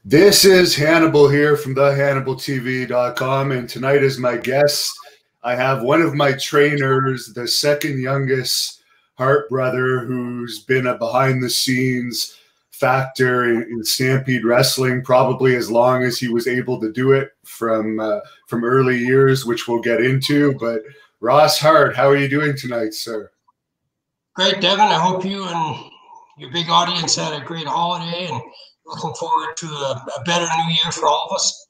This is Hannibal here from thehannibaltv.com, and tonight as my guest, I have one of my trainers, the second youngest Hart brother, who's been a behind-the-scenes factor in Stampede Wrestling probably as long as he was able to do it from early years, which we'll get into. But Ross Hart, how are you doing tonight, sir? Great, Devin. I hope you and your big audience had a great holiday, and looking forward to a better new year for all of us.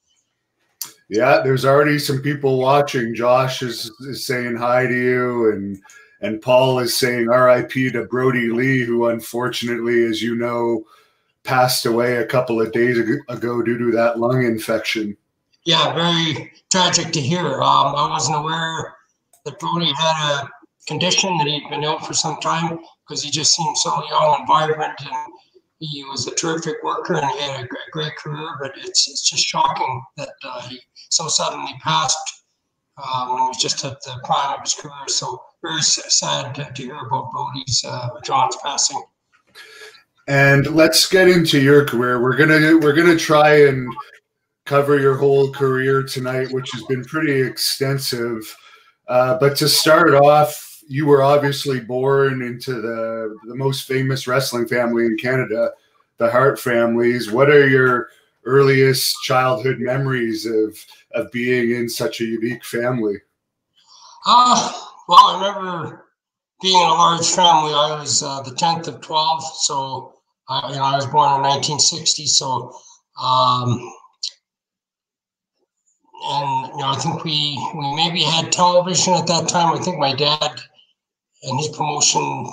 Yeah, there's already some people watching. Josh is saying hi to you, and Paul is saying RIP to Brody Lee, who unfortunately, as you know, passed away a couple of days ago due to that lung infection. Yeah, very tragic to hear. I wasn't aware that Brody had a condition that he'd been ill for some time, because he just seemed so young and vibrant, and he was a terrific worker, and he had a great career. But it's just shocking that he so suddenly passed when he was just at the prime of his career. So very sad to hear about Brody's John's passing. And let's get into your career. We're gonna try and cover your whole career tonight, which has been pretty extensive. But to start off, you were obviously born into the most famous wrestling family in Canada, the Hart families. What are your earliest childhood memories of being in such a unique family? Well, I remember being in a large family. I was the 10th of 12, so I was born in 1960. So, and I think we maybe had television at that time. I think my dad and his promotion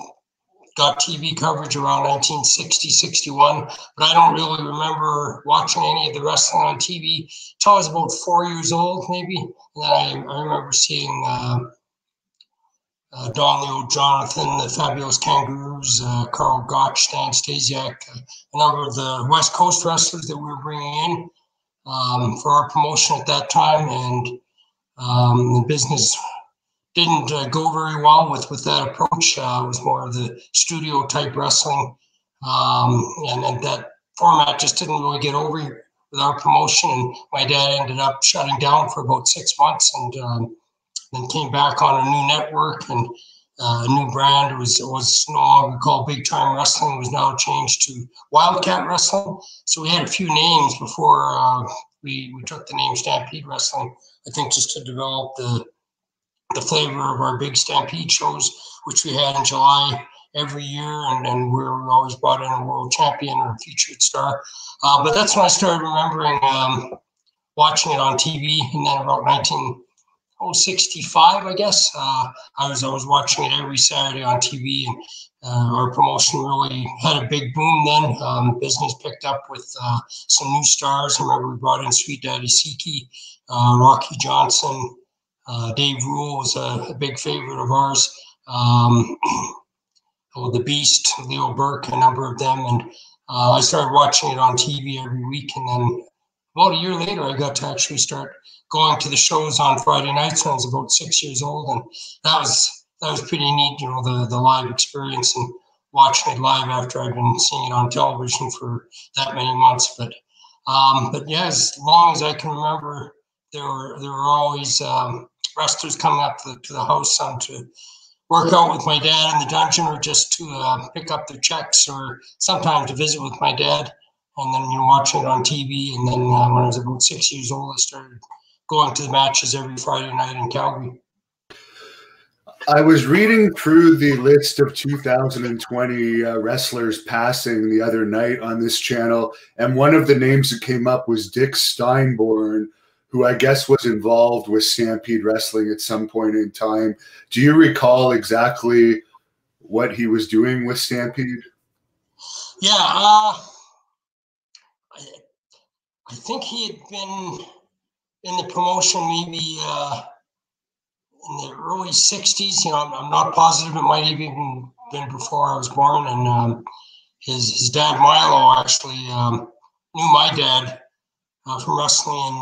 got TV coverage around 1960, 61, but I don't really remember watching any of the wrestling on TV until I was about 4 years old, maybe. And then I remember seeing Don Leo Jonathan, the Fabulous Kangaroos, Carl Gotch, Stan Stasiak, a number of the West Coast wrestlers that we were bringing in for our promotion at that time. And the business didn't go very well with that approach. It was more of the studio type wrestling, and that format just didn't really get over with our promotion. And my dad ended up shutting down for about 6 months, and then came back on a new network and a new brand. It was no longer called Big Time Wrestling. It was now changed to Wildcat Wrestling. So we had a few names before we took the name Stampede Wrestling, I think, just to develop the flavor of our big Stampede shows, which we had in July every year, and we were always brought in a world champion or a featured star. But that's when I started remembering watching it on TV, and then about 1965, I guess. I was watching it every Saturday on TV, and our promotion really had a big boom then. Business picked up with some new stars. I remember we brought in Sweet Daddy Siki, Rocky Johnson. Dave Rule was a big favorite of ours. The Beast, Leo Burke, a number of them. And I started watching it on TV every week. And then about a year later, I got to actually start going to the shows on Friday nights when I was about 6 years old. And that was pretty neat, the live experience and watching it live after I'd been seeing it on television for that many months. But yeah, as long as I can remember, there were always wrestlers coming up to the house to work out with my dad in the dungeon, or just to pick up their checks, or sometimes to visit with my dad, and then watching it on TV. And then when I was about 6 years old, I started going to the matches every Friday night in Calgary. I was reading through the list of 2020 wrestlers passing the other night on this channel, and one of the names that came up was Dick Steinborn, who I guess was involved with Stampede Wrestling at some point in time. Do you recall exactly what he was doing with Stampede? Yeah, I think he had been in the promotion maybe in the early 60s. I'm not positive. It might have even been before I was born. And his dad, Milo, actually knew my dad from wrestling in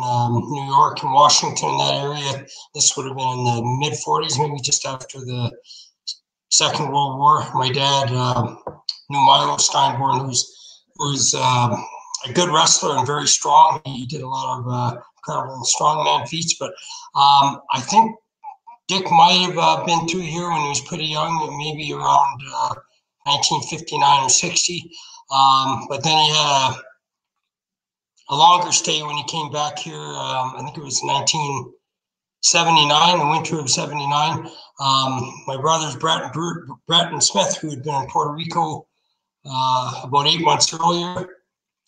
New York and Washington, in that area. This would have been in the mid-40s, maybe just after the Second World War. My dad knew Milo Steinborn, who's a good wrestler and very strong. He did a lot of incredible strongman feats, but I think Dick might have been through here when he was pretty young, maybe around 1959 or 60. But then he had a longer stay when he came back here. I think it was 1979, the winter of '79. My brothers Brett and Smith, who had been in Puerto Rico about 8 months earlier,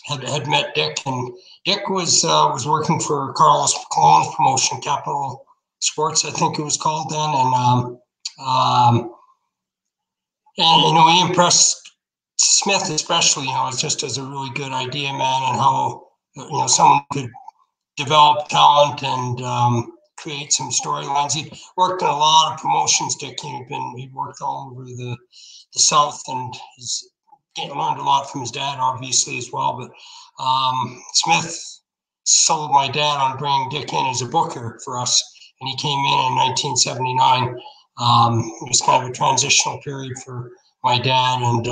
had met Dick, and Dick was working for Carlos Colon's promotion, Capital Sports, I think it was called then, and he impressed Smith especially, just as a really good idea man, and how someone could develop talent and create some storylines. He'd worked in a lot of promotions, Dick. He'd worked all over the South, and he's learned a lot from his dad, obviously, as well. But Smith sold my dad on bringing Dick in as a booker for us, and he came in 1979. It was kind of a transitional period for my dad, and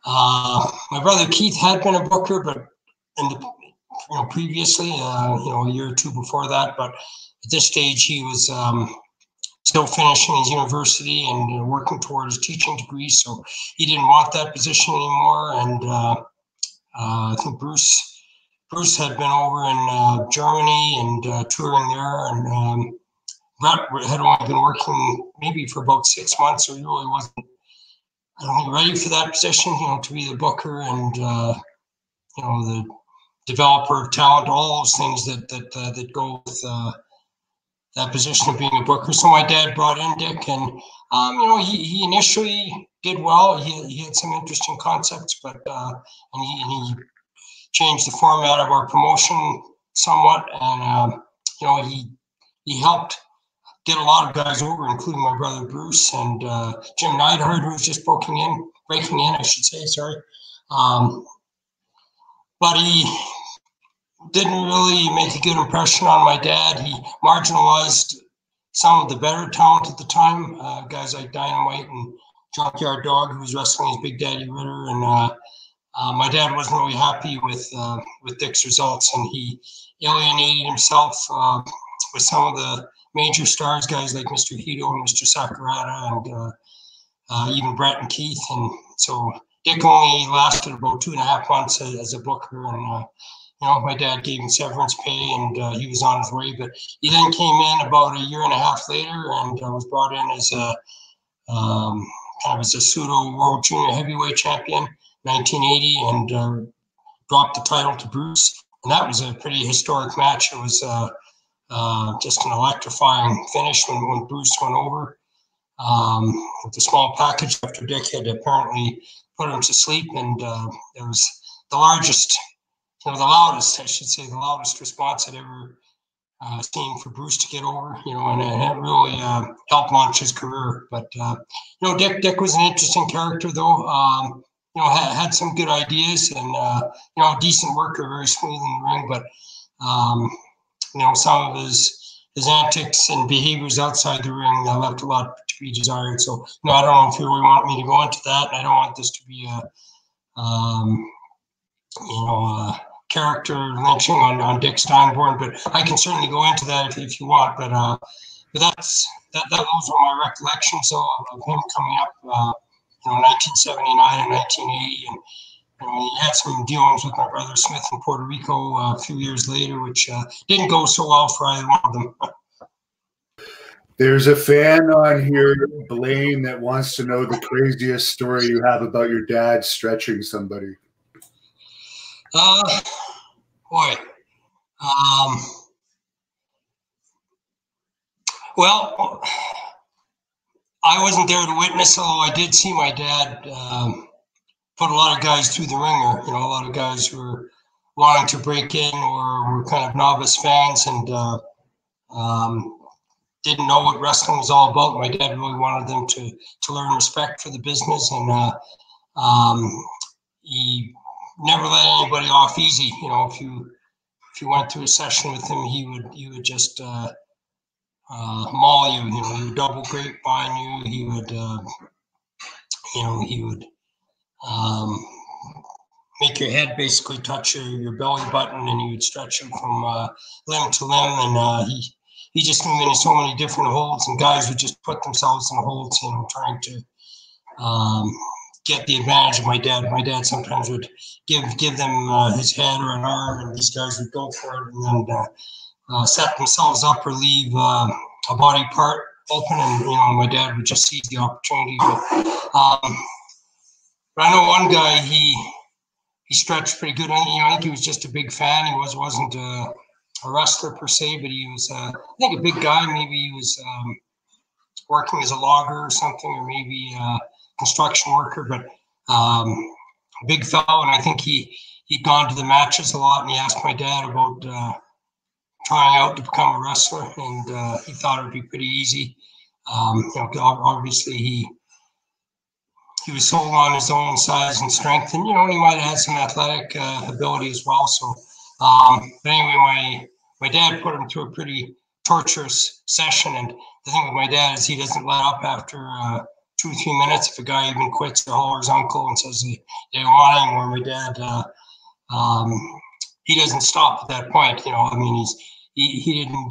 my brother Keith had been a booker, but previously, a year or two before that. But at this stage, he was still finishing his university and working toward his teaching degree, so he didn't want that position anymore. And I think Bruce had been over in Germany and touring there, and Brett had only been working maybe for about 6 months, so he really wasn't, I don't think, ready for that position, to be the booker and the developer of talent, all those things that go with that position of being a booker. So my dad brought in Dick, and he initially did well. He had some interesting concepts, but and he changed the format of our promotion somewhat, and he helped get a lot of guys over, including my brother Bruce and Jim Neidhart, who was just breaking in, I should say, sorry. But he didn't really make a good impression on my dad. He marginalized some of the better talent at the time, guys like Dynamite and Junkyard Dog, who was wrestling as Big Daddy Ritter, and my dad wasn't really happy with Dick's results, and he alienated himself with some of the major stars, guys like Mr. Hito and Mr. Sakurada, and even Brett and Keith. And so Dick only lasted about 2.5 months as a booker, and my dad gave him severance pay, and he was on his way. But he then came in about 1.5 years later, and was brought in as a kind of as a pseudo world junior heavyweight champion, 1980, and dropped the title to Bruce. And that was a pretty historic match. It was just an electrifying finish when Bruce went over with the small package after Dick had apparently put him to sleep. And it was the loudest response I'd ever seen for Bruce to get over, and it really helped launch his career. But, Dick was an interesting character, though. Had some good ideas, and, decent worker, very smooth in the ring. But, some of his antics and behaviors outside the ring left a lot to be desired. So, I don't know if you really want me to go into that. I don't want this to be a character lynching on Dick Steinborn, but I can certainly go into that if you want. But those are my recollections of him coming up, 1979 and 1980, and he had some dealings with my brother Smith in Puerto Rico a few years later, which didn't go so well for either one of them. There's a fan on here, Blaine, that wants to know the craziest story you have about your dad stretching somebody. Well, I wasn't there to witness, although I did see my dad put a lot of guys through the ringer. A lot of guys who were wanting to break in or were kind of novice fans and didn't know what wrestling was all about. My dad really wanted them to learn respect for the business, and he never let anybody off easy. If you went through a session with him, he would just maul you. He would double grapevine you. He would make your head basically touch your belly button, and he would stretch him from limb to limb. And he just moved into so many different holds, and guys would just put themselves in holds, trying to get the advantage of my dad. My dad sometimes would give them his head or an arm, and these guys would go for it and then set themselves up or leave a body part open, and my dad would just seize the opportunity. But I know one guy, he stretched pretty good. I think he was just a big fan. He wasn't a wrestler per se, but he was I think a big guy. Maybe he was working as a logger or something, or maybe a construction worker, but a big fellow. And I think he'd gone to the matches a lot, and he asked my dad about trying out to become a wrestler, and he thought it would be pretty easy. Obviously he was sold on his own size and strength, and he might have had some athletic ability as well. So, but anyway, my dad put him through a pretty torturous session, and the thing with my dad is he doesn't let up after 2 or 3 minutes. If a guy even quits or hollers uncle and says they don't want anymore, my dad he doesn't stop at that point. He didn't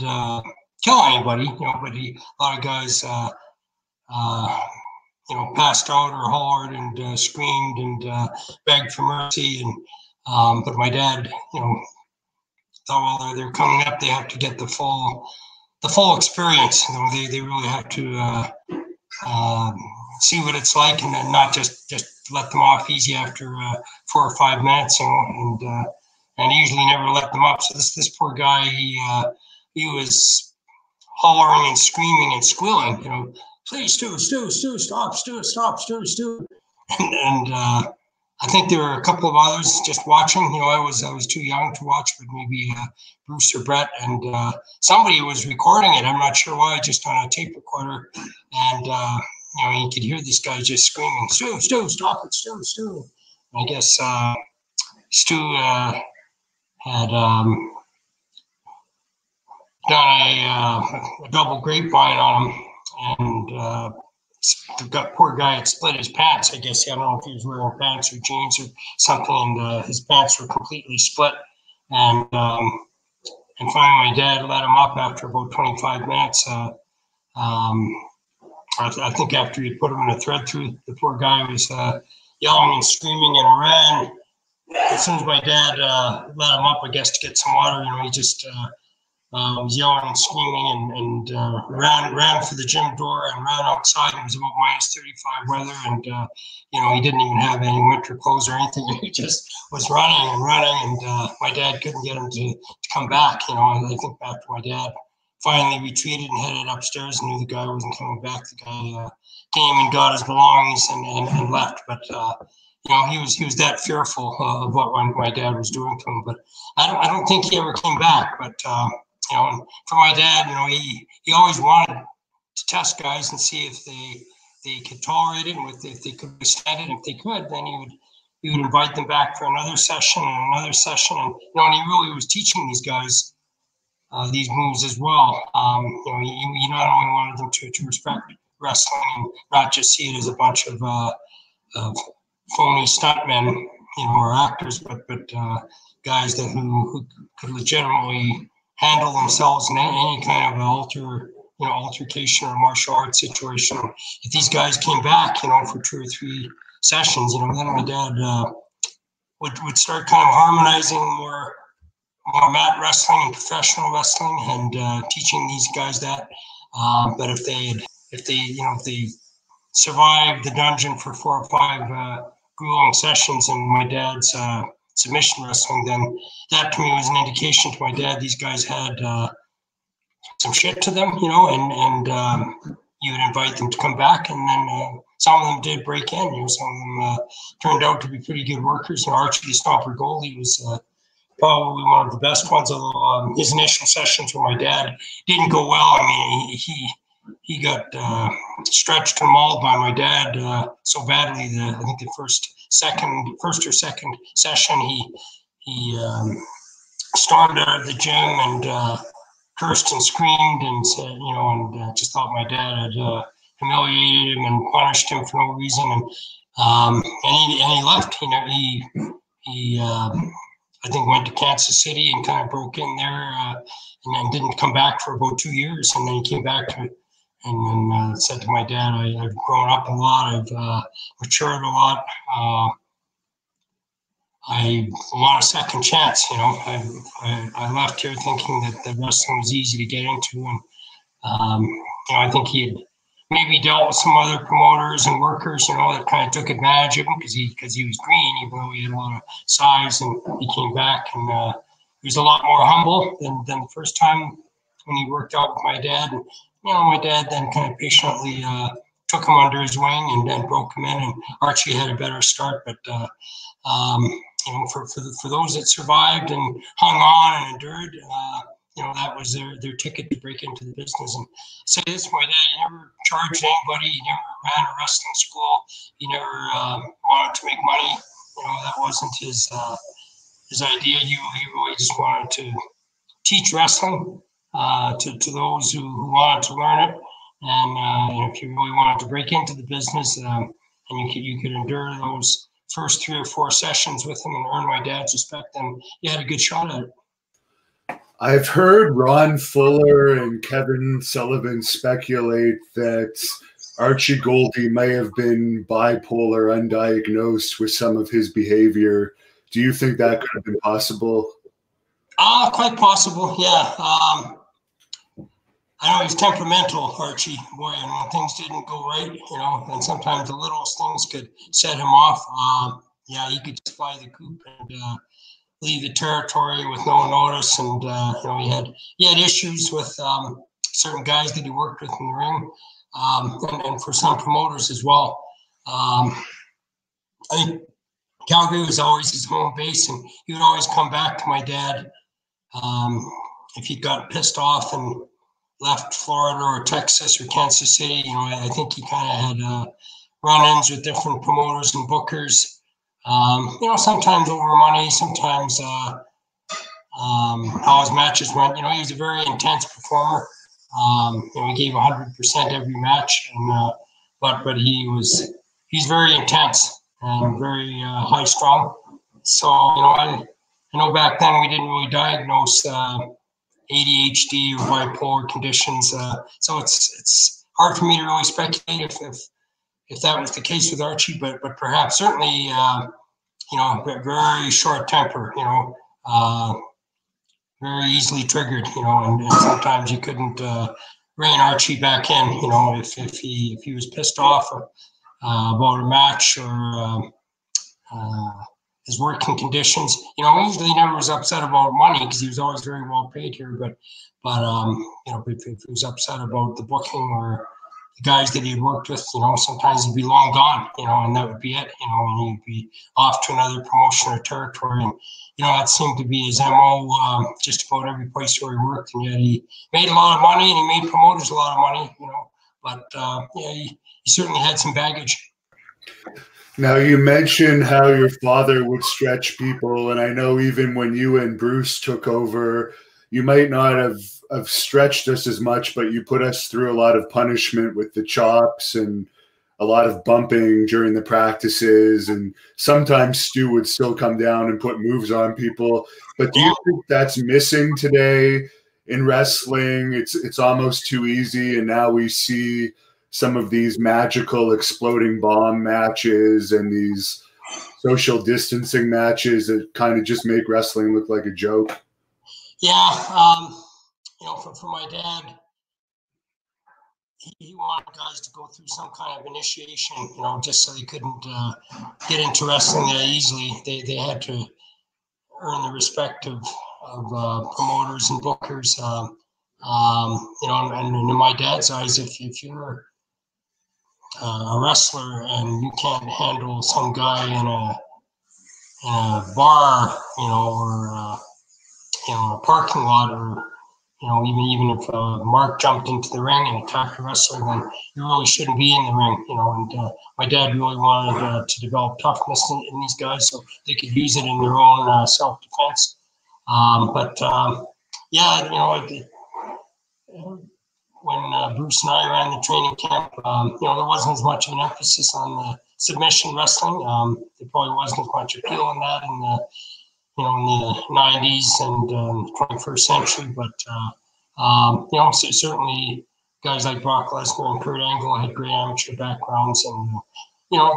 kill anybody, but a lot of guys passed out or hollered and screamed and begged for mercy. And but my dad, thought, well, they're coming up, they have to get the full experience. They really have to see what it's like, and then not just let them off easy after 4 or 5 minutes, and usually never let them up. So this poor guy, he was hollering and screaming and squealing, please, Stu, stop, Stu. And I think there were a couple of others just watching. I was too young to watch, but maybe Bruce or Brett, and somebody was recording it. I'm not sure why, just on a tape recorder, and you could hear this guy just screaming, Stu, stop it, Stu. I guess Stu had done a double grapevine on him, and the poor guy had split his pants. I guess I don't know if he was wearing pants or jeans or something, and his pants were completely split. And finally, my dad let him up after about 25 minutes. I think after he put him in a thread through, the poor guy was yelling and screaming and ran. As soon as my dad let him up, I guess, to get some water, he just was yelling and screaming and ran for the gym door and ran outside. It was about -35 weather, and he didn't even have any winter clothes or anything. He just was running, and my dad couldn't get him to come back. I think after my dad finally retreated and headed upstairs and knew the guy wasn't coming back, the guy came and got his belongings and left. But he was that fearful of what my dad was doing to him. But I don't think he ever came back. But and for my dad, he always wanted to test guys and see if they could tolerate it, and if they could withstand it. If they could, then he would invite them back for another session and another session. And he really was teaching these guys these moves as well. He not only wanted them to respect wrestling and not just see it as a bunch of phony stuntmen, or actors, but guys who could legitimately handle themselves in any kind of altercation or martial arts situation. If these guys came back, for 2 or 3 sessions, then my dad would start kind of harmonizing more mat wrestling and professional wrestling, and teaching these guys that. But if they survived the dungeon for 4 or 5 grueling sessions and my dad's submission wrestling, then that to me was an indication to my dad these guys had some shit to them, and you would invite them to come back, and then some of them did break in. Some of them turned out to be pretty good workers. Archie the Stomper Goldie was probably one of the best ones, although his initial sessions with my dad didn't go well. I mean, he got stretched and mauled by my dad so badly that I think the first or second session he stormed out of the gym and cursed and screamed and said, and just thought my dad had humiliated him and punished him for no reason, and he left. He he I think went to Kansas City and kind of broke in there, and then didn't come back for about 2 years, and then he came back to. And then said to my dad, I've grown up a lot, I've matured a lot. I want a second chance, you know. I left here thinking that wrestling was easy to get into, and you know, I think he had maybe dealt with some other promoters and workers, you know, that kind of took advantage of him because he was green, even though he had a lot of size, and he came back and he was a lot more humble than the first time when he worked out with my dad. And, you know, my dad then kind of patiently took him under his wing and then broke him in, and Archie had a better start. But you know, for those that survived and hung on and endured, you know, that was their ticket to break into the business. And say this, my dad never charged anybody. He never ran a wrestling school. He never wanted to make money. You know, that wasn't his idea. He really just wanted to teach wrestling to those who wanted to learn it. And if you really wanted to break into the business, and you could endure those first 3 or 4 sessions with him and earn my dad's respect, then you had a good shot at it. I've heard Ron Fuller and Kevin Sullivan speculate that Archie Gouldie may have been bipolar, undiagnosed with some of his behavior. Do you think that could have been possible? Quite possible, yeah. I know he's temperamental, Archie, boy, and when things didn't go right, you know, and sometimes the littlest things could set him off. Yeah, he could just fly the coop and leave the territory with no notice. And you know, he had issues with certain guys that he worked with in the ring, and for some promoters as well. I think Calgary was always his home base, and he would always come back to my dad if he got pissed off and left Florida or Texas or Kansas City. You know, I think he kind of had run-ins with different promoters and bookers. You know, sometimes over money, sometimes how his matches went. You know, he was a very intense performer. You know, he gave 100% every match, and but he's very intense and very high strung. So you know, I know back then we didn't really diagnose ADHD or bipolar conditions. So it's hard for me to really speculate if that was the case with Archie, but perhaps certainly, you know, very short temper, you know, very easily triggered, you know, and sometimes you couldn't rein Archie back in, you know, if he was pissed off about a match or his working conditions. You know, usually he never was upset about money because he was always very well paid here. But you know, if he was upset about the booking or the guys that he had worked with, you know, sometimes he'd be long gone, you know, and that would be it, you know, and he'd be off to another promotion or territory. And, you know, that seemed to be his MO just about every place where he worked. And yet he made a lot of money and he made promoters a lot of money, you know, but yeah, he certainly had some baggage. Now, you mentioned how your father would stretch people, and I know even when you and Bruce took over, you might not have stretched us as much, but you put us through a lot of punishment with the chops and a lot of bumping during the practices, and sometimes Stu would still come down and put moves on people. But do you think that's missing today in wrestling? It's almost too easy, and now we see some of these magical exploding bomb matches and these social distancing matches that kind of just make wrestling look like a joke. Yeah, you know, for my dad, he wanted guys to go through some kind of initiation, you know, just so they couldn't get into wrestling that easily. They had to earn the respect of promoters and bookers. You know, and in my dad's eyes, if you're a wrestler and you can't handle some guy in a bar, you know, or you know, a parking lot, or you know, even if Mark jumped into the ring and attacked a wrestler, then you really shouldn't be in the ring, you know. And my dad really wanted to develop toughness in these guys so they could use it in their own self-defense. Yeah, you know, when Bruce and I ran the training camp, there wasn't as much of an emphasis on the submission wrestling. There probably wasn't as much appeal in that in the 90s and 21st century. But so certainly guys like Brock Lesnar and Kurt Angle had great amateur backgrounds, and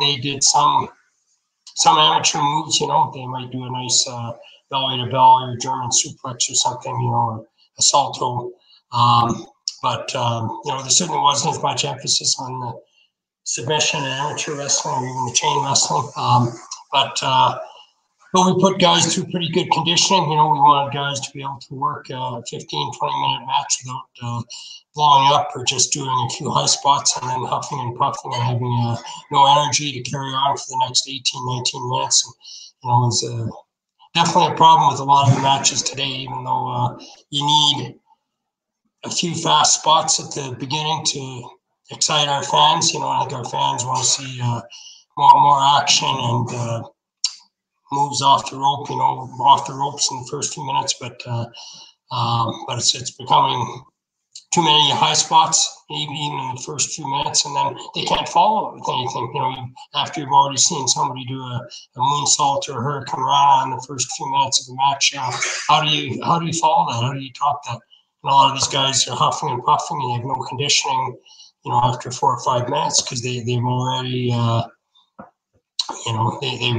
they did some amateur moves. They might do a nice belly to belly or German suplex or something, or a salto. But there certainly wasn't as much emphasis on the submission and amateur wrestling or even the chain wrestling. But we put guys through pretty good conditioning. We wanted guys to be able to work a 15, 20-minute match without blowing up or just doing a few high spots and then huffing and puffing and having no energy to carry on for the next 18, 19 minutes. And, it's definitely a problem with a lot of the matches today, even though you need a few fast spots at the beginning to excite our fans. I think our fans want to see more action and moves off the rope, off the ropes in the first few minutes. But it's becoming too many high spots, even in the first few minutes, and then they can't follow it with anything. After you've already seen somebody do a moonsault or a hurricane rana in the first few minutes of the match, how do you follow that? How do you top that? And a lot of these guys are huffing and puffing, and they have no conditioning, after 4 or 5 minutes because they've already, they've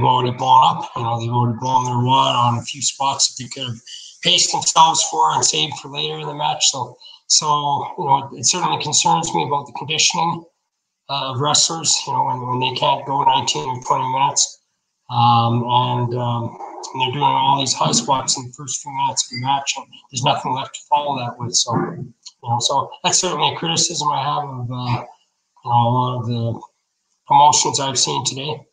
already blown up. They've already blown their wad on a few spots that they could have paced themselves for and saved for later in the match. So it certainly concerns me about the conditioning of wrestlers, when they can't go 19 or 20 minutes. And they're doing all these high spots in the first few minutes of the match, and there's nothing left to follow that with. So that's certainly a criticism I have of a lot of the promotions I've seen today.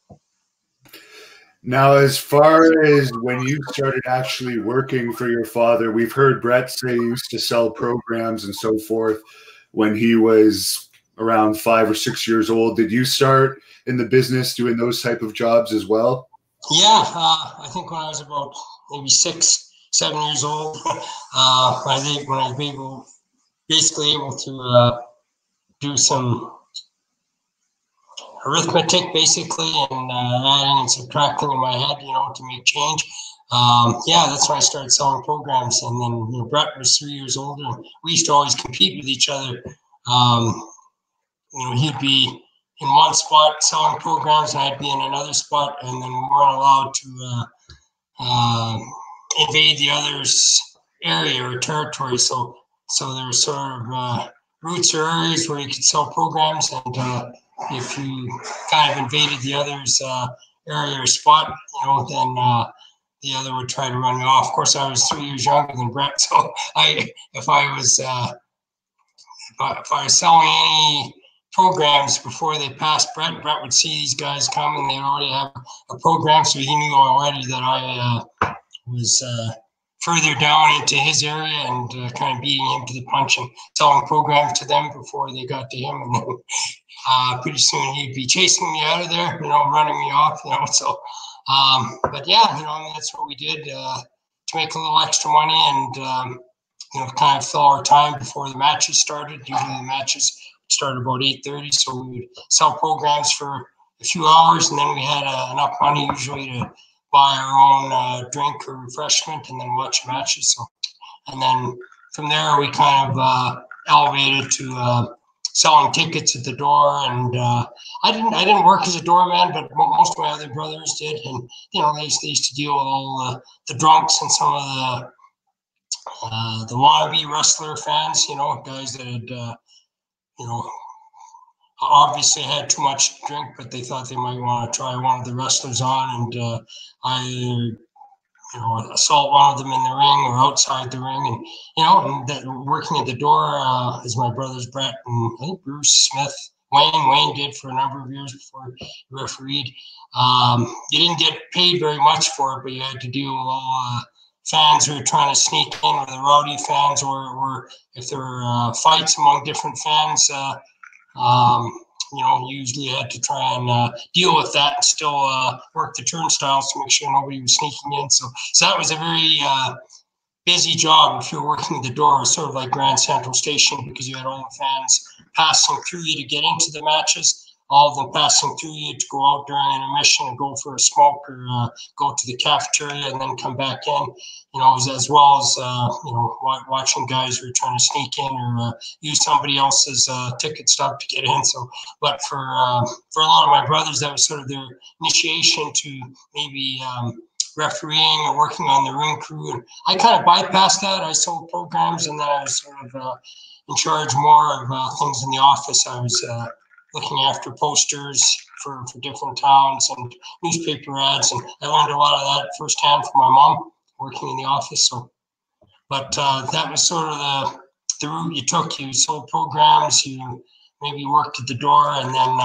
Now, as far as when you started actually working for your father, we've heard Brett say he used to sell programs and so forth when he was around 5 or 6 years old. Did you start in the business doing those type of jobs as well? Yeah, I think when I was about maybe 6, 7 years old, I think when I was basically able to do some arithmetic, basically, and adding and subtracting in my head, to make change. That's when I started selling programs. And then Brett was 3 years older. We used to always compete with each other. He'd be in one spot selling programs, and I'd be in another spot, and then we weren't allowed to invade the other's area or territory. So there were sort of routes or areas where you could sell programs, and if you kind of invaded the other's area or spot, then the other would try to run you off. Of course, I was 3 years younger than Brett, so if I was selling any programs before they passed Brett would see these guys coming. They already have a program, so he knew already that I was further down into his area and kind of beating him to the punch and selling programs to them before they got to him. And then pretty soon he'd be chasing me out of there, running me off, So, but yeah, that's what we did to make a little extra money and, kind of fill our time before the matches started. Usually the matches started about 8:30, so we would sell programs for a few hours, and then we had enough money usually to buy our own drink or refreshment and then watch matches. So, and then from there we kind of elevated to selling tickets at the door. And I didn't work as a doorman, but most of my other brothers did. And they used to deal with all the drunks and some of the wannabe wrestler fans. Guys that had obviously had too much to drink, but they thought they might want to try one of the wrestlers on, and I assault one of them in the ring or outside the ring, and that working at the door is my brothers Brett and I think Bruce Smith. Wayne did for a number of years before he refereed. You didn't get paid very much for it, but you had to deal with all fans who were trying to sneak in, or the rowdy fans, or if there were fights among different fans. You usually had to try and deal with that and still work the turnstiles to make sure nobody was sneaking in. So that was a very busy job if you're working the door, sort of like Grand Central Station, because you had all the fans passing through you to get into the matches, all of them passing through you to go out during intermission and go for a smoke or go to the cafeteria and then come back in, you know, as well as, you know, watching guys who are trying to sneak in or use somebody else's ticket stub to get in. So, but for a lot of my brothers, that was sort of their initiation to maybe refereeing or working on the ring crew. And I kind of bypassed that. I sold programs, and then I was sort of in charge more of things in the office. I was looking after posters for different towns and newspaper ads, and I learned a lot of that firsthand from my mom working in the office. So, but that was sort of the route you took. You sold programs, you maybe worked at the door, and then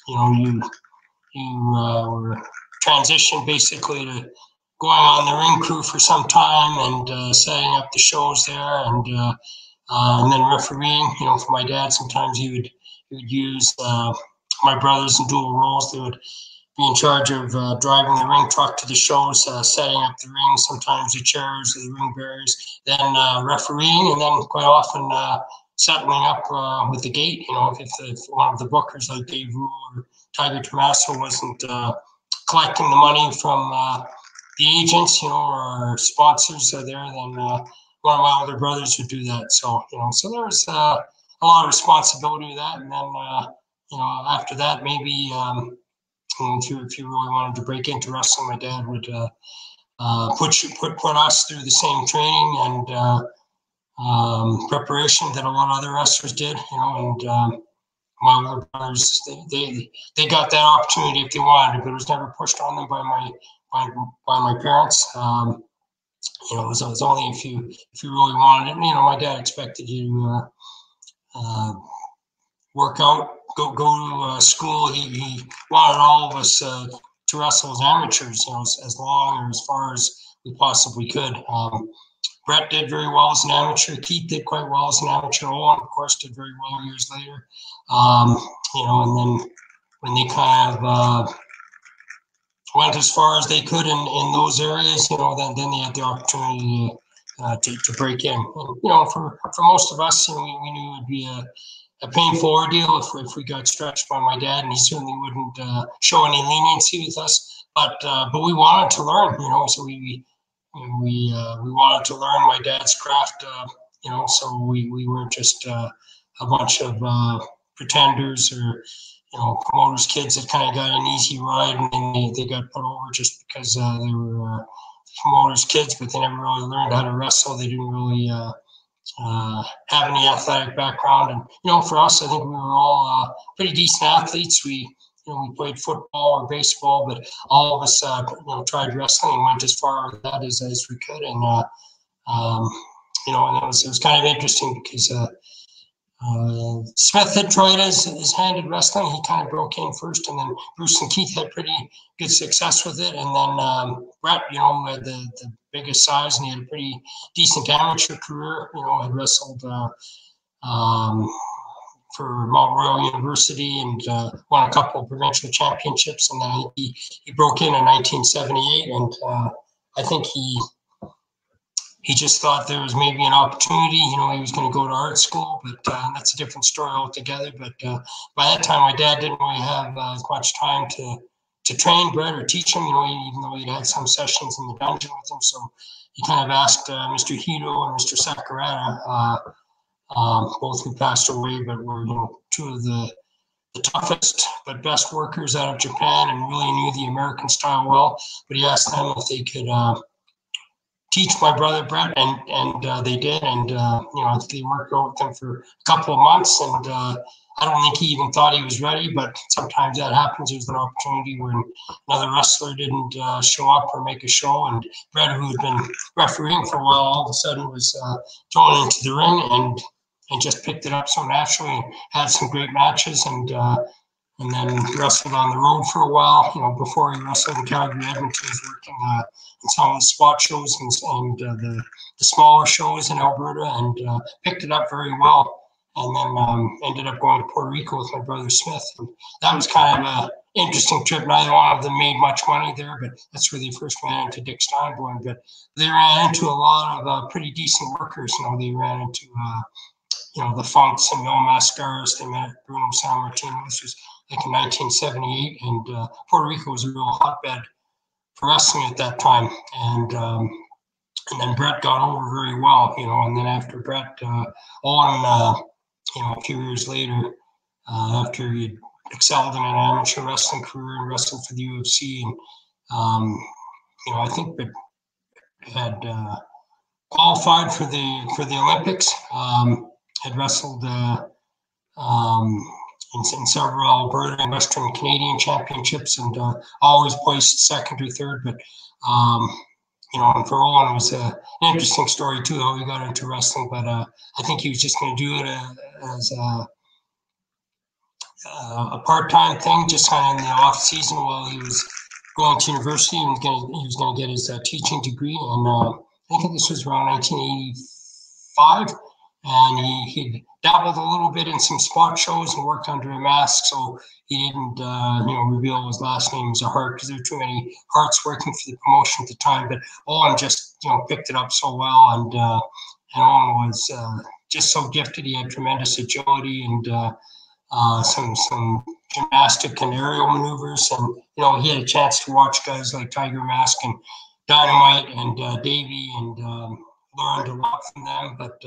you know, you were transitioned basically to going on the ring crew for some time and setting up the shows there, and then refereeing. You know, for my dad, sometimes he would use my brothers in dual roles. They would be in charge of driving the ring truck to the shows, setting up the ring, sometimes the chairs, the ring bearers, then refereeing, and then quite often settling up with the gate. You know, if one of the bookers like Dave Rule or Tiger Tommaso wasn't collecting the money from the agents, you know, or sponsors are there, then one of my older brothers would do that. So, you know, so there was a lot of responsibility with that. And then, you know, after that, maybe if you really wanted to break into wrestling, my dad would put us through the same training and preparation that a lot of other wrestlers did, you know, and my older brothers, they got that opportunity if they wanted, but it was never pushed on them by my parents. You know, it was only if you really wanted it. And, you know, my dad expected you to work out, go to school. He wanted all of us to wrestle as amateurs, you know, as long or as far as we possibly could. Brett did very well as an amateur. Keith did quite well as an amateur. Owen, of course, did very well years later. You know, and then when they kind of went as far as they could in those areas, you know, then they had the opportunity to break in. And, you know, for most of us, you know, we knew it would be a painful ordeal if we got stretched by my dad, and he certainly wouldn't show any leniency with us. But we wanted to learn, you know, so we wanted to learn my dad's craft, you know, so we weren't just a bunch of pretenders or, you know, promoters' kids that kind of got an easy ride and then they got put over just because they were promoters' kids, but they never really learned how to wrestle. They didn't really have any athletic background. And, you know, for us, I think we were all pretty decent athletes. We played football or baseball, but all of us, you know, tried wrestling and went as far with that as we could. And, you know, and it was kind of interesting because Smith had tried his hand at wrestling. He kind of broke in first, and then Bruce and Keith had pretty good success with it. And then Brett, you know, had the biggest size, and he had a pretty decent amateur career. You know, had wrestled for Mount Royal University and won a couple of provincial championships. And then he broke in 1978, and I think he just thought there was maybe an opportunity. You know, he was going to go to art school, but that's a different story altogether. But by that time, my dad didn't really have as much time to train Brett or teach him, you know, even though he'd had some sessions in the dungeon with him. So he kind of asked Mr. Hito and Mr. Sakurada, both who passed away, but were, you know, two of the toughest but best workers out of Japan and really knew the American style well. But he asked them if they could teach my brother Brett, and they did. And, you know, I think they worked out with him for a couple of months, and I don't think he even thought he was ready, but sometimes that happens. There's an opportunity when another wrestler didn't show up or make a show, and Brett, who had been refereeing for a while, all of a sudden was thrown into the ring and just picked it up so naturally and had some great matches, and then wrestled on the road for a while, you know, before he wrestled in Calgary. Edmonton. He was working in some of the spot shows and the smaller shows in Alberta, and picked it up very well. and then ended up going to Puerto Rico with my brother Smith. And that was kind of an interesting trip. Neither one of them made much money there, but that's where they first ran into Dick Steinborn. But they ran into a lot of pretty decent workers. They ran into the Funks and Mil Mascaras. They met Bruno Sammartino. This was like in 1978, and Puerto Rico was a real hotbed for wrestling at that time. And then Brett got over very well, and then after Brett, a few years later, after he had excelled in an amateur wrestling career and wrestled for the UFC, and I think Brett had qualified for the Olympics. Had wrestled in several Alberta and Western Canadian championships, and always placed second or third. But and for Owen, it was an interesting story too, how he got into wrestling. But I think he was just going to do it as a part-time thing, just kind of in the off season while he was going to university, and he was going to get his teaching degree. And I think this was around 1985, and he'd dabbled a little bit in some spot shows and worked under a mask, so he didn't reveal his last name as a Hart, because there were too many Harts working for the promotion at the time. But Owen just picked it up so well, and Owen was just so gifted. He had tremendous agility and some gymnastic and aerial maneuvers, and he had a chance to watch guys like Tiger Mask and Dynamite and Davey, and learned a lot from them, but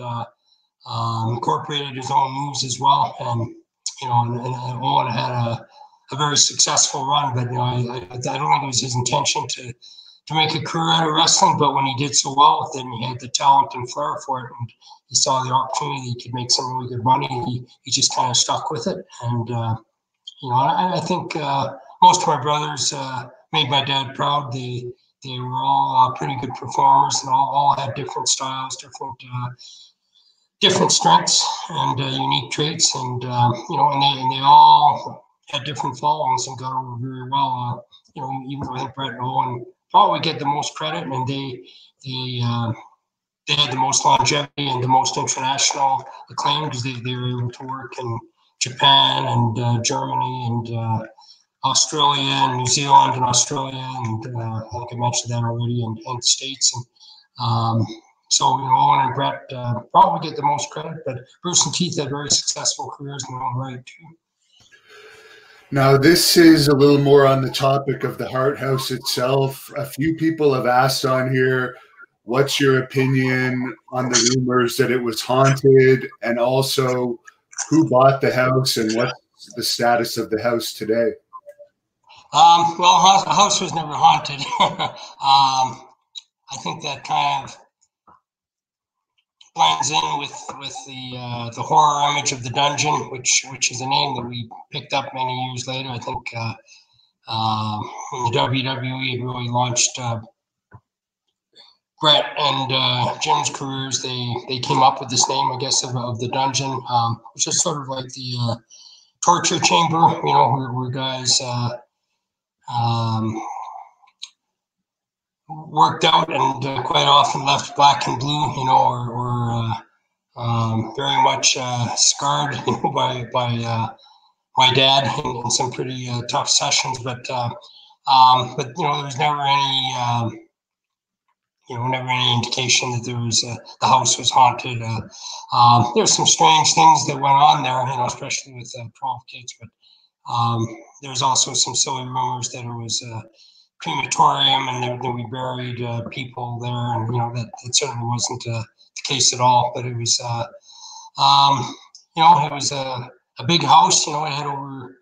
incorporated his own moves as well. And and Owen had a very successful run, but I don't think it was his intention to make a career out of wrestling. But when he did so well, then he had the talent and flair for it, and he saw the opportunity he could make some really good money. He just kind of stuck with it, and I think most of my brothers made my dad proud. They were all pretty good performers, and all had different styles, different strengths and unique traits, and and they all had different followings and got over very well. Even though I think Brett and Owen probably get the most credit, and they had the most longevity and the most international acclaim, because they were able to work in Japan and Germany and Australia and New Zealand and Australia, and I think I mentioned that already, and the States. And so Owen and Brett probably get the most credit, but Bruce and Keith had very successful careers in their own right too. Now, this is a little more on the topic of the Hart House itself. A few people have asked on here, what's your opinion on the rumors that it was haunted, and also who bought the house and what's the status of the house today? Well, the house was never haunted. I think that kind of blends in with the horror image of the dungeon, which is a name that we picked up many years later. I think when the WWE had really launched Brett and Jim's careers, they came up with this name, I guess, of the dungeon, which is sort of like the torture chamber, where guys worked out and quite often left black and blue, or very much scarred, by my dad in some pretty tough sessions. But there was never any never any indication that the house was haunted. There's some strange things that went on there, especially with 12 kids. But there's also some silly rumors that it was crematorium and that we buried people there, and that certainly wasn't the case at all. But it was it was a big house. It had over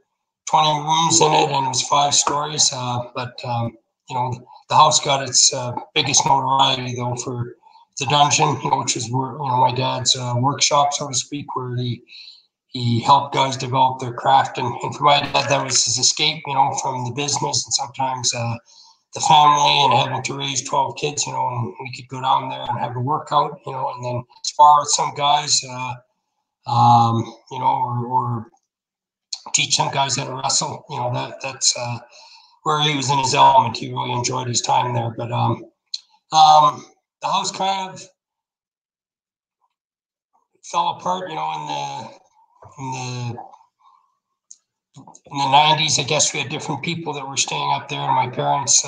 20 rooms in it, and it was 5 stories. But the house got its biggest notoriety though for the dungeon, which was where my dad's workshop, so to speak, where he helped guys develop their craft. And for my dad, that was his escape, from the business and sometimes the family, and having to raise 12 kids, and we could go down there and have a workout, and then spar with some guys, or teach some guys how to wrestle. That's where he was in his element. He really enjoyed his time there. But the house kind of fell apart, you know, in the 90s. I guess we had different people that were staying up there, and my parents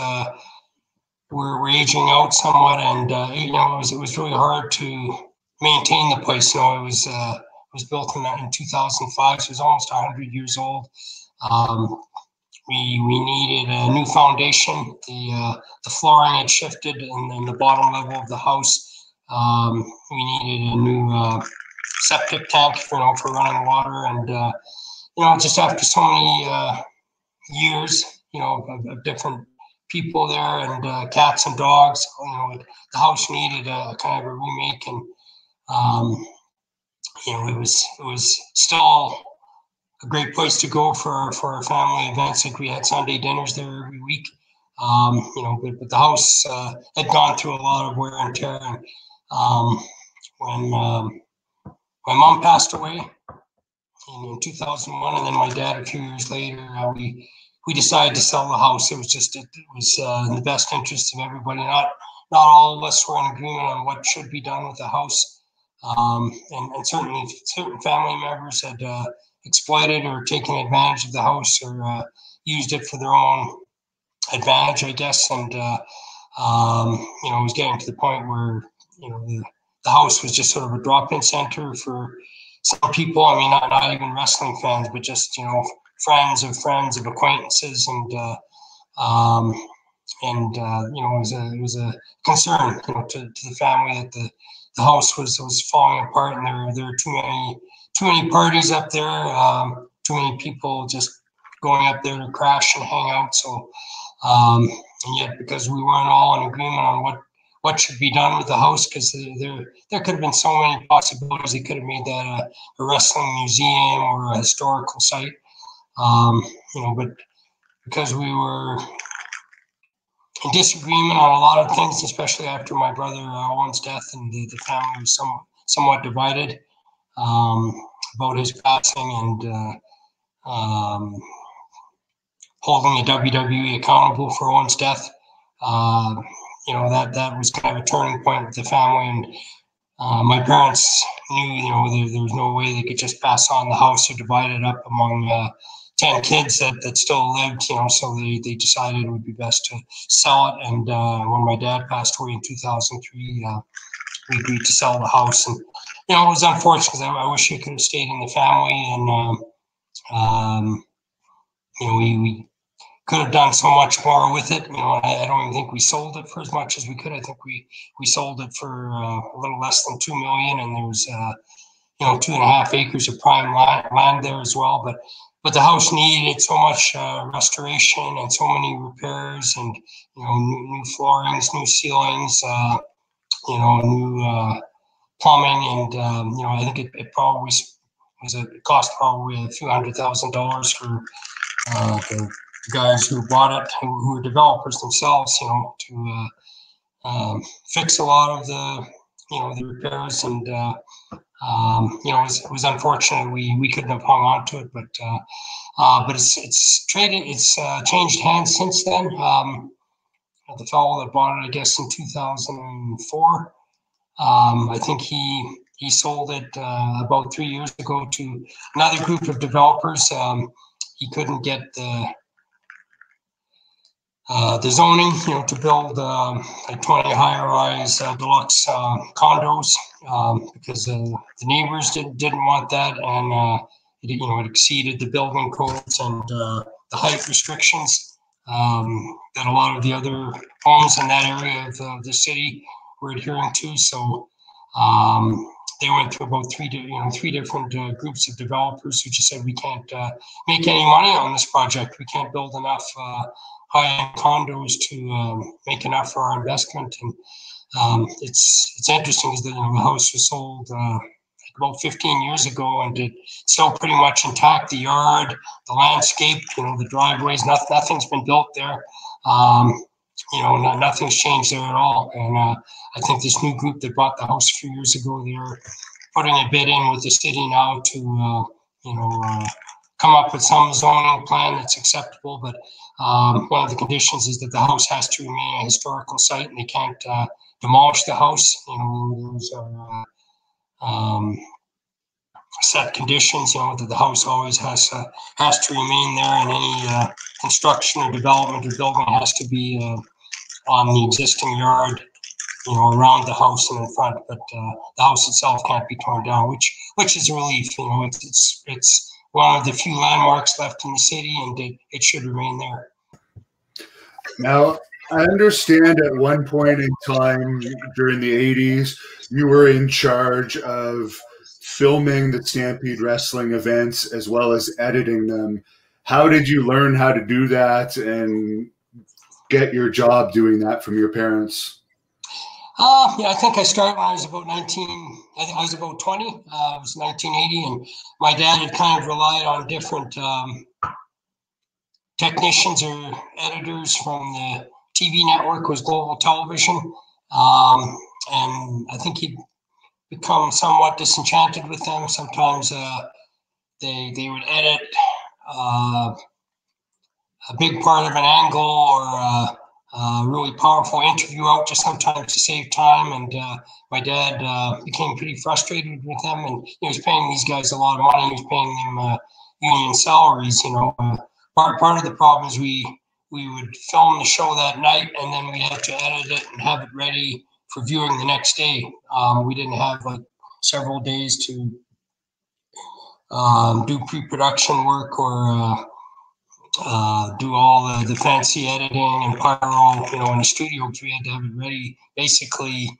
were aging out somewhat, and you know, it was really hard to maintain the place. You know, it was built in 2005, so it was almost 100 years old. We needed a new foundation. The flooring had shifted in the bottom level of the house. We needed a new septic tank for running water, and you know, just after so many years, you know, of different people there, and cats and dogs, you know, the house needed a kind of a remake, and you know, it was still a great place to go for our family events. Like we had Sunday dinners there every week. You know, but the house had gone through a lot of wear and tear. And when my mom passed away in 2001, and then my dad a few years later, we decided to sell the house. It was in the best interest of everybody. Not all of us were in agreement on what should be done with the house, and certainly certain family members had exploited or taken advantage of the house, or used it for their own advantage, I guess. And you know, it was getting to the point where, you know, the house was just sort of a drop-in center for some people. I mean, not even wrestling fans, but just, you know, friends of acquaintances, and you know, it was a concern, you know, to the family that the house was falling apart, and there were too many parties up there, too many people just going up there to crash and hang out. So, and yet, because we weren't all in agreement on what should be done with the house, because there could have been so many possibilities. They could have made that a wrestling museum or a historical site, you know, but because we were in disagreement on a lot of things, especially after my brother Owen's death, and the family was somewhat divided about his passing, and holding the WWE accountable for Owen's death. You know, that was kind of a turning point with the family, and my parents knew, you know, there was no way they could just pass on the house or divide it up among 10 kids that still lived, you know, so they decided it would be best to sell it. And when my dad passed away in 2003, we agreed to sell the house. And, you know, it was unfortunate, because I wish it could have stayed in the family, and you know, we could have done so much more with it. You know, I don't even think we sold it for as much as we could. I think we sold it for a little less than $2 million, and there was you know, 2.5 acres of prime land there as well. But the house needed so much restoration and so many repairs, and, you know, new floorings, new ceilings, you know, new plumbing, and you know, I think it probably it cost probably a few $100,000 for the guys who bought it, who were developers themselves, you know, to fix a lot of the, you know, the repairs. And you know, it was unfortunate we couldn't have hung on to it, but it's changed hands since then. The fellow that bought it, I guess, in 2004, I think he sold it about 3 years ago to another group of developers. He couldn't get the zoning, you know, to build like 20 high-rise deluxe condos, because the neighbors didn't want that, and you know, it exceeded the building codes and the height restrictions that a lot of the other homes in that area of the city were adhering to. So they went through about three different groups of developers who just said, we can't make any money on this project. We can't build enough high-end condos to make enough for our investment. And it's interesting, is that, you know, the house was sold about 15 years ago, and it's still pretty much intact. The yard, the landscape, you know, the driveways, nothing's been built there. You know, nothing's changed there at all. And I think this new group that bought the house a few years ago, they're putting a bid in with the city now to, you know, come up with some zoning plan that's acceptable. But one of the conditions is that the house has to remain a historical site, and they can't demolish the house. You know, those are set conditions. That the house always has to remain there, and any construction or development or building has to be on the existing yard, around the house and in front. But the house itself can't be torn down, which is a relief. It's one of the few landmarks left in the city, and it should remain there. Now, I understand at one point in time during the 80s, you were in charge of filming the Stampede Wrestling events as well as editing them. How did you learn how to do that and get your job doing that from your parents? I think I started when I was about 19. I think I was about 20. It was 1980, and my dad had kind of relied on different technicians or editors from the TV network, was Global Television, and I think he'd become somewhat disenchanted with them. Sometimes they would edit a big part of an angle or a really powerful interview out just sometimes to save time. And my dad became pretty frustrated with them, and he was paying these guys a lot of money. He was paying them union salaries. Part of the problem is we would film the show that night, and then we had to edit it and have it ready for viewing the next day. We didn't have like several days to do pre-production work or do all the fancy editing and pyro, in the studio, because we had to have it ready basically,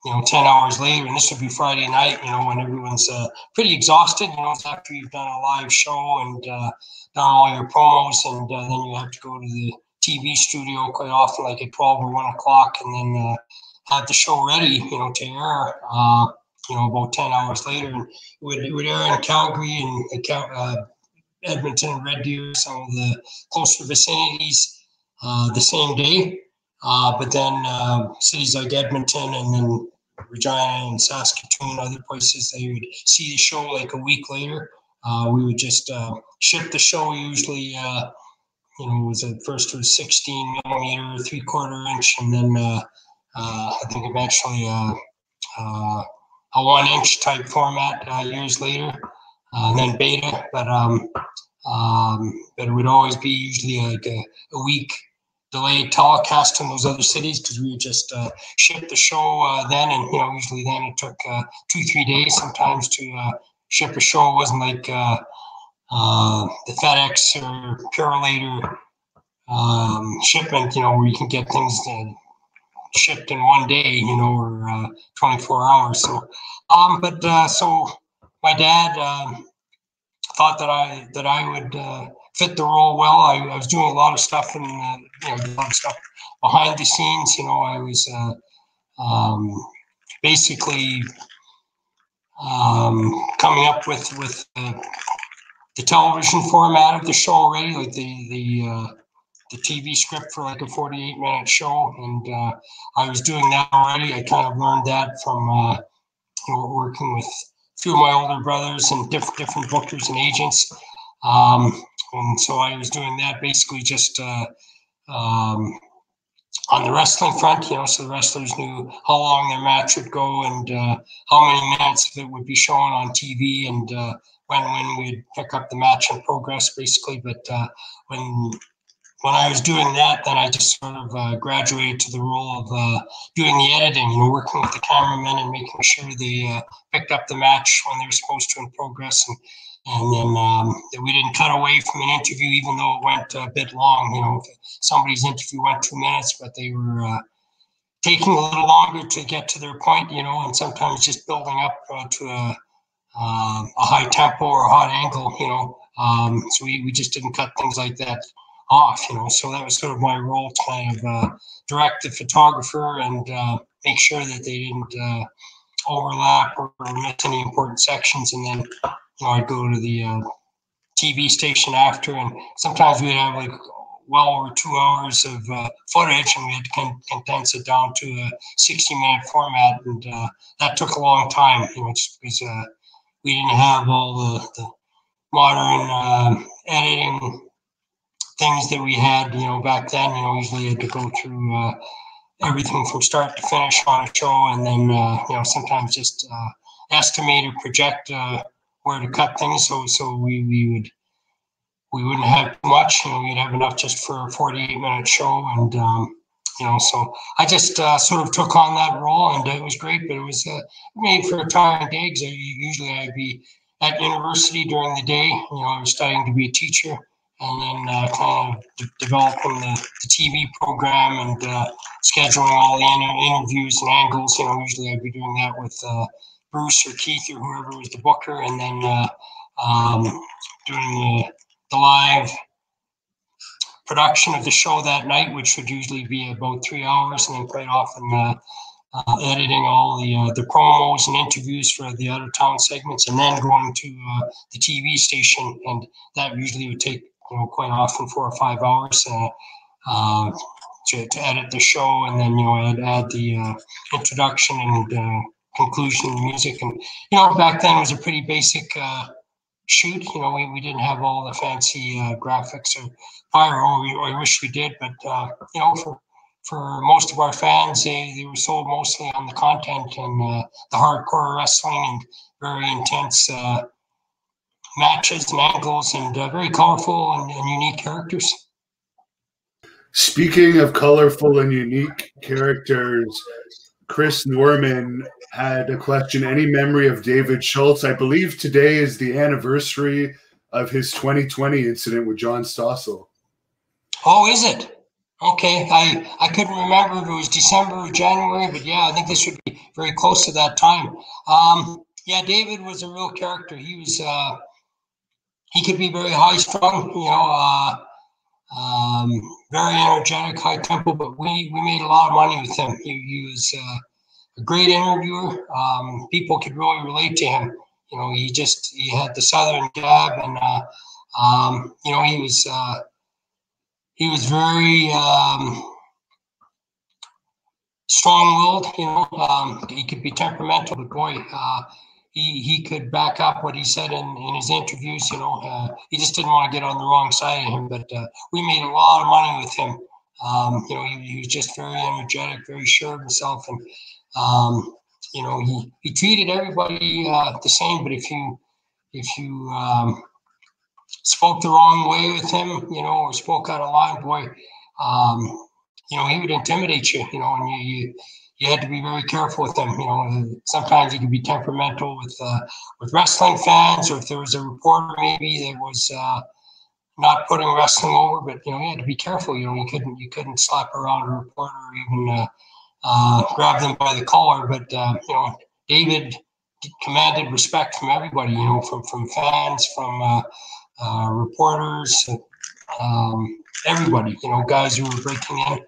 10 hours later. And this would be Friday night, when everyone's pretty exhausted, after you've done a live show and done all your promos, and then you have to go to the TV studio quite often, like at 12 or 1 o'clock, and then have the show ready, to air, about 10 hours later. And it would air in Calgary and Edmonton and Red Deer, some of the closer vicinities, the same day. But then cities like Edmonton and then Regina and Saskatoon, other places, they would see the show like a week later. We would just ship the show usually, it was at first it was 16 millimeter, 3/4 inch, and then I think eventually a 1 inch type format years later, and then beta. But it would always be usually like a week delayed telecast in those other cities, because we would just ship the show then, and usually then it took 2-3 days sometimes to ship a show. It wasn't like the FedEx or Purolator shipment, where you can get things shipped in 1 day, or 24 hours. So, so my dad thought that I would fit the role well. I was doing a lot of stuff a lot of stuff behind the scenes. I was basically coming up with the television format of the show already, like the TV script for like a 48-minute show, and I was doing that already. I kind of learned that from working with a few of my older brothers and different bookers and agents. And so I was doing that basically just on the wrestling front, so the wrestlers knew how long their match would go and how many minutes of it would be shown on TV, and when we'd pick up the match in progress, basically. But when I was doing that, then I just sort of graduated to the role of doing the editing, working with the cameramen and making sure they picked up the match when they were supposed to in progress, and then we didn't cut away from an interview, even though it went a bit long. If somebody's interview went 2 minutes, but they were taking a little longer to get to their point, and sometimes just building up to a high tempo or a hot angle, so we just didn't cut things like that off, so that was sort of my role to kind of direct the photographer and make sure that they didn't overlap or miss any important sections. And then I'd go to the TV station after, and sometimes we'd have like well over 2 hours of footage, and we had to condense it down to a 60-minute format, and that took a long time, just because we didn't have all the modern editing things that we had, back then. Usually had to go through everything from start to finish on a show, and then sometimes just estimate or project where to cut things, so we wouldn't have too much. We'd have enough just for a 48-minute show, and so I just sort of took on that role, and it was great. But it was made for a tiring day, because usually I'd be at university during the day. I was studying to be a teacher, and then kind of developing the TV program and scheduling all the interviews and angles. Usually I'd be doing that with Bruce or Keith or whoever was the booker, and then doing the live production of the show that night, which would usually be about 3 hours, and then quite often editing all the promos and interviews for the out of town segments, and then going to the TV station, and that usually would take quite often 4 or 5 hours to edit the show, and then add the introduction and conclusion music. And back then it was a pretty basic shoot. We didn't have all the fancy graphics or pyro. I wish we did, but for most of our fans, they were sold mostly on the content and the hardcore wrestling and very intense matches and angles, and very colorful and unique characters. Speaking of colorful and unique characters, Chris Norman had a question. Any memory of David Schultz? I believe today is the anniversary of his 2020 incident with John Stossel. Oh, is it? Okay. I couldn't remember if it was December or January, but yeah, I think this would be very close to that time. Yeah, David was a real character. He was he could be very high strung, very energetic, high tempo, but we made a lot of money with him. He was a great interviewer. People could really relate to him. He had the Southern gab, and he was very strong-willed. He could be temperamental, but boy, he could back up what he said in his interviews. He just didn't want to get on the wrong side of him. But we made a lot of money with him. He was just very energetic, very sure of himself, and he treated everybody the same. But if you spoke the wrong way with him, or spoke out of line, boy, he would intimidate you, and you had to be very careful with him. Sometimes he could be temperamental with wrestling fans, or if there was a reporter maybe that was not putting wrestling over, but you had to be careful. You couldn't slap around a reporter or even grab them by the collar. But David commanded respect from everybody, from fans, from reporters, everybody, guys who were breaking in.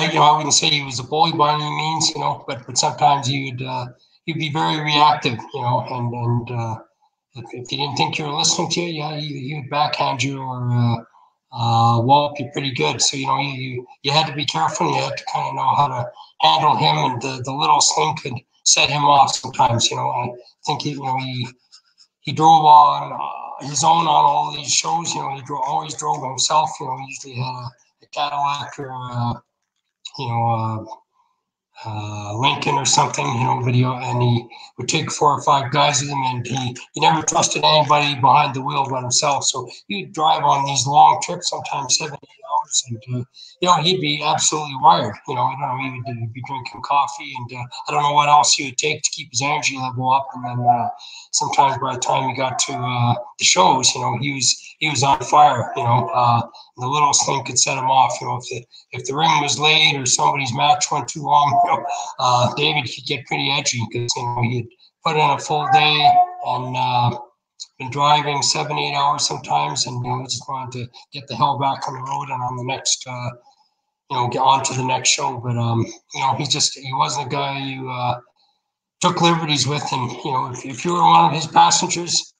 I wouldn't say he was a bully by any means, but sometimes he'd be very reactive, and if he didn't think you were listening to you, he would backhand you or wallop you pretty good. So you had to be careful. You had to kind of know how to handle him, and the littlest thing could set him off sometimes. I think he drove on his own on all these shows. He always drove himself. He usually had a Cadillac or Lincoln or something, and he would take 4 or 5 guys with him, and he never trusted anybody behind the wheel but himself. So he'd drive on these long trips, sometimes 7, 8 hours, and he'd be absolutely wired. I don't know, he would be drinking coffee, and I don't know what else he would take to keep his energy level up. And then sometimes by the time he got to the shows, he was on fire. The littlest thing could set him off. If the ring was late or somebody's match went too long, David could get pretty edgy, because he'd put in a full day and been driving 7, 8 hours sometimes, and he just wanted to get the hell back on the road and on the next, get on to the next show. But he wasn't a guy you took liberties with, and if you were one of his passengers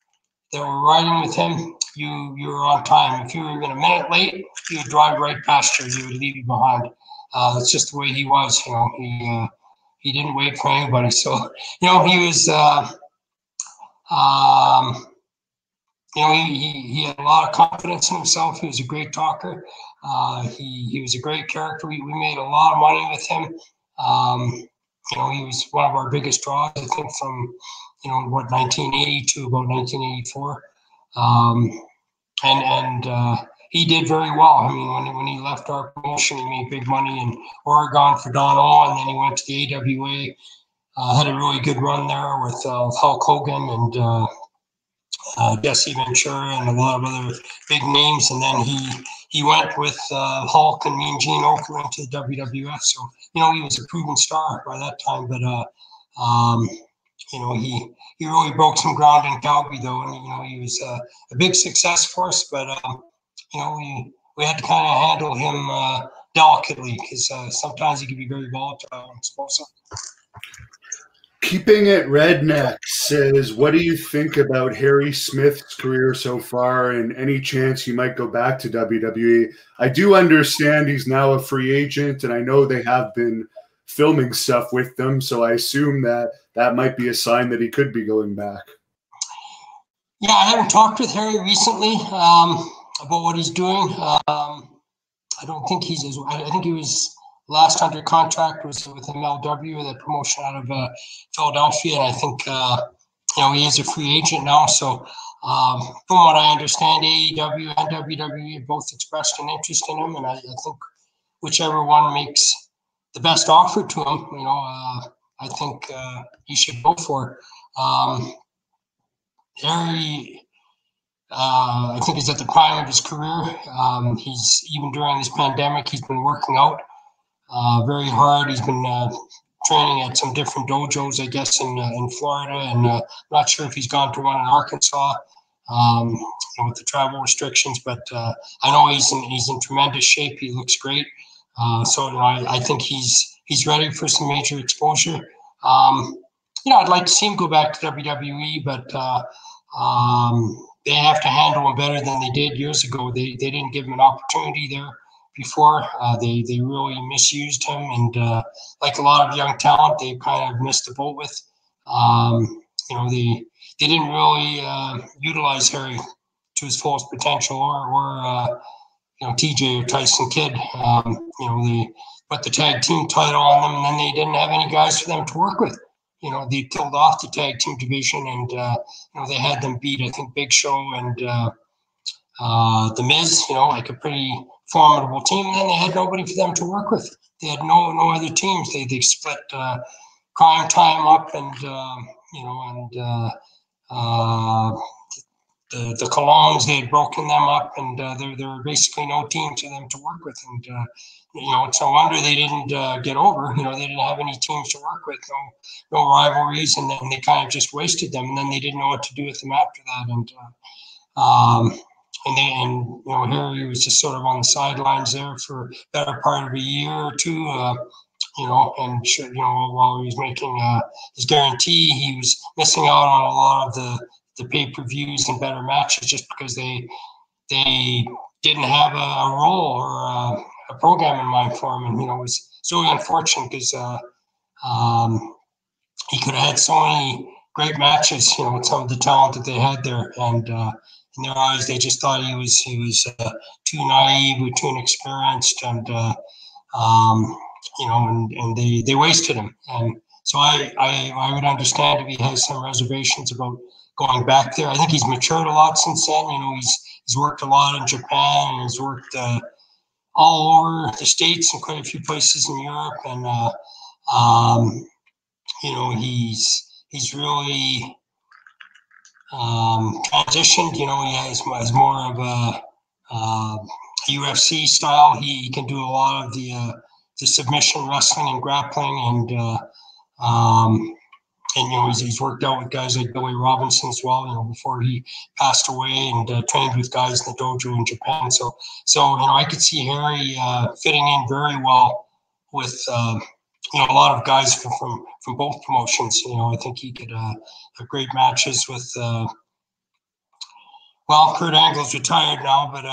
that were riding with him, you were on time. If you were even a minute late, he would drive right past you. He would leave you behind. That's just the way he was. He didn't wait for anybody. So he was. He had a lot of confidence in himself. He was a great talker. He was a great character. We made a lot of money with him. he was one of our biggest draws, I think, from 1980 to about 1984, and he did very well. I mean, when he left our promotion, he made big money in Oregon for Don O, and then he went to the AWA. Had a really good run there with Hulk Hogan and Jesse Ventura and a lot of other big names, and then he went with Hulk and Mean Gene Okerlund to the WWF. So he was a proven star by that time, but he really broke some ground in Calgary though, and he was a big success for us. But we had to kind of handle him delicately because sometimes he could be very volatile and explosive. Keeping It Redneck says, what do you think about Harry Smith's career so far and any chance he might go back to WWE? I do understand he's now a free agent, and I know they have been filming stuff with them, so I assume that might be a sign that he could be going back. Yeah, I haven't talked with Harry recently about what he's doing. I don't think I think he was last under contract was with MLW, the promotion out of Philadelphia, and I think he is a free agent now. So from what I understand, AEW and WWE both expressed an interest in him, and I think whichever one makes the best offer to him, I think he should go for. Harry, I think, is at the prime of his career. He's even during this pandemic, he's been working out very hard. He's been training at some different dojos, I guess, in Florida, and not sure if he's gone to one in Arkansas with the travel restrictions. But I know he's in tremendous shape. He looks great. So I think he's ready for some major exposure. I'd like to see him go back to WWE, but they have to handle him better than they did years ago. They didn't give him an opportunity there before. They really misused him, and like a lot of young talent, they kind of missed the boat with. They didn't really utilize Harry to his fullest potential, or TJ or Tyson Kidd. They put the tag team title on them, and then they didn't have any guys for them to work with. They killed off the tag team division, and they had them beat, I think, Big Show and The Miz, like a pretty formidable team. And then they had nobody for them to work with. They had no other teams. They split Crime Time up, and the Colognes, they had broken them up, and there were basically no team for them to work with. And it's no wonder they didn't get over. They didn't have any teams to work with, no rivalries, and then they kind of just wasted them. And then they didn't know what to do with them after that. And Harry was just sort of on the sidelines there for a better part of a year or two. While he was making his guarantee, he was missing out on a lot of the pay-per-views and better matches just because they didn't have a role or a program in mind for him. And, it was so unfortunate because he could have had so many great matches, with some of the talent that they had there. And in their eyes, they just thought he was too naive or too inexperienced, and and they wasted him. And so I would understand if he has some reservations about going back there. I think he's matured a lot since then. He's worked a lot in Japan, and he's worked all over the States and quite a few places in Europe. And he's really transitioned. He has more of a UFC style. He can do a lot of the submission wrestling and grappling, and he's worked out with guys like Billy Robinson as well, before he passed away, and trained with guys in the dojo in Japan. So I could see Harry fitting in very well with a lot of guys from both promotions. I think he could have great matches with. Kurt Angle's retired now, but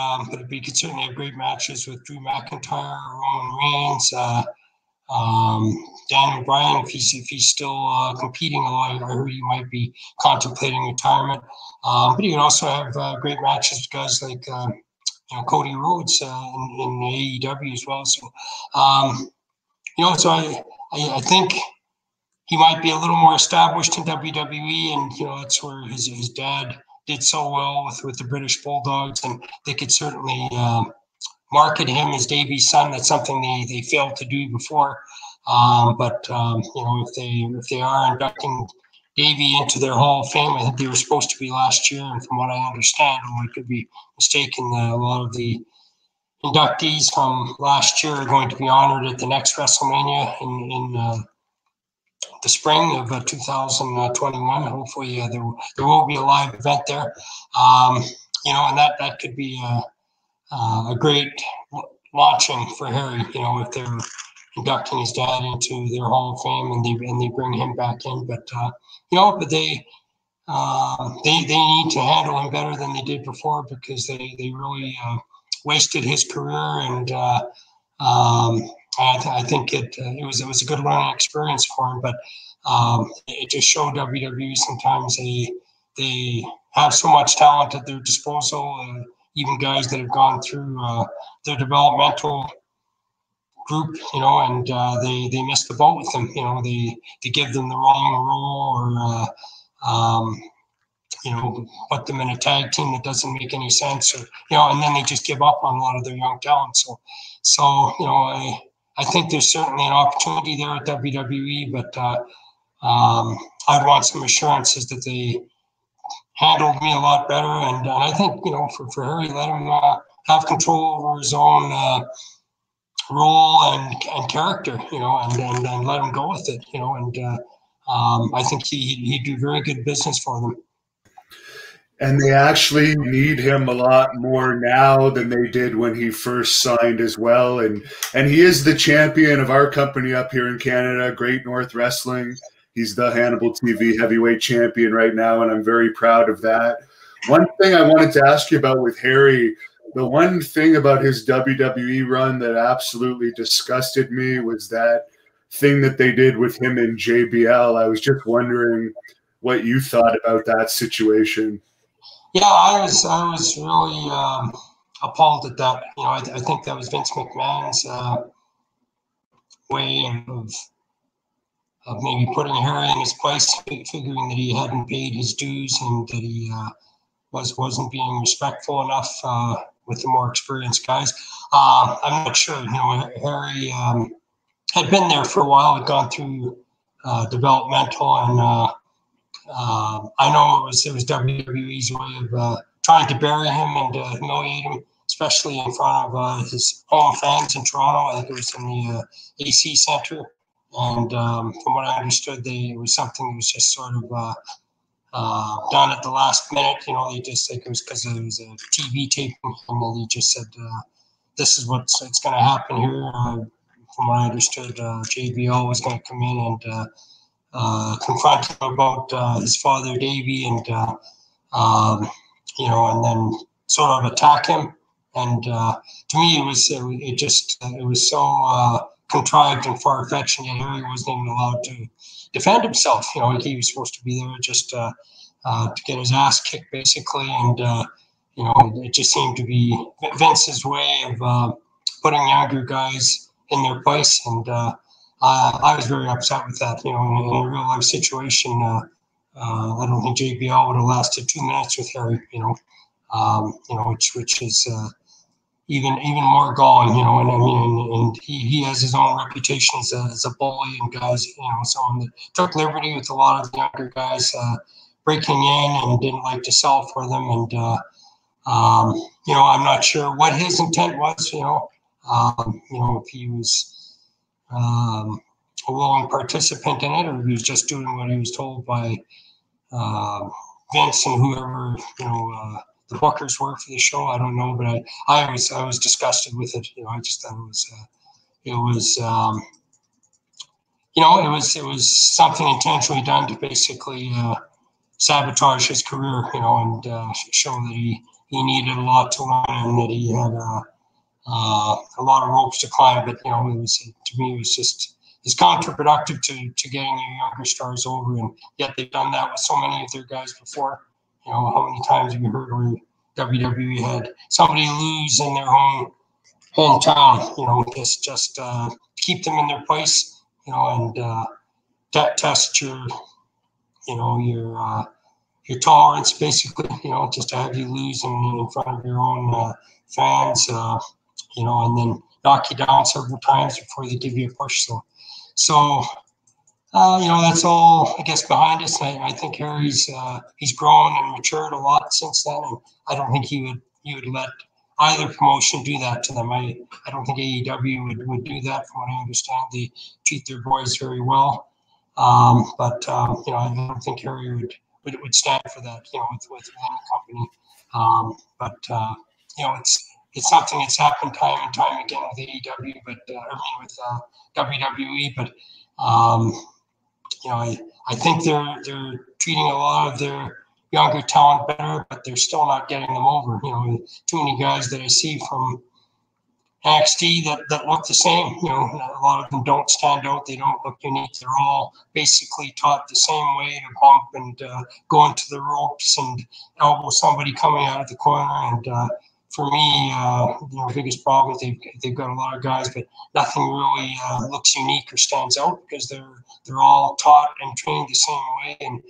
he could certainly have great matches with Drew McIntyre, Roman Reigns, Daniel Bryan, if he's still competing. I heard he might be contemplating retirement. But he could also have great matches with guys like Cody Rhodes in AEW as well. So so I think he might be a little more established in WWE, and that's where his dad did so well with the British Bulldogs, and they could certainly market him as Davy's son. That's something they failed to do before. But if they are inducting Davy into their Hall of Fame, I think they were supposed to be last year, and from what I understand, I could be mistaken, a lot of the inductees from last year are going to be honored at the next WrestleMania in the spring of 2021. Hopefully, there will be a live event there. And that could be a great launching for Harry. If they're inducting his dad into their Hall of Fame and they bring him back in, but they need to handle him better than they did before, because they really wasted his career, and I think it was a good learning experience for him, but it just showed WWE sometimes they have so much talent at their disposal, even guys that have gone through their developmental group, and they miss the boat with them. They give them the wrong role, or put them in a tag team that doesn't make any sense, or and then they just give up on a lot of their young talent. So I think there's certainly an opportunity there at WWE, but I'd want some assurances that they handled me a lot better, and I think for Harry, let him have control over his own role and character, and let him go with it, and I think he'd do very good business for them. And they actually need him a lot more now than they did when he first signed as well. And he is the champion of our company up here in Canada, Great North Wrestling. He's the Hannibal TV heavyweight champion right now, and I'm very proud of that. One thing I wanted to ask you about with Harry, the one thing about his WWE run that absolutely disgusted me was that thing that they did with him in JBL. I was just wondering what you thought about that situation. Yeah, I was really appalled at that. I think that was Vince McMahon's way of maybe putting Harry in his place, figuring that he hadn't paid his dues and that he wasn't being respectful enough with the more experienced guys. I'm not sure. Harry had been there for a while, had gone through developmental, and I know it was WWE's way of trying to bury him and humiliate him, especially in front of his home fans in Toronto. I think it was in the AC Centre, and from what I understood, it was something that was just sort of done at the last minute. They just think it was because it was a TV taping, and they just said, "This is what's going to happen here." From what I understood, JBL was going to come in and confront him about his father Davy, and and then sort of attack him. And to me, it was so contrived and far fetched, and Harry wasn't even allowed to defend himself. He was supposed to be there just to get his ass kicked, basically, and it just seemed to be Vince's way of putting younger guys in their place, and I was very upset with that. In a real life situation, I don't think JBL would have lasted 2 minutes with Harry. Which is even more galling. And I mean, and he has his own reputation as a bully, and guys, someone that took liberty with a lot of the younger guys, breaking in and didn't like to sell for them. And I'm not sure what his intent was. If he was a willing participant in it, or if he was just doing what he was told by Vince and whoever the bookers were for the show. I don't know, but I was disgusted with it. I just thought it was something intentionally done to basically sabotage his career, and show that he needed a lot to learn and that he had a lot of ropes to climb. But to me, it was just it's counterproductive to getting your younger stars over, and yet they've done that with so many of their guys before. How many times have you heard where WWE had somebody lose in their hometown? Just keep them in their place, and test your your tolerance, basically, just to have you lose in front of your own fans, and then knock you down several times before they give you a push. So that's all, I guess, behind us. I think Harry's he's grown and matured a lot since then, and I don't think he would let either promotion do that to them. I don't think AEW would do that. From what I understand, they treat their boys very well. But I don't think Harry would stand for that, with any company. It's something that's happened time and time again with AEW, but with WWE. But I think they're treating a lot of their younger talent better, but they're still not getting them over. Too many guys that I see from NXT that look the same. A lot of them don't stand out. They don't look unique. They're all basically taught the same way to bump and go into the ropes and elbow somebody coming out of the corner. And for me, the biggest problem is they've got a lot of guys, but nothing really looks unique or stands out because they're all taught and trained the same way. And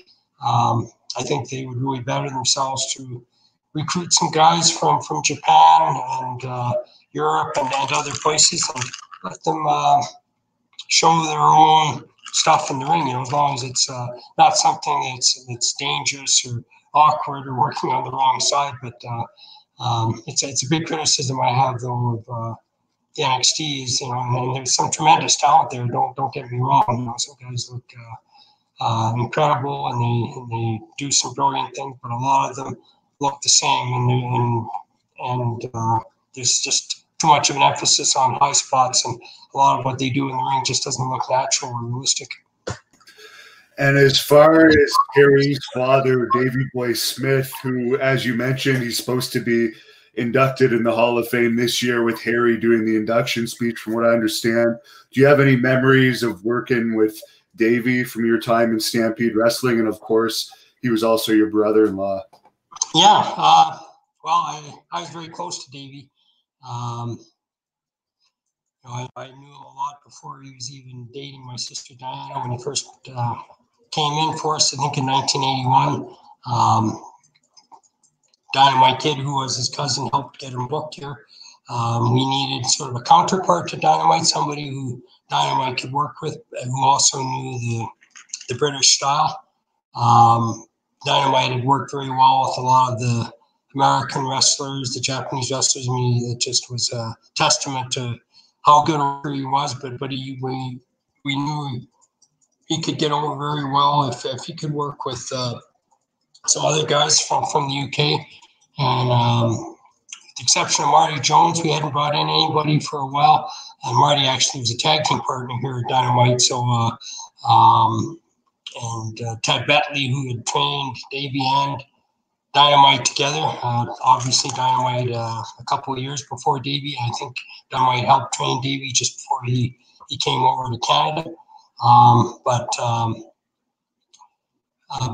I think they would really better themselves to recruit some guys from Japan and Europe and other places, and let them show their own stuff in the ring. As long as it's not something that's dangerous or awkward or working on the wrong side. But it's a big criticism I have, though, of the NXT is, and there's some tremendous talent there. Don't get me wrong. Some guys look incredible, and they do some brilliant things, but a lot of them look the same, and there's just too much of an emphasis on high spots, and a lot of what they do in the ring just doesn't look natural or realistic. And as far as Harry's father, Davey Boy Smith, who, as you mentioned, he's supposed to be inducted in the Hall of Fame this year with Harry doing the induction speech, from what I understand. Do you have any memories of working with Davey from your time in Stampede Wrestling? And, of course, he was also your brother-in-law. Yeah. Well, I was very close to Davey. I knew him a lot before he was even dating my sister Diana when he first came in for us, I think in 1981. Dynamite Kid, who was his cousin, helped get him booked here. We needed sort of a counterpart to Dynamite, somebody who Dynamite could work with and who also knew the British style. Dynamite had worked very well with a lot of the American wrestlers, the Japanese wrestlers. I mean, it just was a testament to how good a worker he was. But we knew he could get over very well if he could work with some other guys from the UK. And with the exception of Marty Jones, we hadn't brought in anybody for a while. And Marty actually was a tag team partner here at Dynamite. So, Ted Betley, who had trained Davey and Dynamite together. Obviously, Dynamite a couple of years before Davey. I think Dynamite helped train Davey just before he came over to Canada.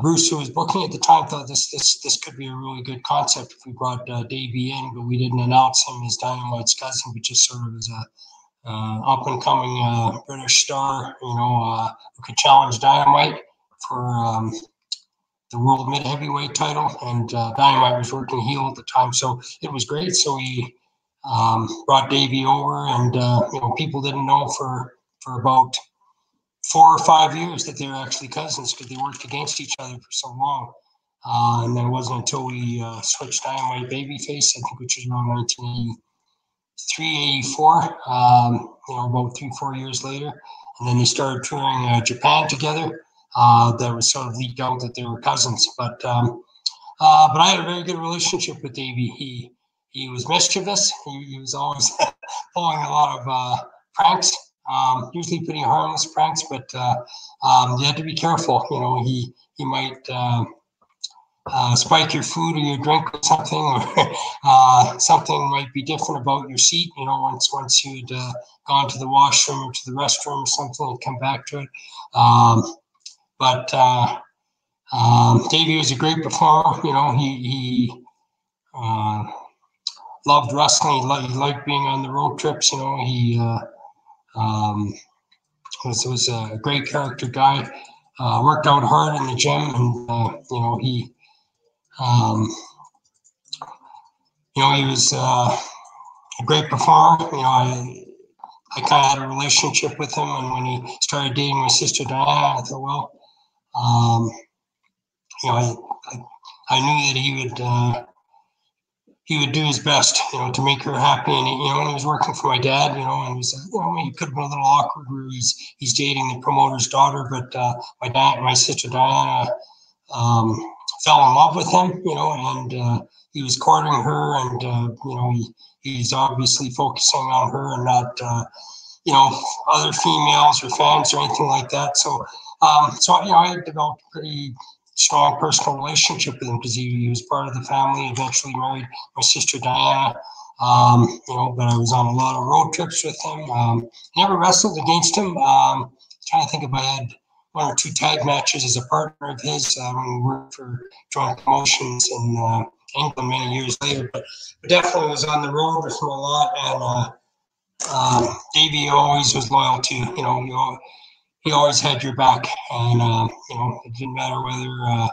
Bruce, who was booking at the time, thought this could be a really good concept if we brought Davey in, but we didn't announce him as Dynamite's cousin, but just sort of as a up-and-coming British star, who could challenge Dynamite for the world mid-heavyweight title, and Dynamite was working heel at the time, so it was great. So we brought Davey over, and people didn't know for about 4 or 5 years that they were actually cousins because they worked against each other for so long. And then it wasn't until we switched Dynamite babyface, I think, which was around 1983, 84, about 3-4 years later, and then they started touring Japan together. That was sort of leaked out that they were cousins, but I had a very good relationship with Davey. He was mischievous. He was always pulling a lot of pranks, usually pretty harmless pranks, but you had to be careful. He might spike your food or your drink or something, or something might be different about your seat. Once you'd gone to the washroom or to the restroom or something, and come back to it. But Davey was a great performer. He loved wrestling. He liked being on the road trips. He was a great character guy. Worked out hard in the gym, and he he was a great performer. I kind of had a relationship with him, and when he started dating my sister Diana, I thought, well, I knew that he would do his best, to make her happy. And when he was working for my dad, and it was, it could have been a little awkward where he's dating the promoter's daughter, but my sister Diana fell in love with him, and he was courting her, and he's obviously focusing on her and not other females or fans or anything like that. So I developed a pretty strong personal relationship with him because he was part of the family. Eventually married my sister Diana. But I was on a lot of road trips with him. Never wrestled against him. Trying to think if I had one or two tag matches as a partner of his when we worked for joint promotions in England many years later. But definitely was on the road with him a lot. And Davey always was loyal to, he always had your back. And, it didn't matter whether it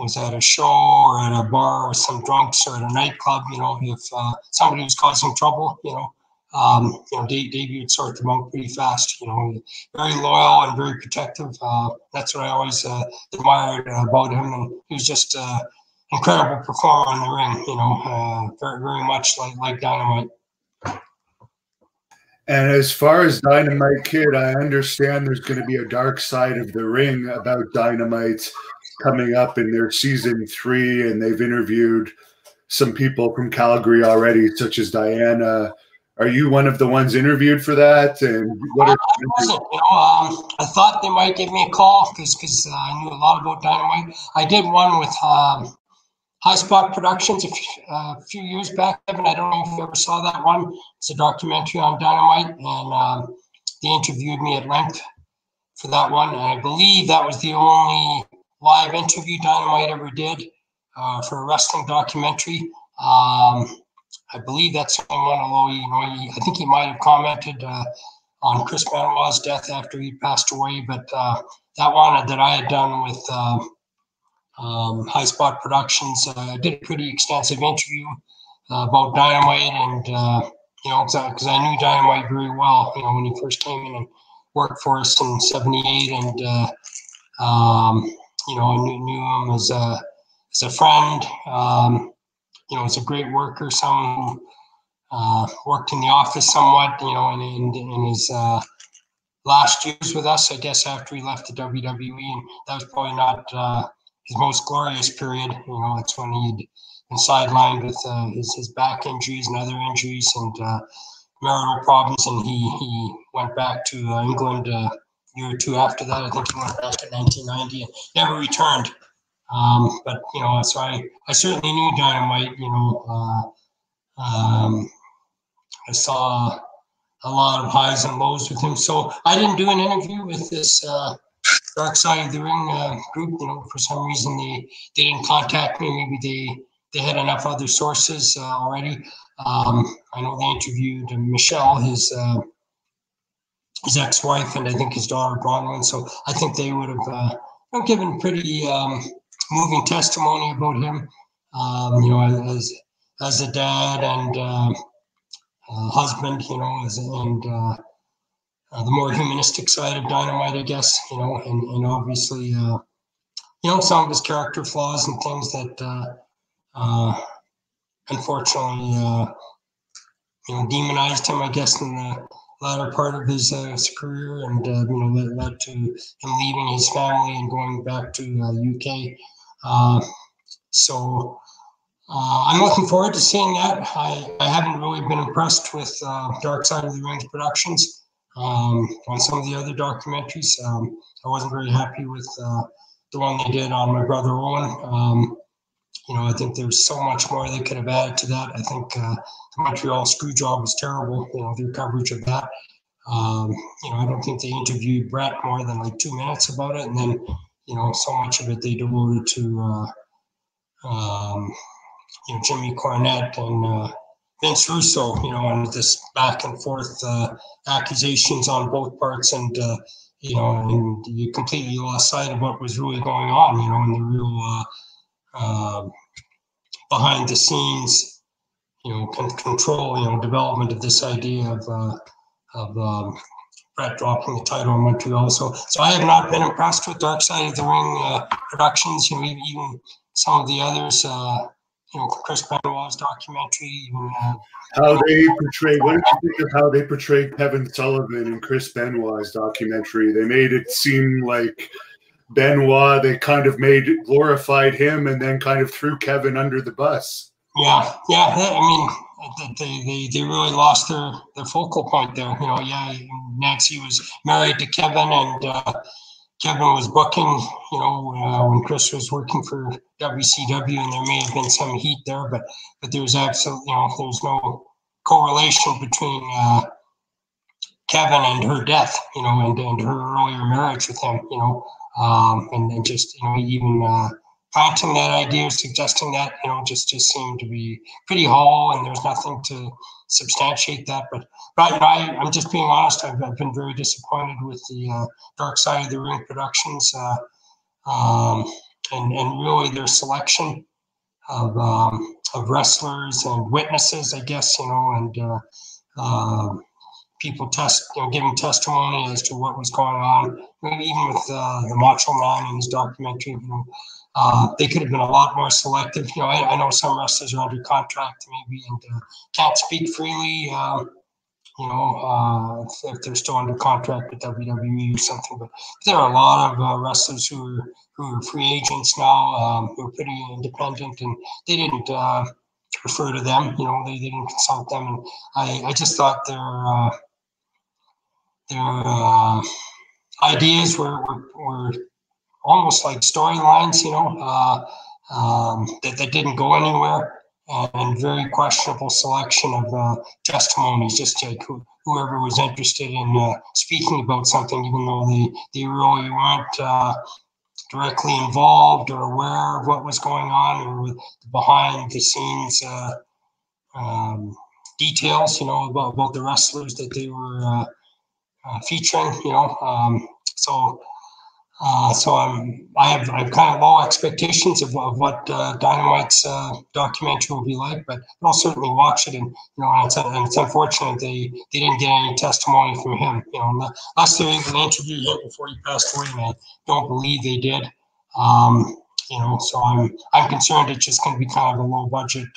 was at a show or at a bar with some drunks or at a nightclub, if somebody was causing trouble, Davey would sort them out pretty fast, very loyal and very protective. That's what I always admired about him. And he was just an incredible performer in the ring, very, very much like Dynamite. And as far as Dynamite Kid, I understand there's going to be a dark side of the ring about Dynamite coming up in their season 3, and they've interviewed some people from Calgary already, such as Diana. Are you one of the ones interviewed for that? And what are I wasn't. I thought they might give me a call because I knew a lot about Dynamite. I did one with High Spot Productions a few years back, Evan. I don't know if you ever saw that one. It's a documentary on Dynamite, and they interviewed me at length for that one. And I believe that was the only live interview Dynamite ever did for a wrestling documentary. I believe that's the only one, although, I think he might have commented on Chris Benoit's death after he passed away. But that one that I had done with High Spot Productions, I did a pretty extensive interview about Dynamite, and because I knew Dynamite very well, when he first came in and worked for us in '78, and I knew him as a friend. He's a great worker, someone who worked in the office somewhat, in his last years with us, I guess, after he left the WWE, and that was probably not his most glorious period. That's when he'd been sidelined with his back injuries and other injuries and marital problems, and he went back to England a year or two after that. I think he went back in 1990 and never returned. But so I certainly knew Dynamite. I saw a lot of highs and lows with him. So I didn't do an interview with this Dark Side of the Ring group. For some reason they didn't contact me. Maybe they had enough other sources already. I know they interviewed Michelle, his ex-wife, and I think his daughter Bronwyn. So I think they would have given pretty moving testimony about him. As a dad and husband, and the more humanistic side of Dynamite, I guess, and obviously, some of his character flaws and things that, unfortunately, demonized him, I guess, in the latter part of his career, and led to him leaving his family and going back to UK. So I'm looking forward to seeing that. I haven't really been impressed with Dark Side of the Ring's productions on some of the other documentaries. I wasn't very happy with the one they did on my brother Owen. I think there's so much more they could have added to that. I think the Montreal Screwjob was terrible, their coverage of that. I don't think they interviewed Brett more than like 2 minutes about it. And then, so much of it they devoted to, Jimmy Cornette and Vince Russo, and this back and forth accusations on both parts, and and you completely lost sight of what was really going on, and the real behind the scenes, control, development of this idea of Brett dropping the title in Montreal. So I have not been impressed with Dark Side of the Ring productions. Even some of the others. Chris Benoit's documentary. Even how they portrayed. What did you think of how they portrayed Kevin Sullivan in Chris Benoit's documentary? They made it seem like Benoit. They kind of glorified him, and then kind of threw Kevin under the bus. Yeah. I mean, they really lost their focal point there. Nancy was married to Kevin, and Kevin was booking, when Chris was working for WCW, and there may have been some heat there, but there was absolutely, there was no correlation between Kevin and her death, and her earlier marriage with him, and just, even planting that idea, suggesting that, just seemed to be pretty hollow, and there's nothing to substantiate that. But I'm just being honest. I've been very disappointed with the Dark Side of the Ring productions, and really their selection of wrestlers and witnesses, I guess, and people giving testimony as to what was going on. Maybe even with the Macho Man in his documentary, they could have been a lot more selective. I know some wrestlers are under contract maybe and can't speak freely, if they're still under contract with WWE or something. But there are a lot of wrestlers who are free agents now, who are pretty independent, and they didn't refer to them. They didn't consult them, and I just thought their ideas were almost like storylines, that didn't go anywhere, and very questionable selection of testimonies, just like whoever was interested in speaking about something, even though they really weren't directly involved or aware of what was going on, or behind the scenes details, about the wrestlers that they were featuring, So I have kind of low expectations of what Dynamite's documentary will be like, but I'll certainly watch it. And it's unfortunate they didn't get any testimony from him. Unless they even interviewed him before he passed away, and I don't believe they did. So I'm concerned it's just going to be kind of a low budget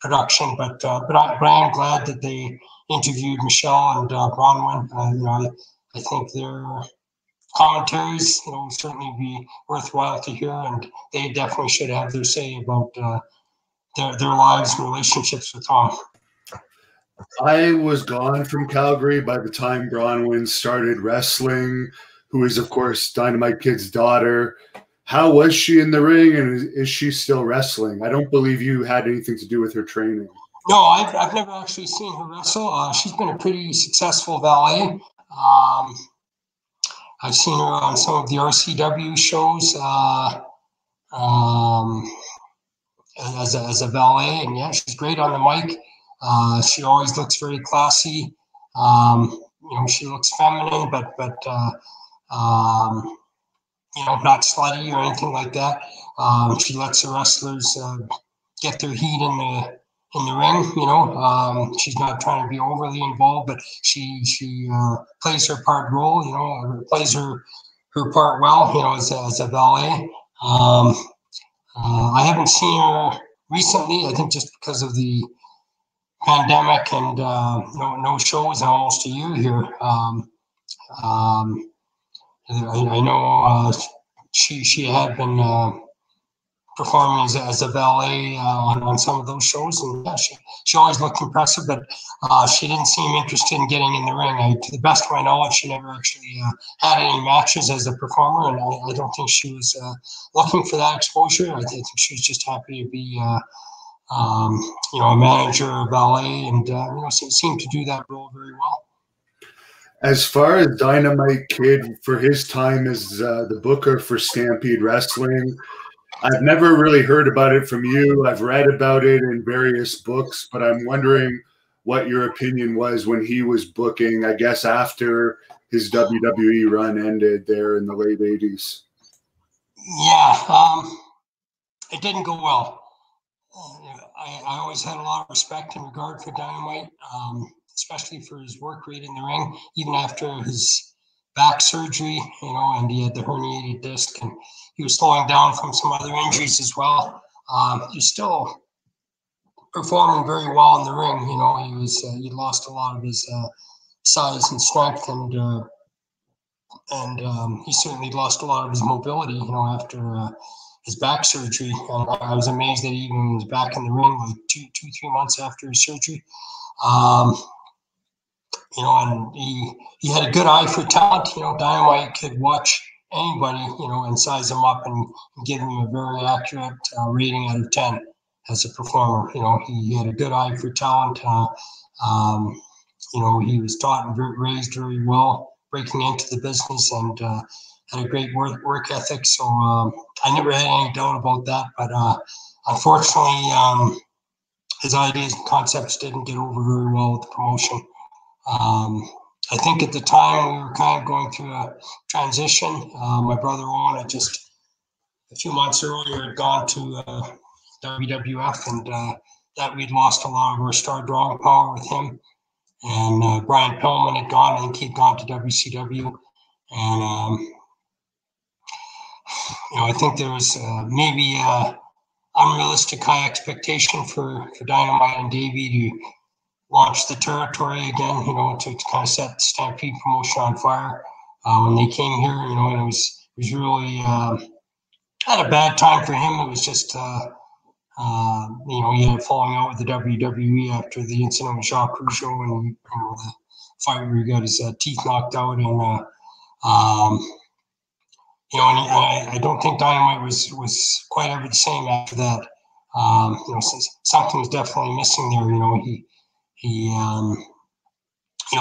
production. But I am glad that they interviewed Michelle and Bronwyn. I think they're commentaries, would certainly be worthwhile to hear, and they definitely should have their say about their lives and relationships with Tom. I was gone from Calgary by the time Bronwyn started wrestling, who is, of course, Dynamite Kid's daughter. How was she in the ring, and is she still wrestling? I don't believe you had anything to do with her training. No, I've never actually seen her wrestle. She's been a pretty successful valet. I've seen her on some of the RCW shows as a valet, and yeah, she's great on the mic. She always looks very classy. She looks feminine, but not slutty or anything like that. She lets the wrestlers get their heat in the ring. She's not trying to be overly involved, but she plays her part plays her part well, as a valet. I haven't seen her recently, I think just because of the pandemic and no shows in almost a year here. I know she had been performing as a valet on some of those shows, and yeah, she always looked impressive, but she didn't seem interested in getting in the ring. To the best of my knowledge, she never actually had any matches as a performer, and I don't think she was looking for that exposure. I think she was just happy to be a manager or valet, and seemed to do that role very well. As far as Dynamite Kid, for his time as the booker for Stampede Wrestling, I've never really heard about it from you. I've read about it in various books, but I'm wondering what your opinion was when he was booking, I guess, after his WWE run ended there in the late 80s. Yeah, it didn't go well. I always had a lot of respect and regard for Dynamite, especially for his work rate in the ring, even after his back surgery, and he had the herniated disc, and he was slowing down from some other injuries as well. He's still performing very well in the ring. He lost a lot of his size and strength, and he certainly lost a lot of his mobility, after his back surgery. And I was amazed that he even was back in the ring like 3 months after his surgery. And he had a good eye for talent. Dynamite could watch anybody, and size him up and give him a very accurate rating out of 10 as a performer. He had a good eye for talent. He was taught and raised very well, breaking into the business, and had a great work ethic. So I never had any doubt about that. But unfortunately, his ideas and concepts didn't get over very well with the promotion. I think at the time we were kind of going through a transition. My brother Owen had just a few months earlier had gone to WWF, and that we'd lost a lot of our star drawing power with him. And Brian Pillman had gone. I think he'd gone to WCW. And, I think there was maybe unrealistic high expectation for Dynamite and Davey to launch the territory again, to kind of set the Stampede promotion on fire. When they came here, and it was really had a bad time for him. It was just, he had falling out with the WWE after the incident with Jacques Rougeau, and the fight where he got his teeth knocked out, and I don't think Dynamite was quite ever the same after that. Something was definitely missing there.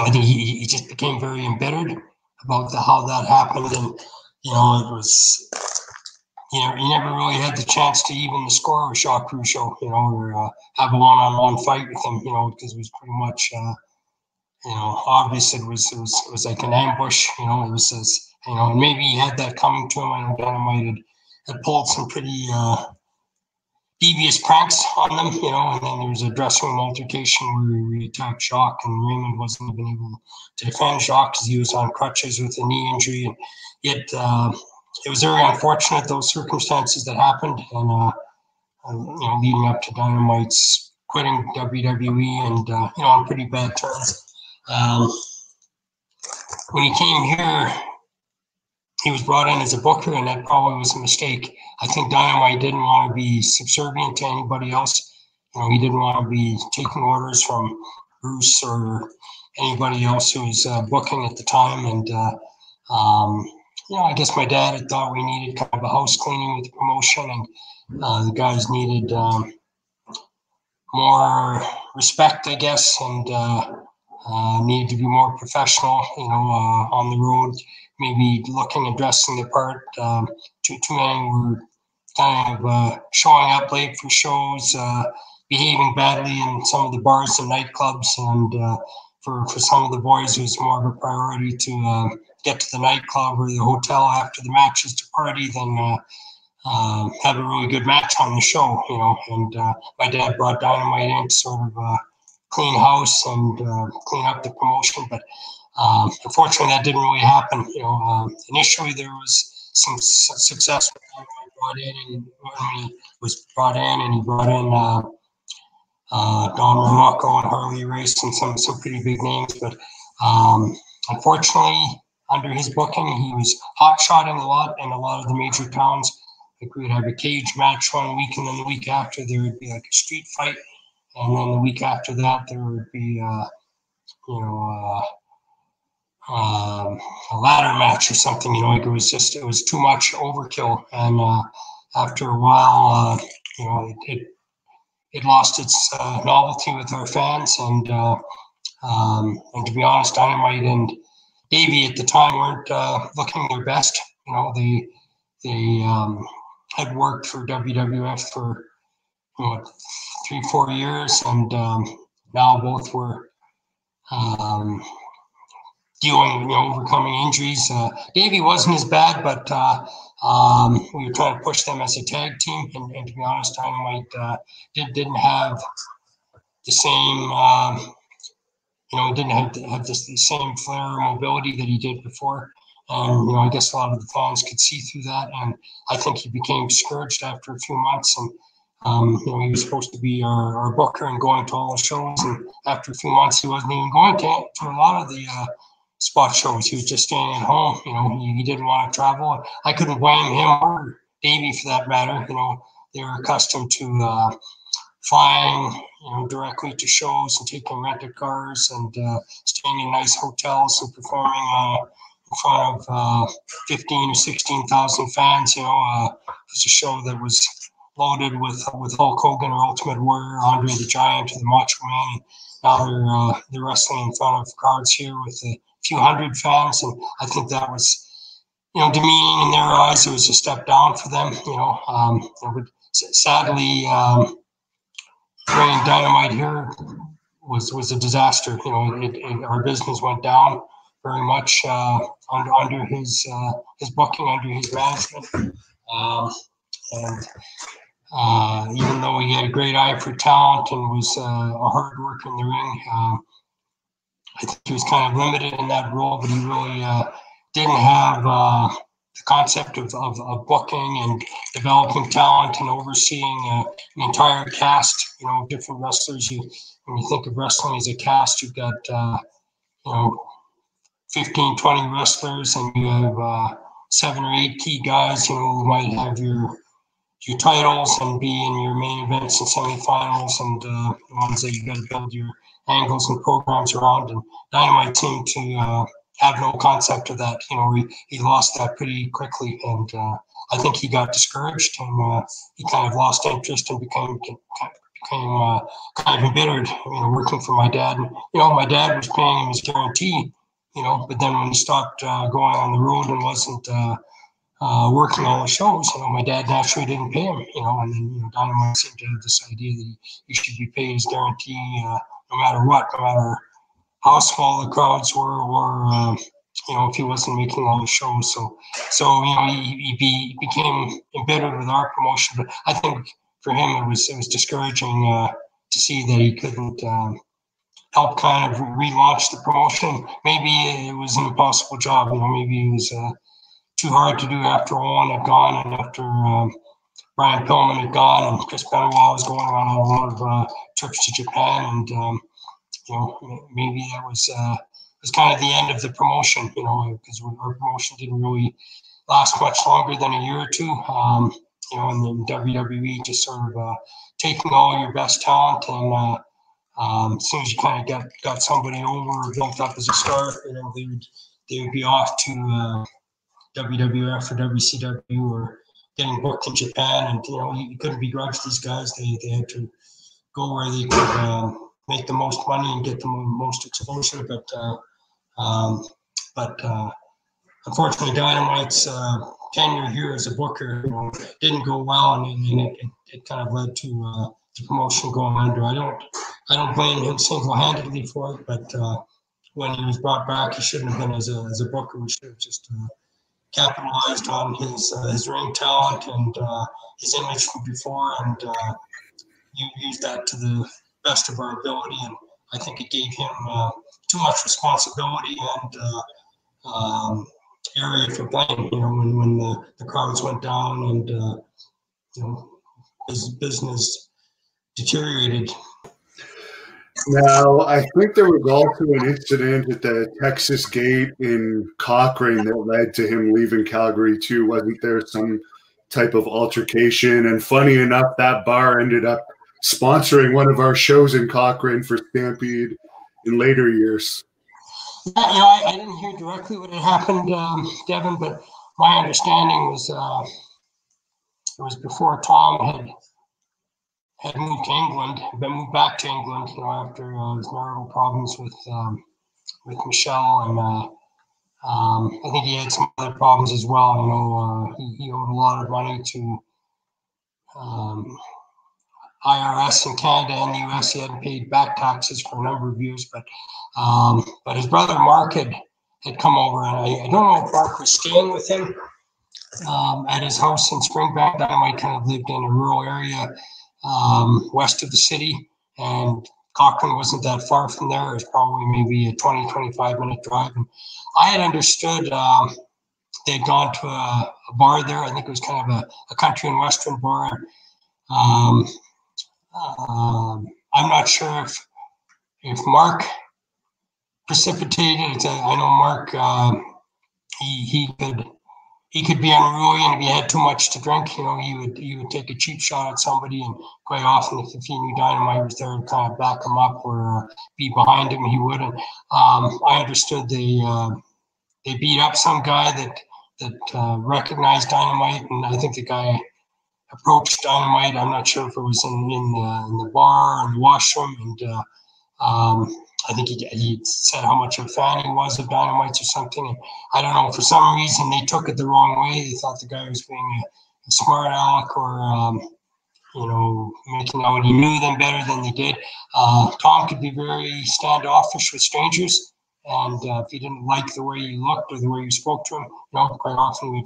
I think he just became very embittered about how that happened, and it was, he never really had the chance to even the score with Jacques Rougeau, or have a one-on-one fight with him, because it was pretty much, obvious it was like an ambush, it was this, and maybe he had that coming to him. I know Dynamite had pulled some pretty devious pranks on them, and then there was a dressing room altercation where we attacked Jacques, and Raymond wasn't even able to defend Jacques because he was on crutches with a knee injury, and yet it was very unfortunate, those circumstances that happened, and leading up to Dynamite's quitting WWE, and on pretty bad terms. When he came here, he was brought in as a booker, and that probably was a mistake. I think Dynamite didn't want to be subservient to anybody else. He didn't want to be taking orders from Bruce or anybody else who was booking at the time. And, I guess my dad had thought we needed kind of a house cleaning with the promotion, and the guys needed more respect, I guess, and needed to be more professional, on the road. Maybe looking and dressing the part. Too many were kind of showing up late for shows, behaving badly in some of the bars and nightclubs, and for some of the boys, it was more of a priority to get to the nightclub or the hotel after the matches to party than have a really good match on the show, And my dad brought Dynamite in to sort of clean house and clean up the promotion, but unfortunately, that didn't really happen. Initially there was some success when he brought in, and when he was brought in, and he brought in Don Morocco and Harley Race and some pretty big names. But unfortunately, under his booking, he was hot-shotting a lot in a lot of the major towns. Like we would have a cage match one week, and then the week after there would be like a street fight, and then the week after that there would be a ladder match or something. It was too much overkill, and after a while, it lost its novelty with our fans, and to be honest, Dynamite and Davey at the time weren't looking their best. They had worked for WWF for 3-4 years, and now both were dealing, overcoming injuries. Davey wasn't as bad, but we were trying to push them as a tag team, and to be honest, Dynamite didn't have the same, didn't have the same flair or mobility that he did before. And, I guess a lot of the fans could see through that. And I think he became discouraged after a few months. And, he was supposed to be our booker and going to all the shows. And after a few months, he wasn't even going to a lot of the spot shows. He was just staying at home. He didn't want to travel. I couldn't blame him or Davey for that matter. They were accustomed to flying, directly to shows and taking rented cars and staying in nice hotels and performing in front of 15 or 16,000 fans. It was a show that was loaded with Hulk Hogan or Ultimate Warrior, Andre the Giant, or the Macho Man. Now they're wrestling in front of crowds here with a few hundred fans, and I think that was, demeaning in their eyes. It was a step down for them. But sadly, bringing Dynamite here was a disaster. Our business went down very much under his booking, under his management, and even though he had a great eye for talent and was a hard worker in the ring, I think he was kind of limited in that role. But he really didn't have the concept of booking and developing talent and overseeing an entire cast, of different wrestlers. When you think of wrestling as a cast, you've got 15, 20 wrestlers, and you have 7 or 8 key guys, who might have your titles and be in your main events and semifinals, and the ones that you got to build your angles and programs around. And Dynamite seemed to have no concept of that. He lost that pretty quickly, and I think he got discouraged, and he kind of lost interest and became kind of embittered. Working for my dad, and my dad was paying him his guarantee. But then when he stopped going on the road and wasn't working all the shows, my dad naturally didn't pay him. And then Dynamite seemed to have this idea that he should be paid his guarantee no matter what, no matter how small the crowds were, or if he wasn't making all the shows. So he became embittered with our promotion. But I think for him it was discouraging to see that he couldn't help kind of relaunch the promotion. Maybe it was an impossible job. Maybe it was too hard to do after Owen had gone and after Brian Pillman had gone and Chris Benoit was going on a lot of trips to Japan, and maybe that was kind of the end of the promotion. Because our promotion didn't really last much longer than a year or two. And then WWE just sort of taking all your best talent, and as soon as you kind of got somebody over or built up as a star, they would be off to WWF or WCW or getting booked in Japan. And you couldn't begrudge these guys. They had to go where they could make the most money and get the most exposure. But unfortunately, Dynamite's tenure here as a booker didn't go well, and it kind of led to the promotion going under. I don't blame him single-handedly for it, but when he was brought back, he shouldn't have been as a booker. We should have just capitalized on his ring talent and his image from before, and used that to the best of our ability. And I think it gave him too much responsibility and area for blame. When the crowds went down and his business deteriorated. Now, I think there was also an incident at the Texas Gate in Cochrane that led to him leaving Calgary too. Wasn't there some type of altercation? And funny enough, that bar ended up sponsoring one of our shows in Cochrane for Stampede in later years. Yeah, I didn't hear directly what had happened, Devin, but my understanding was it was before Tom had moved to England, moved back to England, after his marital problems with Michelle, and I think he had some other problems as well. He owed a lot of money to IRS in Canada and the US. He hadn't paid back taxes for a number of years, but his brother Mark had come over, and I don't know if Mark was staying with him at his house in Springbank. Dynamite kind of lived in a rural area west of the city, and Cochrane wasn't that far from there. It was probably maybe a 20-25-minute drive. And I had understood they'd gone to a bar there. I think it was kind of a country and western bar. I'm not sure if Mark precipitated it. I know Mark, he could be unruly, and if he had too much to drink, he would take a cheap shot at somebody, and quite often if he knew Dynamite was there to kind of back him up or be behind him, he would. And I understood they beat up some guy that recognized Dynamite, and I think the guy approached Dynamite. I'm not sure if it was in the bar or in the washroom, and I think he said how much of a fan he was of Dynamite's or something. And I don't know, for some reason they took it the wrong way. They thought the guy was being a smart aleck or making out he knew them better than they did. Tom could be very standoffish with strangers, and if he didn't like the way you looked or the way you spoke to him, quite often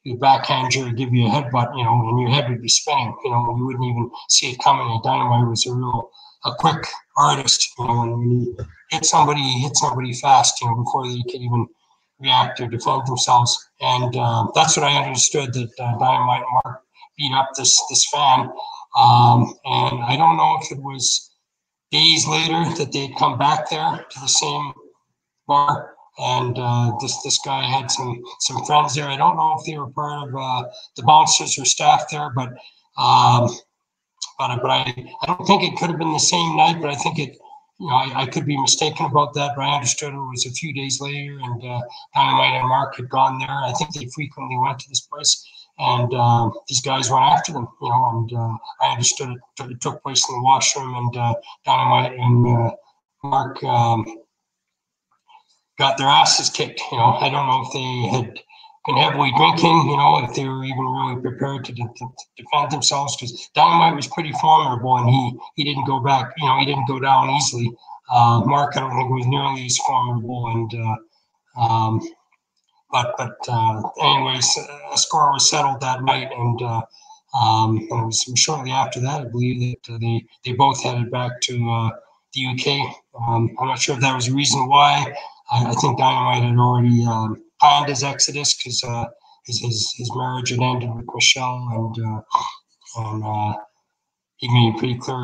he'd backhand you or give you a headbutt, and your head would be spinning. You wouldn't even see it coming. And Dynamite was a quick artist. When he hit somebody fast, before they could even react or defend themselves. And that's what I understood, that Dynamite and Mark beat up this fan. And I don't know if it was days later that they'd come back there to the same bar. And this guy had some friends there. I don't know if they were part of the bouncers or staff there, but I don't think it could have been the same night. But I think I could be mistaken about that. But I understood it was a few days later, and Dynamite and Mark had gone there. I think they frequently went to this place, and these guys went after them. And I understood it took place in the washroom, and Dynamite and Mark got their asses kicked. I don't know if they had been heavily drinking, if they were even really prepared to defend themselves, because Dynamite was pretty formidable, and he didn't go back, he didn't go down easily. Mark, I don't think, was nearly as formidable, and anyways, a score was settled that night, and it was shortly after that, I believe, that they both headed back to the UK. I'm not sure if that was the reason why. I think Dynamite had already planned his exodus, because his marriage had ended with Michelle, and he made it pretty clear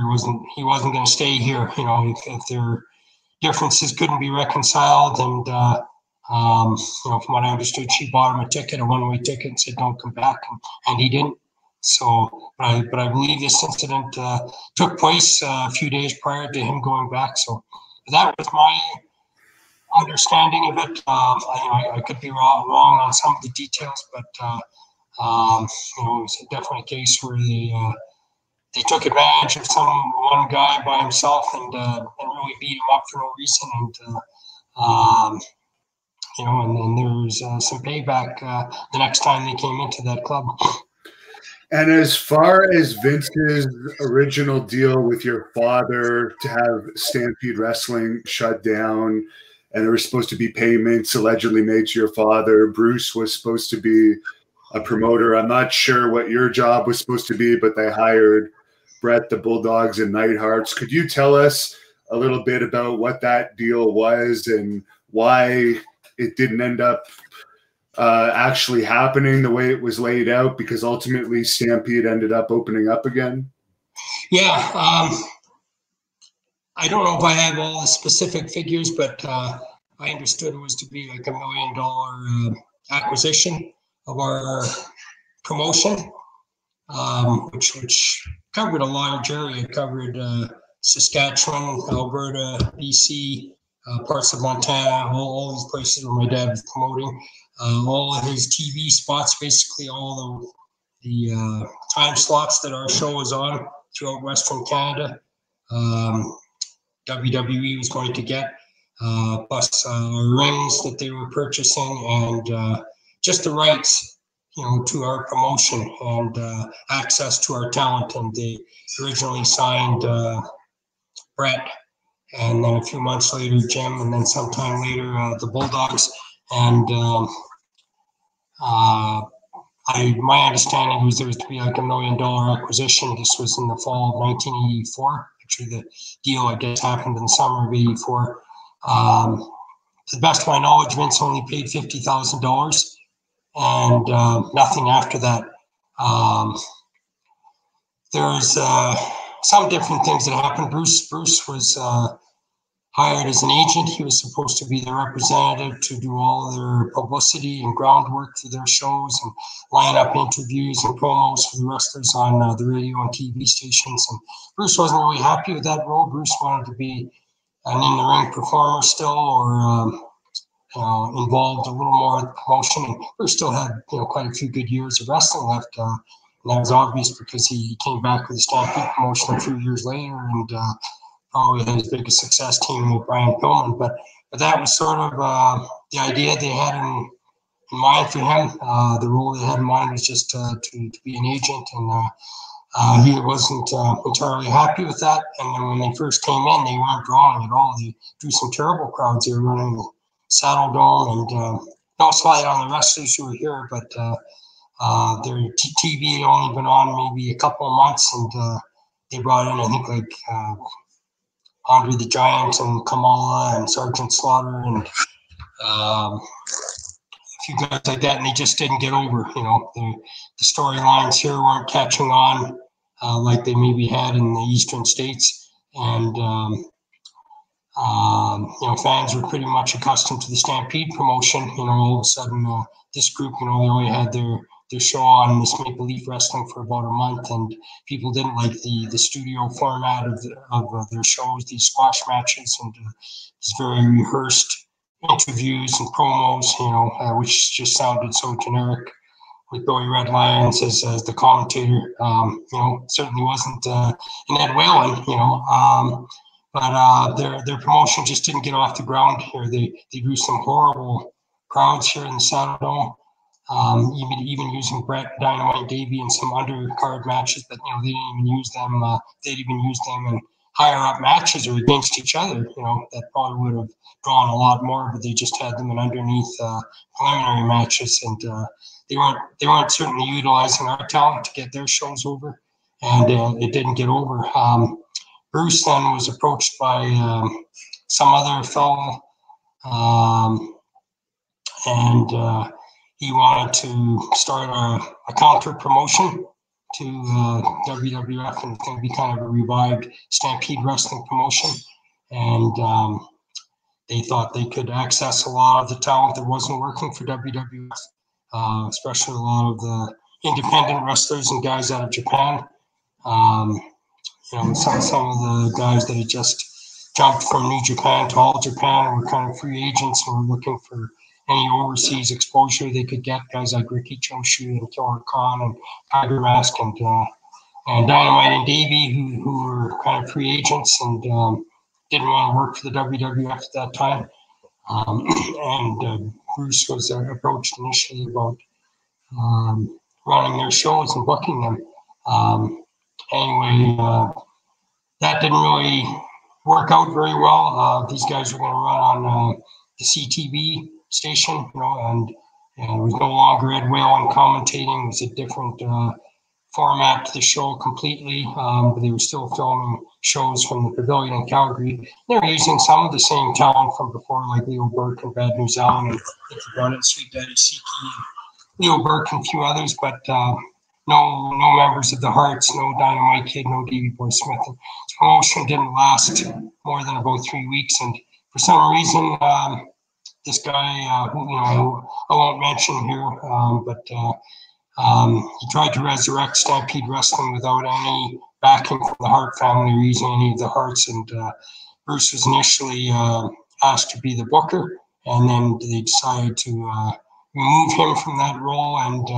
he wasn't going to stay here. If their differences couldn't be reconciled, and from what I understood, she bought him a one-way ticket, and said don't come back, and he didn't. So, but I believe this incident took place a few days prior to him going back. So that was my understanding of it. I could be wrong on some of the details, but it was definitely a case where they took advantage of one guy by himself and really beat him up for no reason. And there was some payback the next time they came into that club. And as far as Vince's original deal with your father to have Stampede Wrestling shut down, and there were supposed to be payments allegedly made to your father, Bruce was supposed to be a promoter. I'm not sure what your job was supposed to be, but they hired Brett the Bulldogs and Nighthearts. Could you tell us a little bit about what that deal was and why it didn't end up actually happening the way it was laid out, because ultimately Stampede ended up opening up again? Yeah. I don't know if I have all the specific figures, but I understood it was to be like $1 million acquisition of our promotion, which covered a large area. It covered Saskatchewan, Alberta, BC, parts of Montana, all these places where my dad was promoting. All of his TV spots, basically all the time slots that our show was on throughout Western Canada, WWE was going to get, plus rings that they were purchasing, and just the rights to our promotion and access to our talent. And they originally signed Brett, and then a few months later Jim, and then sometime later the Bulldogs. And my understanding was there was to be like $1 million acquisition. This was in the fall of 1984. Actually, the deal, I guess, happened in the summer of '84. To the best of my knowledge, Vince only paid $50,000, and nothing after that. There's some different things that happened. Bruce was hired as an agent. He was supposed to be the representative to do all their publicity and groundwork for their shows and line up interviews and promos for the wrestlers on the radio and TV stations. And Bruce wasn't really happy with that role. Bruce wanted to be an in-the-ring performer still, or involved a little more in the promotion. And Bruce still had quite a few good years of wrestling left. And that was obvious because he came back with the Stampede promotion a few years later, and probably had his biggest success team with Brian Pillman. But that was sort of the idea they had in mind for him. The role they had in mind was just to be an agent, and he wasn't entirely happy with that. And then when they first came in, they weren't drawing at all. They drew some terrible crowds. They were running the Saddle Dome, and no slight on the wrestlers who were here, but their TV had only been on maybe a couple of months, and they brought in, I think, like Andre the Giant and Kamala and Sergeant Slaughter and a few guys like that, and they just didn't get over. The storylines here weren't catching on like they maybe had in the eastern states, and fans were pretty much accustomed to the Stampede promotion. All of a sudden, this group, they only had their show on this Maple Leaf Wrestling for about a month, and people didn't like the studio format of their shows, these squash matches, and these very rehearsed interviews and promos, which just sounded so generic, with Billy Red Lyons as the commentator. Certainly wasn't an Ed Whalen, but their promotion just didn't get off the ground here. They drew some horrible crowds here in the Saddle Dome. Even using Brett, Dynamite, Davey in some undercard matches, but they didn't even use them. They'd even use them in higher up matches or against each other. That probably would have drawn a lot more, but they just had them in underneath preliminary matches, and they weren't certainly utilizing our talent to get their shows over, and it didn't get over. Bruce then was approached by some other fellow, and he wanted to start a counter promotion to WWF, and it's going to be kind of a revived Stampede Wrestling promotion. And they thought they could access a lot of the talent that wasn't working for WWF, especially a lot of the independent wrestlers and guys out of Japan. Some of the guys that had just jumped from New Japan to All Japan and were kind of free agents and were looking for any overseas exposure they could get, guys like Ricky Choshu and Killer Khan and Tiger Mask and Dynamite and Davey, who were kind of free agents and didn't want to work for the WWF at that time. And Bruce was approached initially about running their shows and booking them. That didn't really work out very well. These guys were going to run on the CTV station, and it was no longer Ed Whalen commentating. It was a different format to the show completely, but they were still filming shows from the Pavilion in Calgary. They were using some of the same talent from before, like Leo Burke and Bad News Allen and Nicky Burnett, Sweet Daddy Siki, Leo Burke and a few others, but no members of the Hearts, no Dynamite Kid, no Davey Boy Smith. And the promotion didn't last more than about 3 weeks, and for some reason, this guy, who I won't mention here, but he tried to resurrect Stampede Wrestling without any backing from the Hart family or using any of the Harts. And Bruce was initially asked to be the booker, and then they decided to remove him from that role. And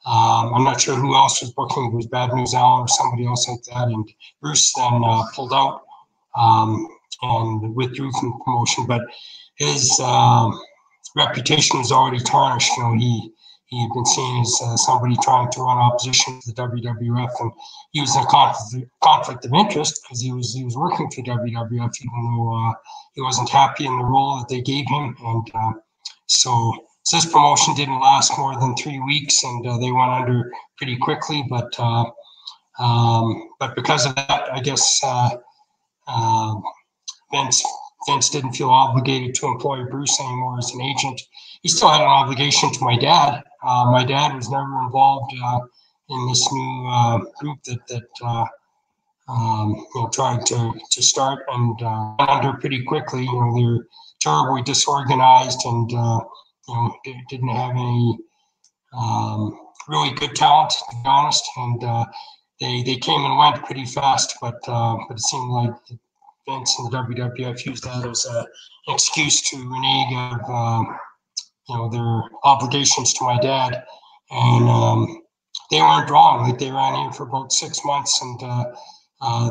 I'm not sure who else was booking. It was Bad News Allen or somebody else like that. And Bruce then pulled out and withdrew from the promotion. But his reputation was already tarnished. He he had been seen as somebody trying to run opposition to the WWF, and he was in a conflict of interest because he was working for WWF, even though he wasn't happy in the role that they gave him. And so this promotion didn't last more than 3 weeks, and they went under pretty quickly. But because of that, I guess Vince didn't feel obligated to employ Bruce anymore as an agent. He still had an obligation to my dad. My dad was never involved in this new group that tried to start, and went under pretty quickly. They're terribly disorganized, and didn't have any really good talent, to be honest. And they came and went pretty fast, but it seemed like Vince and the WWF used that as an excuse to renege of their obligations to my dad. And they weren't wrong. Like, they ran here for about 6 months, and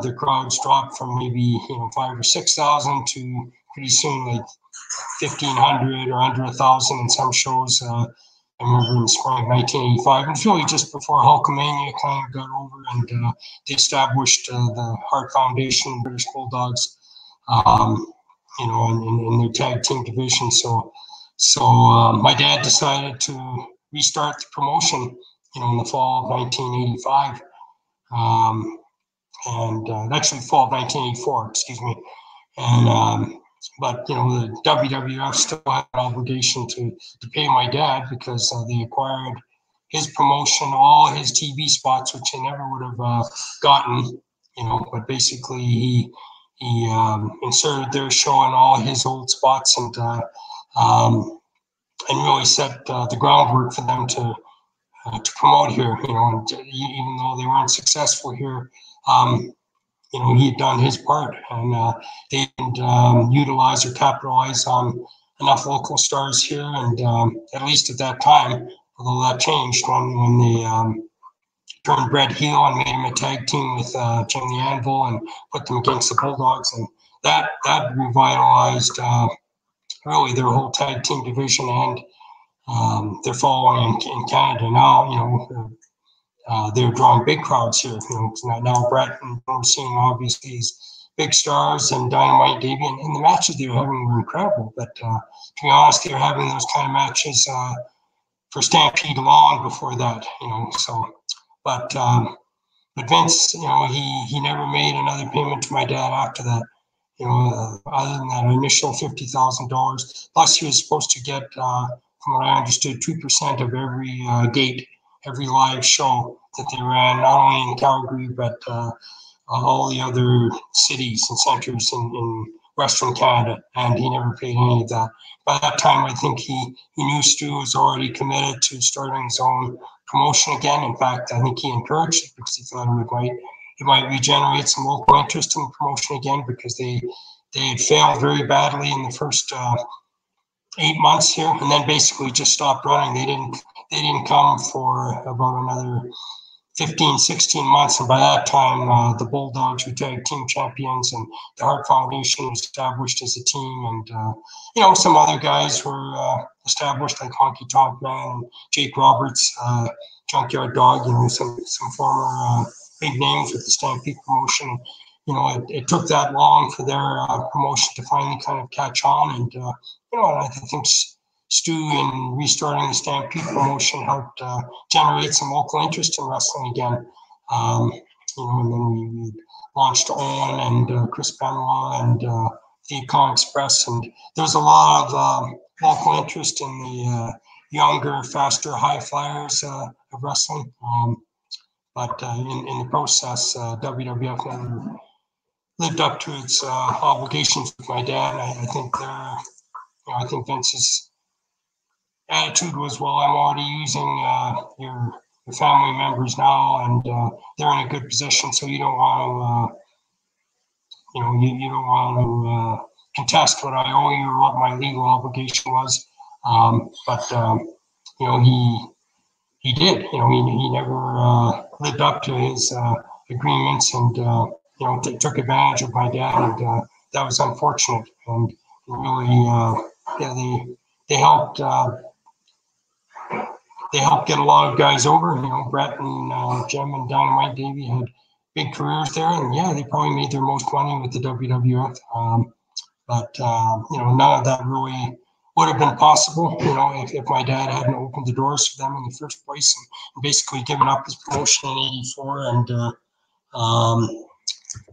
their crowds dropped from maybe 5,000 or 6,000 to pretty soon like 1,500 or under 1,000 in some shows. I remember in the spring of 1985, and really just before Hulkamania kind of got over, and they established the Hart Foundation, British Bulldogs, in their tag team division. So my dad decided to restart the promotion, in the fall of 1985, and actually fall of 1984, excuse me. And but the WWF still had an obligation to pay my dad, because they acquired his promotion, all his TV spots, which they never would have gotten. But basically he inserted their show in all his old spots, and really set the groundwork for them to promote here. And even though they weren't successful here, he had done his part, and they didn't utilize or capitalize on enough local stars here. And at least at that time, although that changed when they turned Brett heel and made him a tag team with Jim the Anvil and put them against the Bulldogs, and that revitalized really their whole tag team division and their following in Canada. Now, they're drawing big crowds here. Now Brett and we're seeing obviously these big stars and Dynamite Davey, and the matches they were having were incredible. But to be honest, they were having those kind of matches for Stampede long before that. But Vince, he never made another payment to my dad after that. Other than that initial $50,000, plus he was supposed to get, from what I understood, 2% of every gate, every live show that they ran, not only in Calgary, but all the other cities and centers in Western Canada, and he never paid any of that. By that time, I think he knew Stu was already committed to starting his own promotion again. In fact, I think he encouraged it because he thought it might regenerate some local interest in the promotion again, because they had failed very badly in the first 8 months here, and then basically just stopped running. They didn't come for about another 15, 16 months, and by that time, the Bulldogs were tag team champions, and the Hart Foundation was established as a team, and some other guys were established, like Honky Tonk Man and Jake Roberts, Junkyard Dog, some former big names with the Stampede promotion. It took that long for their promotion to finally kind of catch on, and I think Stu, in restarting the Stampede promotion, helped generate some local interest in wrestling again. And then we launched Owen and Chris Benoit and the Econ Express, and there was a lot of local interest in the younger, faster, high flyers of wrestling. But in the process, WWF never lived up to its obligations with my dad. I think Vince's attitude was, well, I'm already using your family members now, and they're in a good position, so you don't want to, you don't want to contest what I owe you or what my legal obligation was. But he did. He never lived up to his agreements, and took advantage of my dad, and that was unfortunate. And really, they helped they helped get a lot of guys over. You know, Brett and Jim and Dynamite Davey had big careers there, and yeah, they probably made their most money with the WWF. But you know, none of that really would have been possible, you know, if my dad hadn't opened the doors for them in the first place and basically given up his promotion in '84. And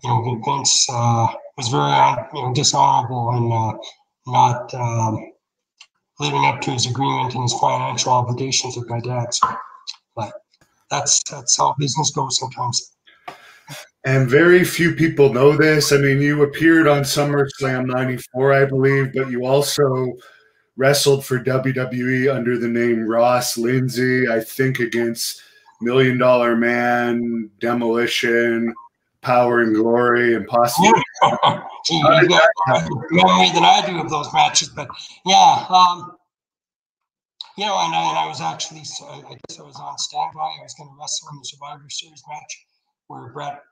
you know, Vince was very, you know, dishonorable and not living up to his agreement and his financial obligations with my dad. So, but that's how business goes sometimes. And very few people know this. I mean, you appeared on SummerSlam '94, I believe, but you also wrestled for WWE under the name Ross Lindsay, I think against $1 Million Man, Demolition, Power and Glory, and possibly. Gee, you got more memory than I do of those matches, but yeah, you know, and I was actually, I guess I was on standby. I was going to wrestle in the Survivor Series match where Brett,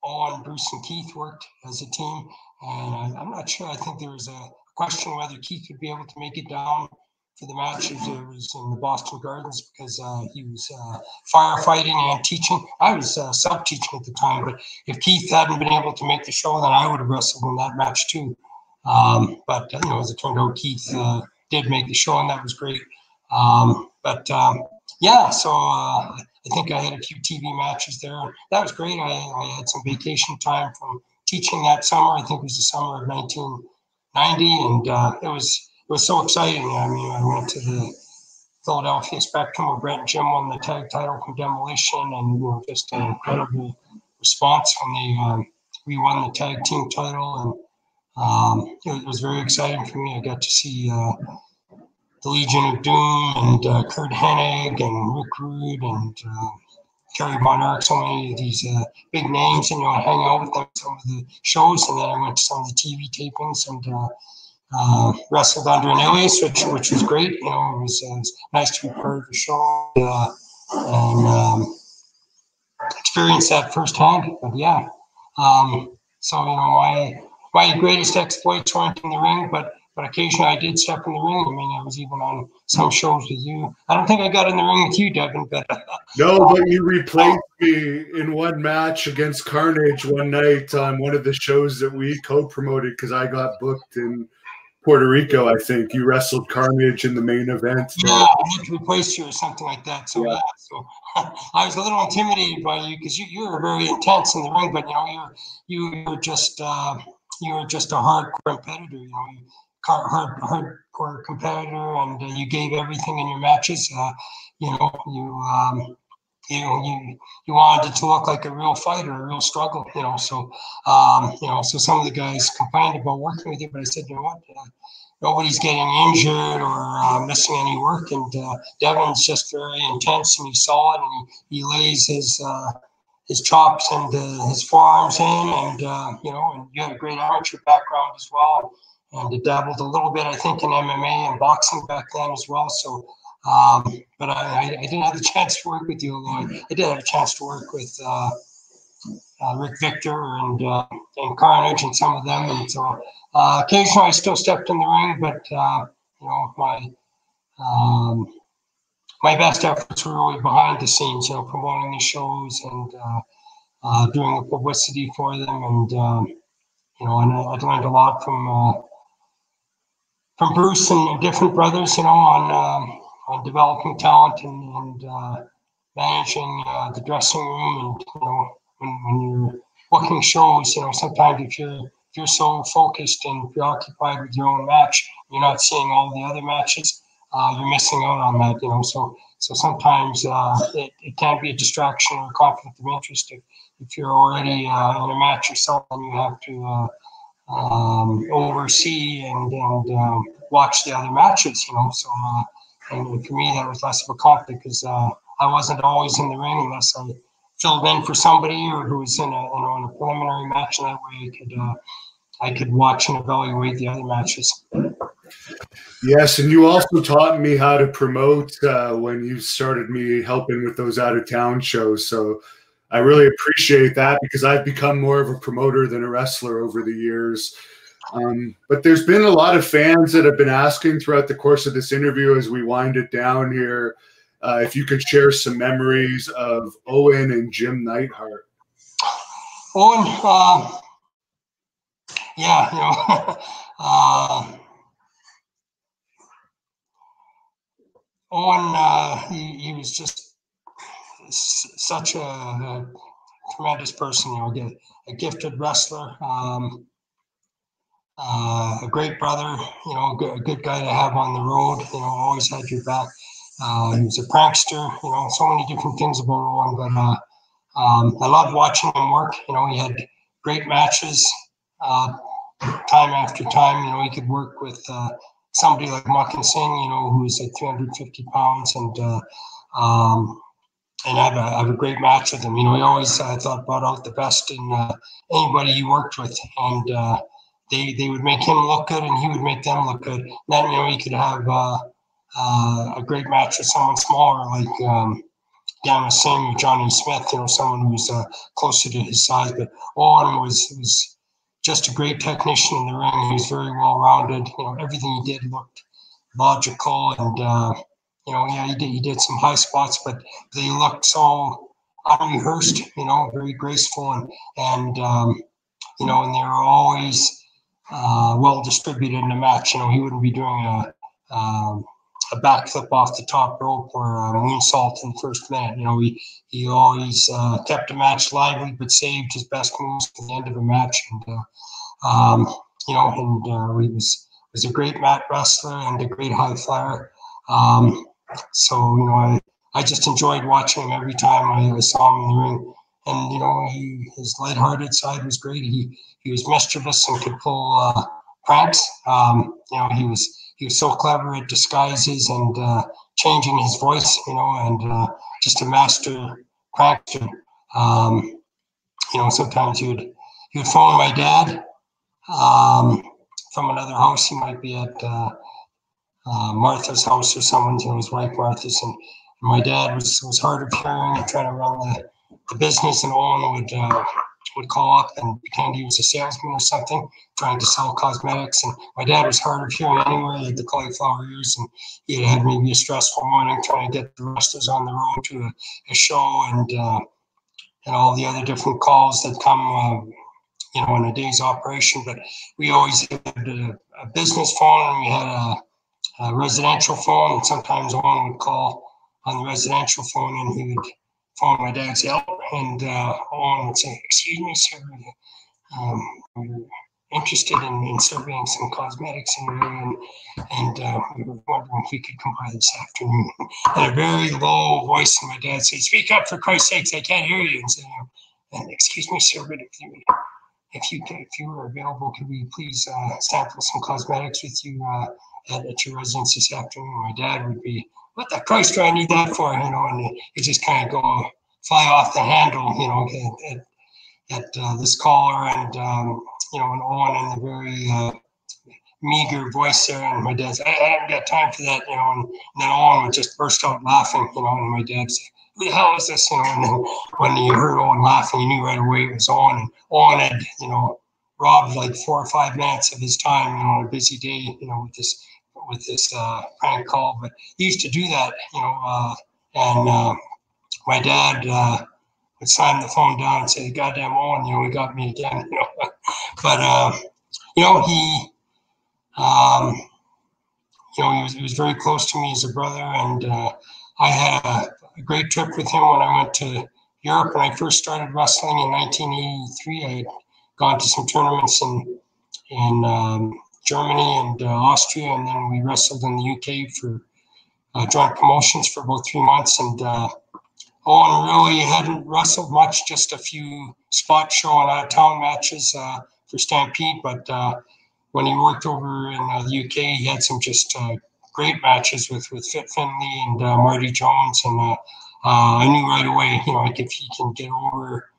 Owen, Bruce, and Keith worked as a team, and I'm not sure. I think there was a question whether Keith would be able to make it down for the match if it was in the Boston Gardens because he was firefighting and teaching. I was sub-teaching at the time, but if Keith hadn't been able to make the show, then I would have wrestled in that match too. But you know, as it turned out, Keith did make the show, and that was great. Yeah, so I think I had a few TV matches there. That was great. I had some vacation time from teaching that summer. I think it was the summer of 1990, and it was so exciting. I mean, I went to the Philadelphia Spectrum where Brett and Jim won the tag title from Demolition, and you know, just an incredible response when we won the tag team title, and it was very exciting for me. I got to see the Legion of Doom and Kurt Hennig and Rick Rude and Kerry Von Erich, so many of these big names, and you know, I hang out with them at some of the shows, and then I went to some of the TV tapings and wrestled under an alias, which was great. You know, it was nice to be part of the show and experience that firsthand. But yeah, so you know, my greatest exploits weren't in the ring, but occasionally I did step in the ring. I mean, I was even on some shows with you. I don't think I got in the ring with you, Devin, but no, but you replaced me in one match against Carnage one night on one of the shows that we co-promoted because I got booked in Puerto Rico. I think you wrestled Carnage in the main event. Yeah, I had to replace you or something like that. So yeah, so I was a little intimidated by you because you were very intense in the ring, but you know, you were just a hardcore competitor. You know, hardcore competitor, and you gave everything in your matches. You know, you wanted it to look like a real fight or a real struggle. You know, so you know, so some of the guys complained about working with you, but I said, you know what? Nobody's getting injured or missing any work, and Devin's just very intense and he's solid, and he lays his chops and his forearms in, and you know, and you had a great amateur background as well, and dabbled a little bit, I think, in MMA and boxing back then as well. So, but I didn't have the chance to work with you, although I did have a chance to work with Rick Victor and Carnage and some of them, and so occasionally I still stepped in the ring, but you know, my best efforts were really behind the scenes, you know, promoting the shows and doing the publicity for them, and you know, and I learned a lot from Bruce and different brothers, you know, on developing talent and managing the dressing room, and you know, when you're booking shows, you know, sometimes if you're so focused and preoccupied with your own match, you're not seeing all the other matches. You're missing out on that, you know. So sometimes it can be a distraction or a conflict of interest if you're already in a match yourself and you have to oversee and watch the other matches, you know. So and for me that was less of a conflict because I wasn't always in the ring unless I filled in for somebody or who was in a preliminary match, and that way I could watch and evaluate the other matches. Yes, and you also taught me how to promote when you started me helping with those out-of-town shows. So I really appreciate that because I've become more of a promoter than a wrestler over the years. But there's been a lot of fans that have been asking throughout the course of this interview as we wind it down here, if you could share some memories of Owen and Jim Neidhart. Owen, yeah, you know, Owen, he was just such a tremendous person, you know, a gifted wrestler, a great brother, you know, a good guy to have on the road, you know, always had your back. He was a prankster, you know, so many different things about Owen, but I loved watching him work. You know, he had great matches time after time. You know, he could work with somebody like Makhan Singh, you know, who's like 350 pounds and have a great match with him. You know, he always, I thought, brought out the best in anybody he worked with. And they would make him look good and he would make them look good. And then, you know, he could have a great match with someone smaller like Gamma Singh or Johnny Smith, you know, someone who's closer to his size. But Owen was just a great technician in the ring. He was very well-rounded. You know, everything he did looked logical, and you know, yeah, he did some high spots, but they looked so unrehearsed. You know, very graceful, and you know, and they were always well distributed in the match. You know, he wouldn't be doing a backflip off the top rope or a moonsault in the first minute. You know, he always kept the match lively, but saved his best moves at the end of a match. And you know, and he was a great mat wrestler and a great high flyer. So you know, I just enjoyed watching him every time I saw him in the ring. And you know, his lighthearted side was great. He was mischievous and could pull pranks. You know, he was so clever at disguises and changing his voice, you know, and just a master prankster. You know, sometimes he would phone my dad from another house. He might be at Martha's house or someone's, you know, his wife Martha's, and my dad was hard of hearing and trying to run the business, and Owen would call up and pretend he was a salesman or something, trying to sell cosmetics. And my dad was hard of hearing anyway. He had the cauliflower ears, and he had maybe a stressful morning trying to get the wrestlers on the road to a show, and all the other different calls that come, you know, in a day's operation. But we always had a business phone, and we had a residential phone, and sometimes Owen would call on the residential phone, and he would phone my dad's help, and Owen would say, "Excuse me, sir, we're interested in surveying some cosmetics in your area, and we were wondering if we could come by this afternoon." And a very low voice, and my dad said, "Speak up, for Christ's sakes, I can't hear you." And say, "And excuse me, sir, but if you were available, could we please sample some cosmetics with you at your residence this afternoon?" My dad would be, "What the Christ do I need that for?" You know, and it just kind of go fly off the handle, you know, at this caller, and you know, and Owen in the very meager voice there, and my dad's, I haven't got time for that, you know, and then Owen would just burst out laughing, you know, and my dad said, "Who the hell is this?" You know, and then when you heard Owen laughing, you knew right away it was Owen, and Owen had, you know, robbed like 4 or 5 minutes of his time, you know, on a busy day, you know, with this prank call. But he used to do that, you know, and my dad would slam the phone down and say, "Goddamn Owen, you know, he got me again," you know. But you know, you know, he was very close to me as a brother, and I had a great trip with him when I went to Europe. When I first started wrestling in 1983, I had gone to some tournaments in Germany and Austria, and then we wrestled in the UK for joint promotions for about 3 months. And Owen really hadn't wrestled much, just a few spot show and out-of-town matches for Stampede. But when he worked over in the UK, he had some just great matches with Fit Finlay and Marty Jones. And I knew right away, you know, like if he can get over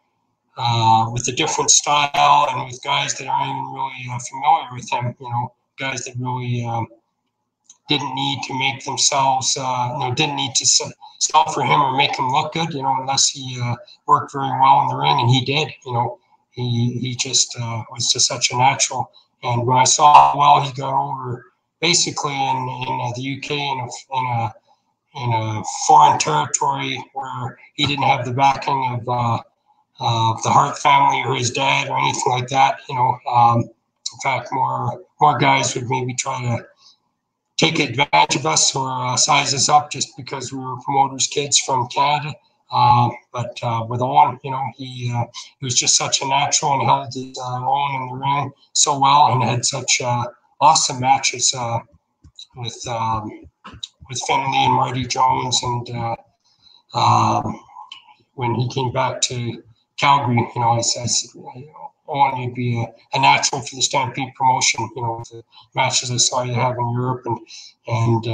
with a different style and with guys that aren't even really familiar with him, you know, guys that really didn't need to make themselves, you know, didn't need to sell for him or make him look good, you know, unless he worked very well in the ring, and he did, you know. He just was just such a natural. And when I saw how well he got over, basically in the UK in a foreign territory where he didn't have the backing of the Hart family or his dad or anything like that. In fact, more guys would maybe try to take advantage of us or size us up just because we were promoters' kids from Canada. But with Owen, he was just such a natural and held his own in the ring so well and had such awesome matches with Finley and Marty Jones. And when he came back to Calgary, I said, Owen, you'd be a natural for the Stampede promotion, with the matches I saw you have in Europe. And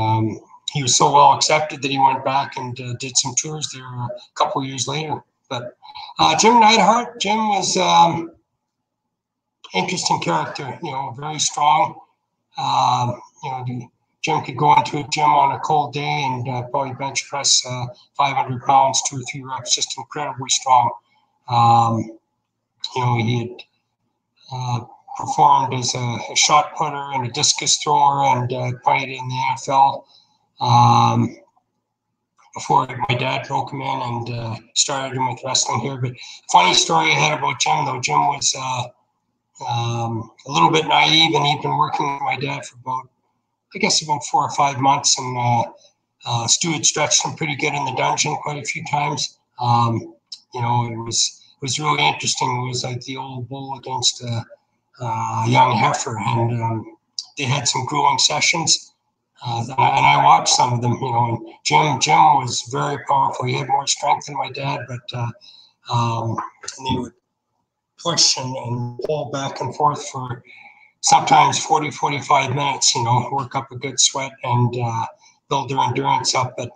he was so well accepted that he went back and did some tours there a couple of years later. But Jim Neidhart, Jim was interesting character, very strong. Jim could go into a gym on a cold day and probably bench press 500 pounds, 2 or 3 reps, just incredibly strong. He had performed as a shot putter and a discus thrower and played in the NFL before my dad broke him in and started him with wrestling here. But funny story I had about Jim, though. Jim was a little bit naive, and he'd been working with my dad for about 4 or 5 months, and Stu had stretched him pretty good in the dungeon quite a few times. It was really interesting. It was like the old bull against a young heifer, and they had some grueling sessions. And I watched some of them, and Jim was very powerful. He had more strength than my dad, but and they would push and pull back and forth for sometimes 40, 45 minutes, work up a good sweat and build their endurance up. But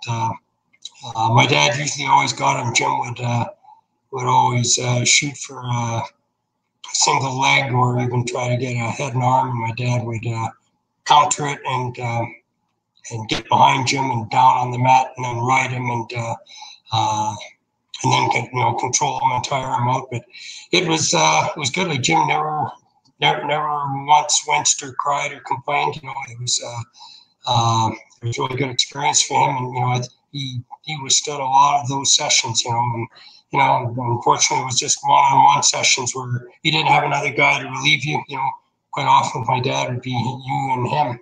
my dad usually always got him. Jim would always shoot for a single leg or even try to get a head and arm, and my dad would counter it and get behind Jim and down on the mat and then ride him and then control him and tire him out. But it was good. Like Jim never once winced or cried or complained. It was a really good experience for him, and he withstood a lot of those sessions. Unfortunately, it was just one-on-one sessions where you didn't have another guy to relieve you. Quite often with my dad would be you and him.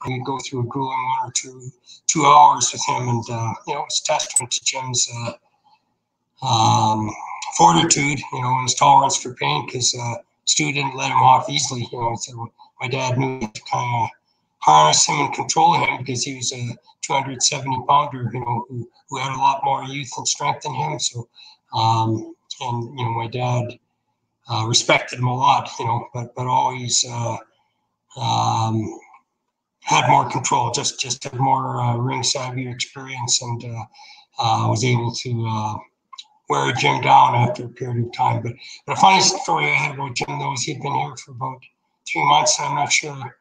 And you'd go through a grueling 1 or 2 hours with him, and it's a testament to Jim's fortitude, and his tolerance for pain, because Stu didn't let him off easily. So my dad knew to kind of harness him and control him because he was a 270-pounder, who had a lot more youth and strength than him. So, my dad respected him a lot, but always had more control, just had more ring savvy experience, and was able to wear Jim down after a period of time. But a funny story I had about Jim, though, is he'd been here for about 3 months. I'm not sure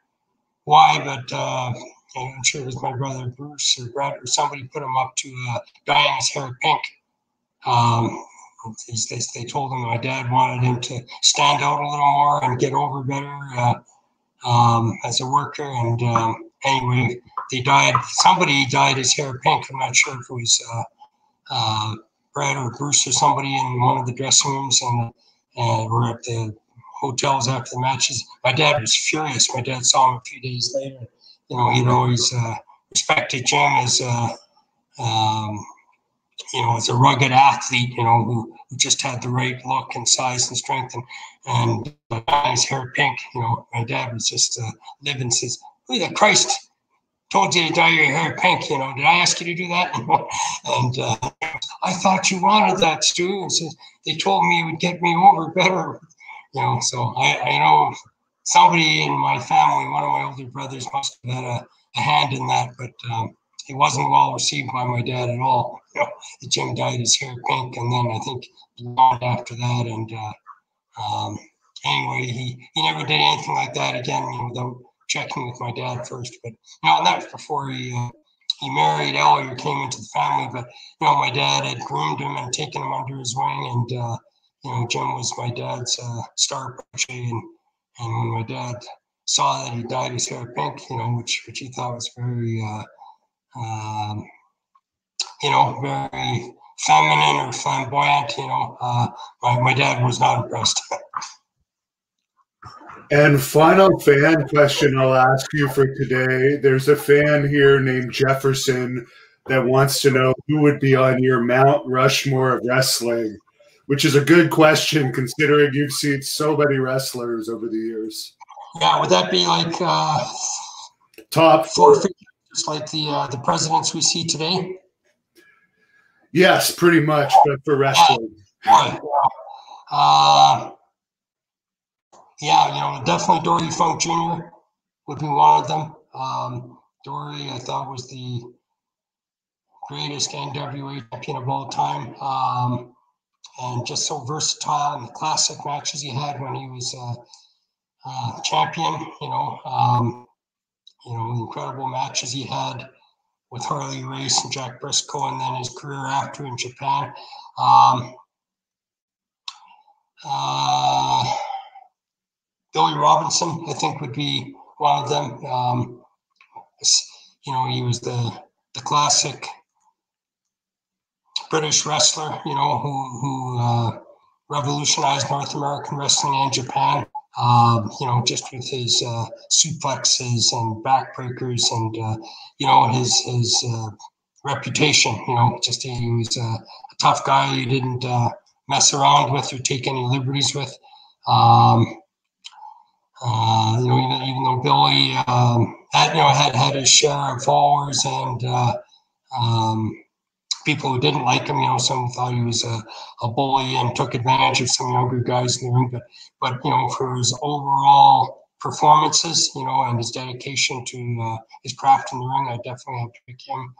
why, but I'm sure it was my brother Bruce or Brett or somebody put him up to dyeing his hair pink. They told him my dad wanted him to stand out a little more and get over better as a worker. And anyway, somebody dyed his hair pink. I'm not sure if it was Brad or Bruce or somebody in one of the dressing rooms, and we're at the hotels after the matches. My dad was furious. My dad saw him a few days later. He'd always respected Jim as as a rugged athlete, who just had the right look and size and strength, and his hair pink. My dad was just living, says, "Who the Christ told you to dye your hair pink? Did I ask you to do that?" And I thought you wanted that, Stu. And so they told me it would get me over better. So I know somebody in my family, one of my older brothers, must have had a hand in that, but it wasn't well received by my dad at all. Jim dyed his hair pink, and then I think blonde after that. And anyway, he never did anything like that again, without checking with my dad first. But and that was before he married Ellie or came into the family. But my dad had groomed him and taken him under his wing, and Jim was my dad's star protege. And when my dad saw that he dyed his hair pink, which he thought was very very feminine or flamboyant. My dad was not impressed. And final fan question I'll ask you for today. There's a fan here named Jefferson that wants to know who would be on your Mount Rushmore of wrestling, which is a good question considering you've seen so many wrestlers over the years. Yeah, would that be like top four figures, just like the presidents we see today? Yes, pretty much, but for wrestling. Definitely Dory Funk Jr. would be one of them. Dory, I thought, was the greatest NWA champion of all time, and just so versatile in the classic matches he had when he was champion. Incredible matches he had with Harley Race and Jack Briscoe, and then his career after in Japan. Billy Robinson, I think, would be one of them. He was the classic British wrestler, who revolutionized North American wrestling and Japan. Just with his suplexes and backbreakers and his reputation. He was a tough guy you didn't mess around with or take any liberties with. Even though Billy had his share of followers and people who didn't like him, some thought he was a bully and took advantage of some younger guys in the ring. But for his overall performances, and his dedication to his craft in the ring, I definitely have to pick him.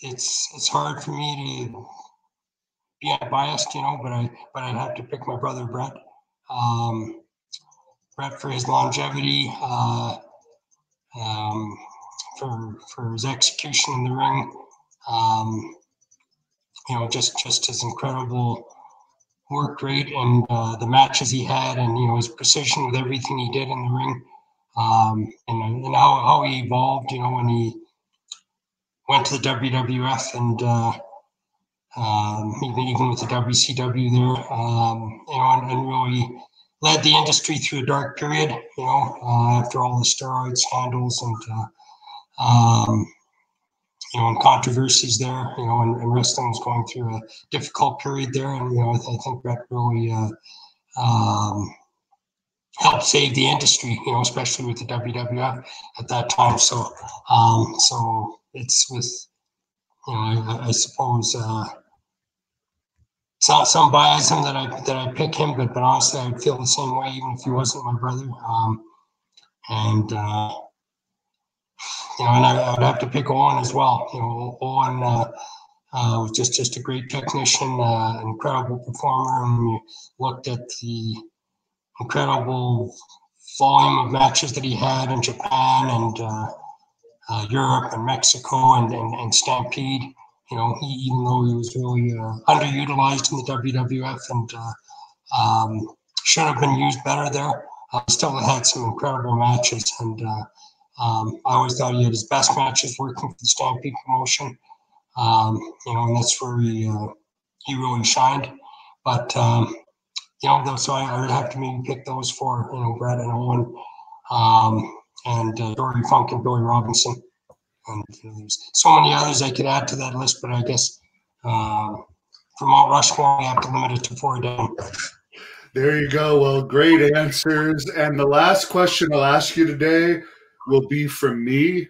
It's hard for me to be unbiased, but I'd have to pick my brother Brett. Brett for his longevity, for his execution in the ring, just his incredible work rate and the matches he had, and his precision with everything he did in the ring, and how he evolved, when he went to the WWF and even with the WCW there, and really led the industry through a dark period, after all the steroid scandals and controversies there, and wrestling was going through a difficult period there, and I think Brett really helped save the industry, especially with the WWF at that time. So it's with, I suppose, some biasm that I pick him, but honestly, I would feel the same way even if he wasn't my brother. And I would have to pick Owen as well. Owen was just a great technician, an incredible performer, and we looked at the incredible volume of matches that he had in Japan and Europe and Mexico and Stampede. Even though he was really underutilized in the WWF and should have been used better there, still had some incredible matches. And I always thought he had his best matches working for the Stampede promotion. And that's where he really shined. But so I would have to maybe pick those four, Brett and Owen, and Dory Funk and Billy Robinson. And there's so many others I could add to that list, but I guess for Mount Rushmore, we have to limit it to 4 down. There you go. Well, great answers. And the last question I'll ask you today will be from me.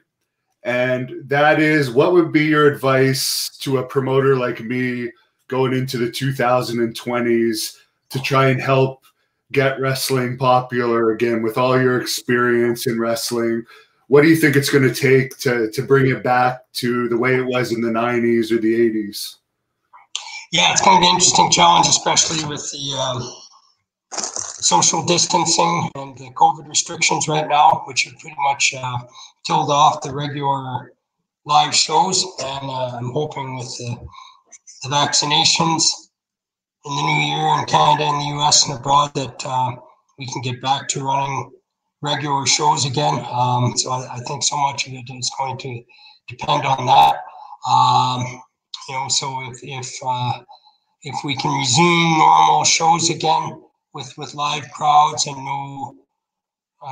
And that is, what would be your advice to a promoter like me going into the 2020s to try and help get wrestling popular again with all your experience in wrestling? What do you think it's going to take to bring it back to the way it was in the 90s or the 80s? Yeah, it's going to be an interesting challenge, especially with the social distancing and the COVID restrictions right now, which have pretty much killed off the regular live shows. And I'm hoping with the vaccinations in the new year in Canada and the US and abroad that we can get back to running regular shows again. So I think so much of it is going to depend on that. So if we can resume normal shows again with live crowds and no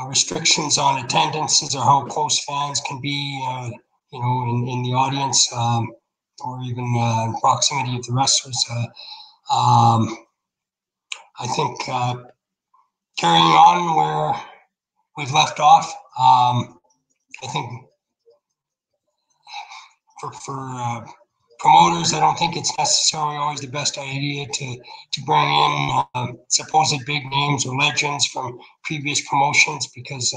restrictions on attendances or how close fans can be, in the audience or even in proximity of the wrestlers, I think carrying on where we've left off. I think for promoters, I don't think it's necessarily always the best idea to bring in supposed big names or legends from previous promotions, because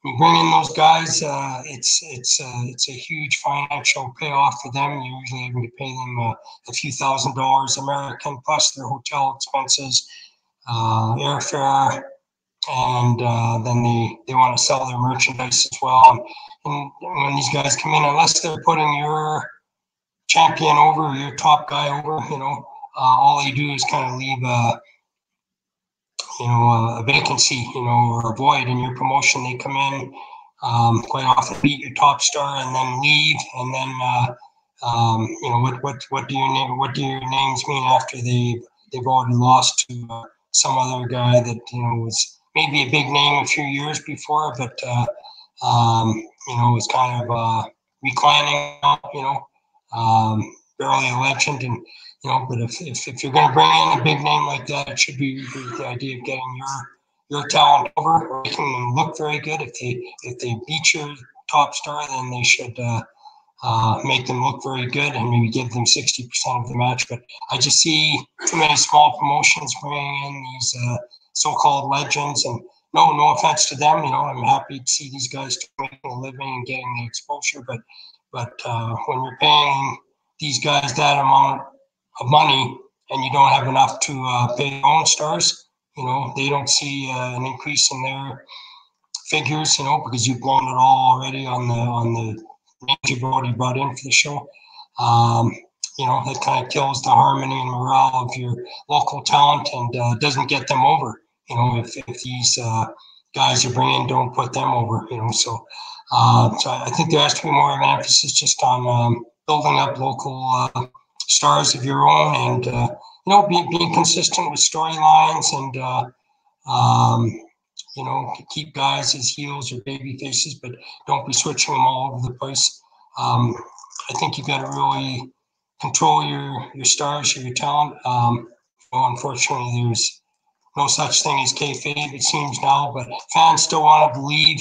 you bring in those guys, it's a huge financial payoff for them. You're usually able to pay them a few $1,000s American plus their hotel expenses, airfare, and then they want to sell their merchandise as well. And when these guys come in, unless they're putting your champion over, your top guy over, all they do is kind of leave a vacancy, or a void in your promotion. They come in, quite often beat your top star and then leave, and then what do your names mean after they've already lost to some other guy that was maybe a big name a few years before, but was kind of reclining, barely a legend, and but if you're going to bring in a big name like that, it should be the idea of getting your talent over, or making them look very good. If they beat your top star, then they should make them look very good and maybe give them 60% of the match. But I just see too many small promotions bringing in these so-called legends, and no offense to them. I'm happy to see these guys making a living and getting the exposure, but when you're paying these guys that amount of money and you don't have enough to pay your own stars, they don't see an increase in their figures, because you've blown it all already on the names you've already brought in for the show. That kind of kills the harmony and morale of your local talent and doesn't get them over. If these guys you bring in don't put them over, so I think there has to be more of an emphasis just on building up local stars of your own, and being consistent with storylines, and keep guys as heels or baby faces, but don't be switching them all over the place. I think you've got to really control your stars, your talent. Unfortunately, there's no such thing as kayfabe, it seems now, but fans still want to believe,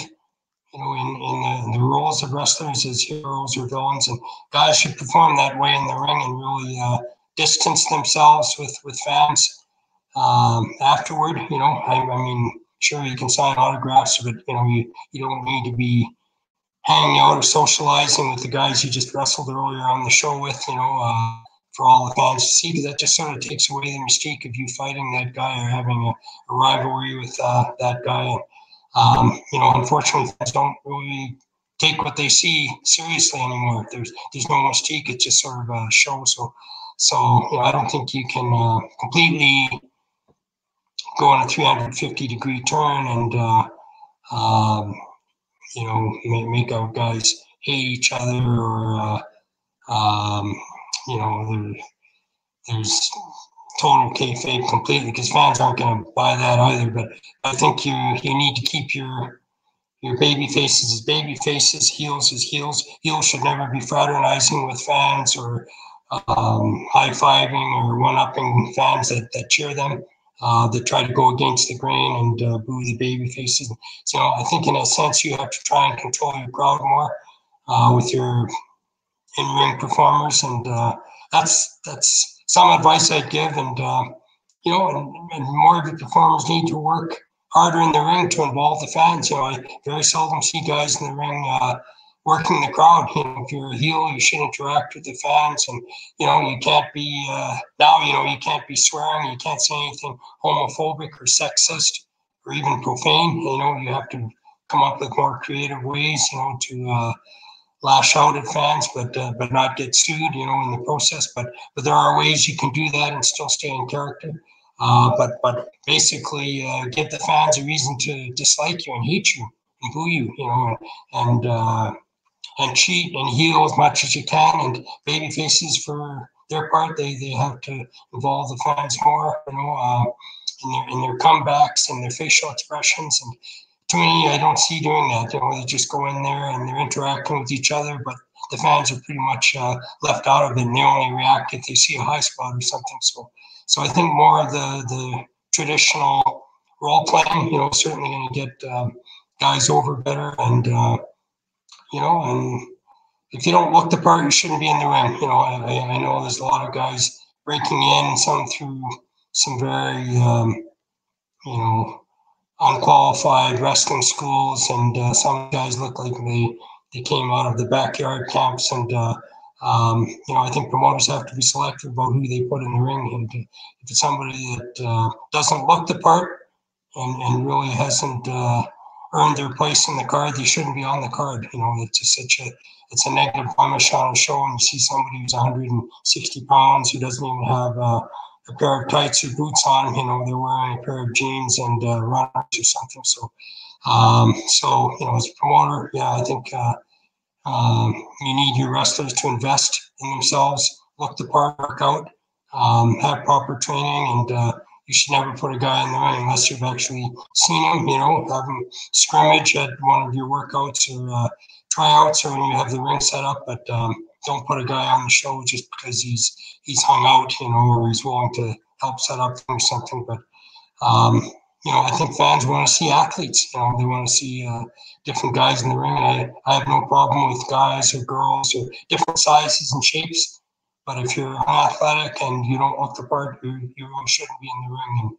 in the roles of wrestlers as heroes or villains, and guys should perform that way in the ring and really distance themselves with fans afterward. I mean, sure, you can sign autographs, but you don't need to be hanging out or socializing with the guys you just wrestled earlier on the show with, for all the fans to see, because that just sort of takes away the mystique of you fighting that guy or having a rivalry with that guy. Unfortunately, fans don't really take what they see seriously anymore. There's no mystique; it's just sort of a show. So I don't think you can completely go on a 350-degree turn and make out guys hate each other, or there's total kayfabe completely, because fans aren't going to buy that either. But I think you need to keep your baby faces as baby faces, heels as heels. Heels should never be fraternizing with fans or high-fiving or one-upping fans that cheer them, that try to go against the grain and boo the baby faces. So I think in a sense you have to try and control your crowd more with your in-ring performers, and that's some advice I'd give. And and more of the performers need to work harder in the ring to involve the fans. I very seldom see guys in the ring working the crowd. If you're a heel, you should interact with the fans, and you can't be now. You can't be swearing. You can't say anything homophobic or sexist or even profane. You have to come up with more creative ways, to lash out at fans, but not get sued, you know, in the process. But there are ways you can do that and still stay in character. But basically, give the fans a reason to dislike you and hate you and boo you, you know, and cheat and heel as much as you can. And baby faces, for their part, they have to involve the fans more, you know, in their comebacks and their facial expressions. And to me, I don't see doing that. You know, they just go in there and they're interacting with each other, but the fans are pretty much left out of it, and they only react if they see a high spot or something. So I think more of the traditional role playing, you know, certainly going to get guys over better. And you know, and if you don't look the part, you shouldn't be in the ring. You know, I know there's a lot of guys breaking in, some through some very you know, unqualified wrestling schools, and some guys look like they came out of the backyard camps. And you know, I think promoters have to be selective about who they put in the ring. And if it's somebody that doesn't look the part and really hasn't earned their place in the card, they shouldn't be on the card. You know, it's just it's a negative blemish on a show. And you see somebody who's 160 pounds who doesn't even have a pair of tights or boots on, you know, they're wearing a pair of jeans and runners or something. So, you know, as a promoter, yeah, I think you need your wrestlers to invest in themselves, look the part, work out, have proper training, and you should never put a guy in the ring unless you've actually seen him, you know, have him scrimmage at one of your workouts or tryouts, or when you have the ring set up. But don't put a guy on the show just because he's hung out, you know, or he's willing to help set up or something. But you know, I think fans want to see athletes. You know, they want to see different guys in the ring. And I have no problem with guys or girls or different sizes and shapes. But if you're unathletic and you don't look the part, you really shouldn't be in the ring.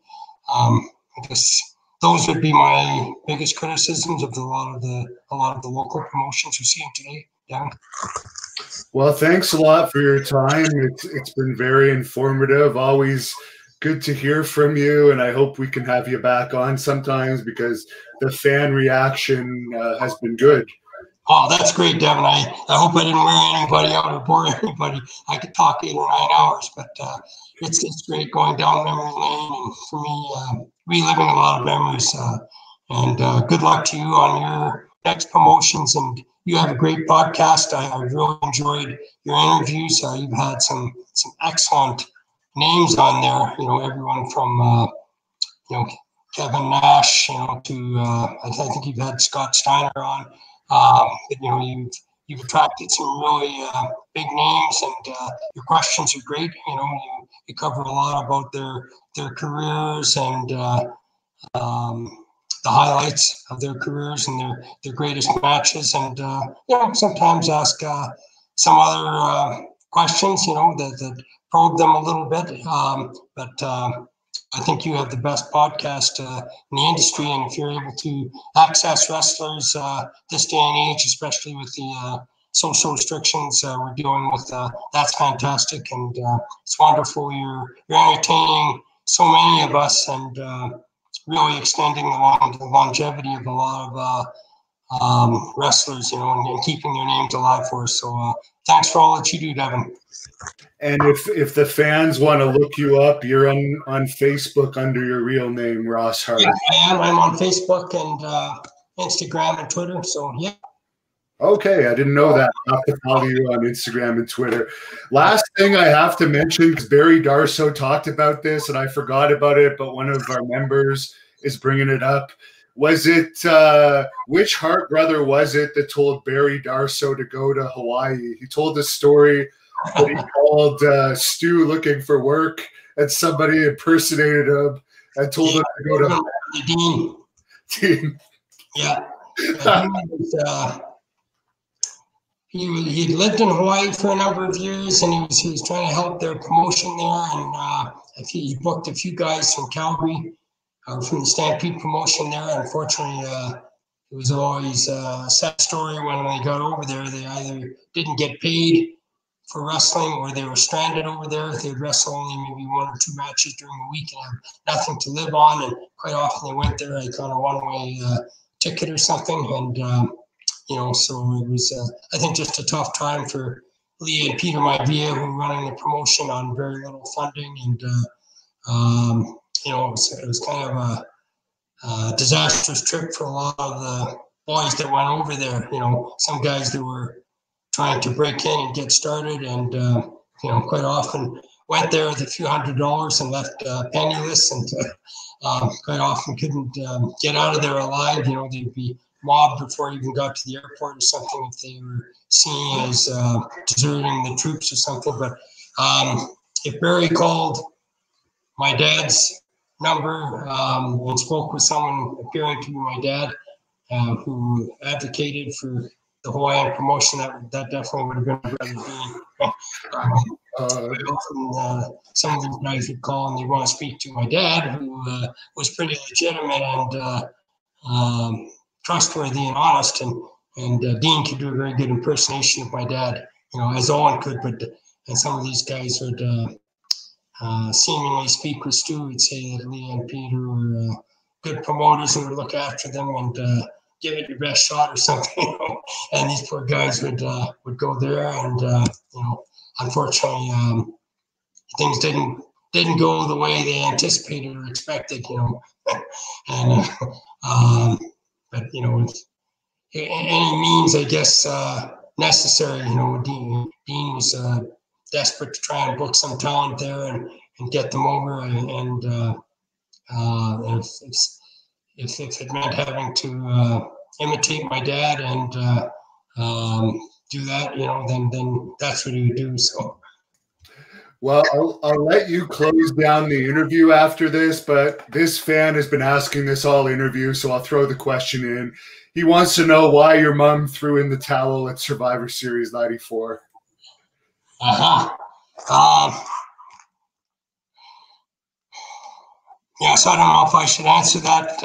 And I guess those would be my biggest criticisms of a lot of the local promotions we see today. Yeah. Well, thanks a lot for your time. It's been very informative. Always good to hear from you, and I hope we can have you back on sometimes because the fan reaction has been good. Oh, that's great, Devin. I hope I didn't wear anybody out or bore anybody. I could talk 8 or 9 hours, but it's great going down memory lane, and for me, reliving a lot of memories. And good luck to you on your next promotions. And you have a great podcast. I really enjoyed your interviews. You've had some excellent names on there. You know, everyone from you know, Kevin Nash, you know, to I think you've had Scott Steiner on. You know, you've attracted some really big names, and your questions are great. You know, you cover a lot about their careers and the highlights of their careers and their greatest matches, and you know, sometimes ask some other questions, you know, that probe them a little bit. But I think you have the best podcast in the industry, and if you're able to access wrestlers this day and age, especially with the social restrictions we're dealing with, that's fantastic, and it's wonderful. You're entertaining so many of us, and really extending the longevity of a lot of wrestlers, you know, and keeping their names alive for us. So thanks for all that you do, Devin. And if the fans want to look you up, you're on Facebook under your real name, Ross Hart. Yeah, I am. I'm on Facebook and Instagram and Twitter. So yeah. Okay, I didn't know that. I'll have to follow you on Instagram and Twitter. Last thing I have to mention, because Barry Darsow talked about this and I forgot about it, but one of our members is bringing it up. Was it which Hart brother was it that told Barry Darsow to go to Hawaii? He told the story that he called Stu looking for work, and somebody impersonated him and told him to go to the Dean. Yeah. He lived in Hawaii for a number of years, and he was trying to help their promotion there. And I think he booked a few guys from Calgary, from the Stampede promotion there. Unfortunately, it was always a sad story when they got over there. They either didn't get paid for wrestling, or they were stranded over there. They'd wrestle only maybe 1 or 2 matches during the week and have nothing to live on. And quite often they went there like on a one-way ticket or something. And So it was, I think, just a tough time for Lee and Peter Maivia, who were running the promotion on very little funding, and it was kind of a disastrous trip for a lot of the boys that went over there. Some guys that were trying to break in and get started, and quite often went there with a few $100s and left penniless, and quite often couldn't get out of there alive. They'd be mobbed before they even got to the airport or something if they were seen as deserting the troops or something. But if Barry called my dad's number and spoke with someone appearing to be my dad, who advocated for the Hawaiian promotion, that definitely would have been Brother Dean. Often, some of these guys would call and they want to speak to my dad, who was pretty legitimate and trustworthy and honest, and Dean could do a very good impersonation of my dad, as Owen could, and some of these guys would seemingly speak with Stu, would say that Lee and Peter were good promoters and would look after them and give it your best shot or something, and these poor guys would go there, and unfortunately, things didn't go the way they anticipated or expected, and but any means, I guess, necessary. Dean was desperate to try and book some talent there and get them over, and if it meant having to imitate my dad and do that, then that's what he would do. So. Well, I'll let you close down the interview after this, but this fan has been asking this all interview, so I'll throw the question in. He wants to know why your mom threw in the towel at Survivor Series 94. So I don't know if I should answer that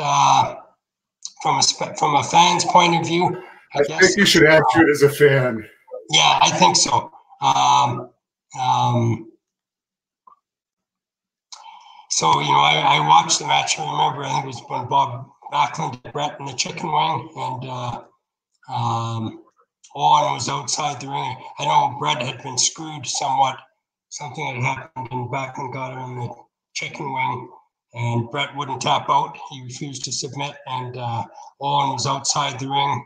from a fan's point of view. I think you should answer it as a fan. Yeah, I think so. So, I watched the match. I remember, I think it was when Bob Backlund did Brett in the chicken wing, and Owen was outside the ring. I know Brett had been screwed somewhat. Something had happened, and Backlund got him in the chicken wing, and Brett wouldn't tap out. He refused to submit, and Owen was outside the ring.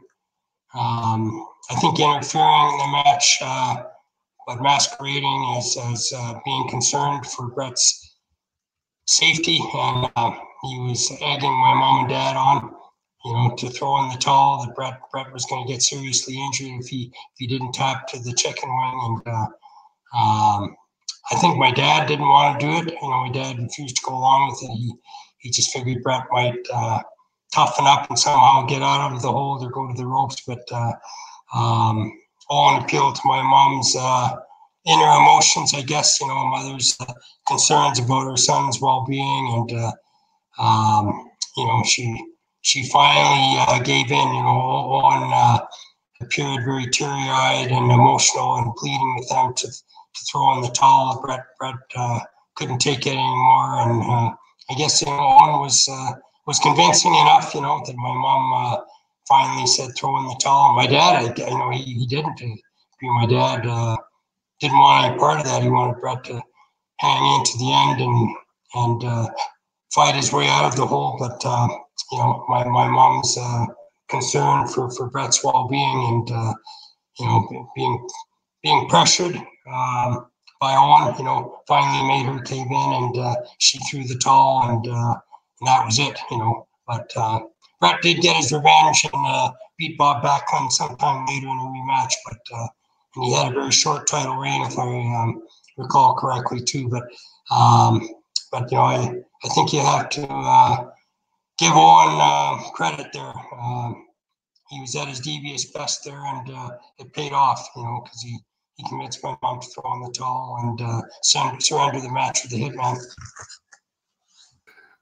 I think interfering in the match, but masquerading as being concerned for Brett's safety, and he was egging my mom and dad on, to throw in the towel that Brett was going to get seriously injured if he didn't tap to the chicken wing, and I think my dad didn't want to do it. My dad refused to go along with it. He just figured Brett might toughen up and somehow get out of the hold or go to the ropes, but Owen appealed to my mom's inner emotions, I guess, a mother's concerns about her son's well-being, and she finally gave in. Owen appeared very teary-eyed and emotional and pleading with them to throw in the towel. Brett couldn't take it anymore, and I guess Owen was convincing enough, that my mom finally said throw in the towel. My dad, he didn't. My dad didn't want any part of that. He wanted Brett to hang in to the end and fight his way out of the hole. But my mom's concern for Brett's well-being and being pressured by Owen, finally made her cave in, and she threw the towel, and that was it. But Brett did get his revenge and beat Bob Backlund sometime later in a rematch, but. And he had a very short title reign, if I recall correctly, too. But I think you have to give Owen credit there. He was at his devious best there, and it paid off, because he convinced my mom to throw in the towel and surrender the match with the Hitman.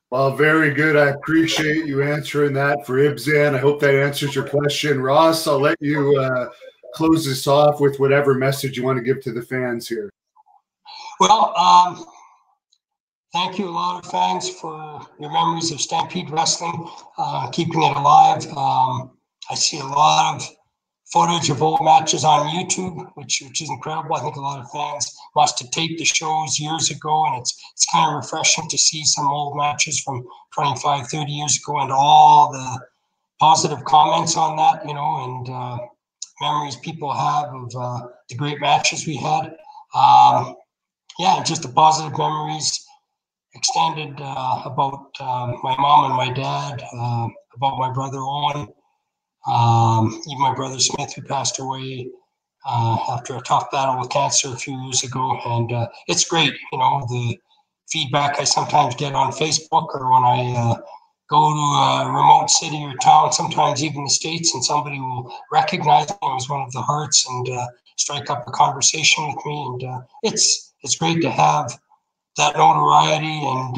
Well, very good. I appreciate you answering that for Ibzan. I hope that answers your question. Ross, I'll let you close this off with whatever message you want to give to the fans here. Well, thank you a lot of fans for your memories of Stampede Wrestling, keeping it alive. I see a lot of footage of old matches on YouTube, which is incredible. I think a lot of fans must have taped the shows years ago, and it's kind of refreshing to see some old matches from 25, 30 years ago and all the positive comments on that, you know, and memories people have of the great matches we had. Yeah, just the positive memories extended about my mom and my dad, about my brother Owen, even my brother Smith, who passed away after a tough battle with cancer a few years ago. And it's great, you know, the feedback I sometimes get on Facebook, or when I go to a remote city or town, sometimes even the States, and somebody will recognize me as one of the Hearts and strike up a conversation with me. And it's great to have that notoriety and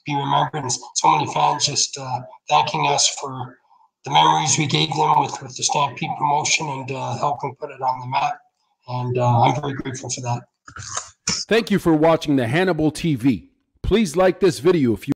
be remembered. And so many fans just thanking us for the memories we gave them with the Stampede promotion and helping put it on the map. And I'm very grateful for that. Thank you for watching the Hannibal TV. Please like this video if you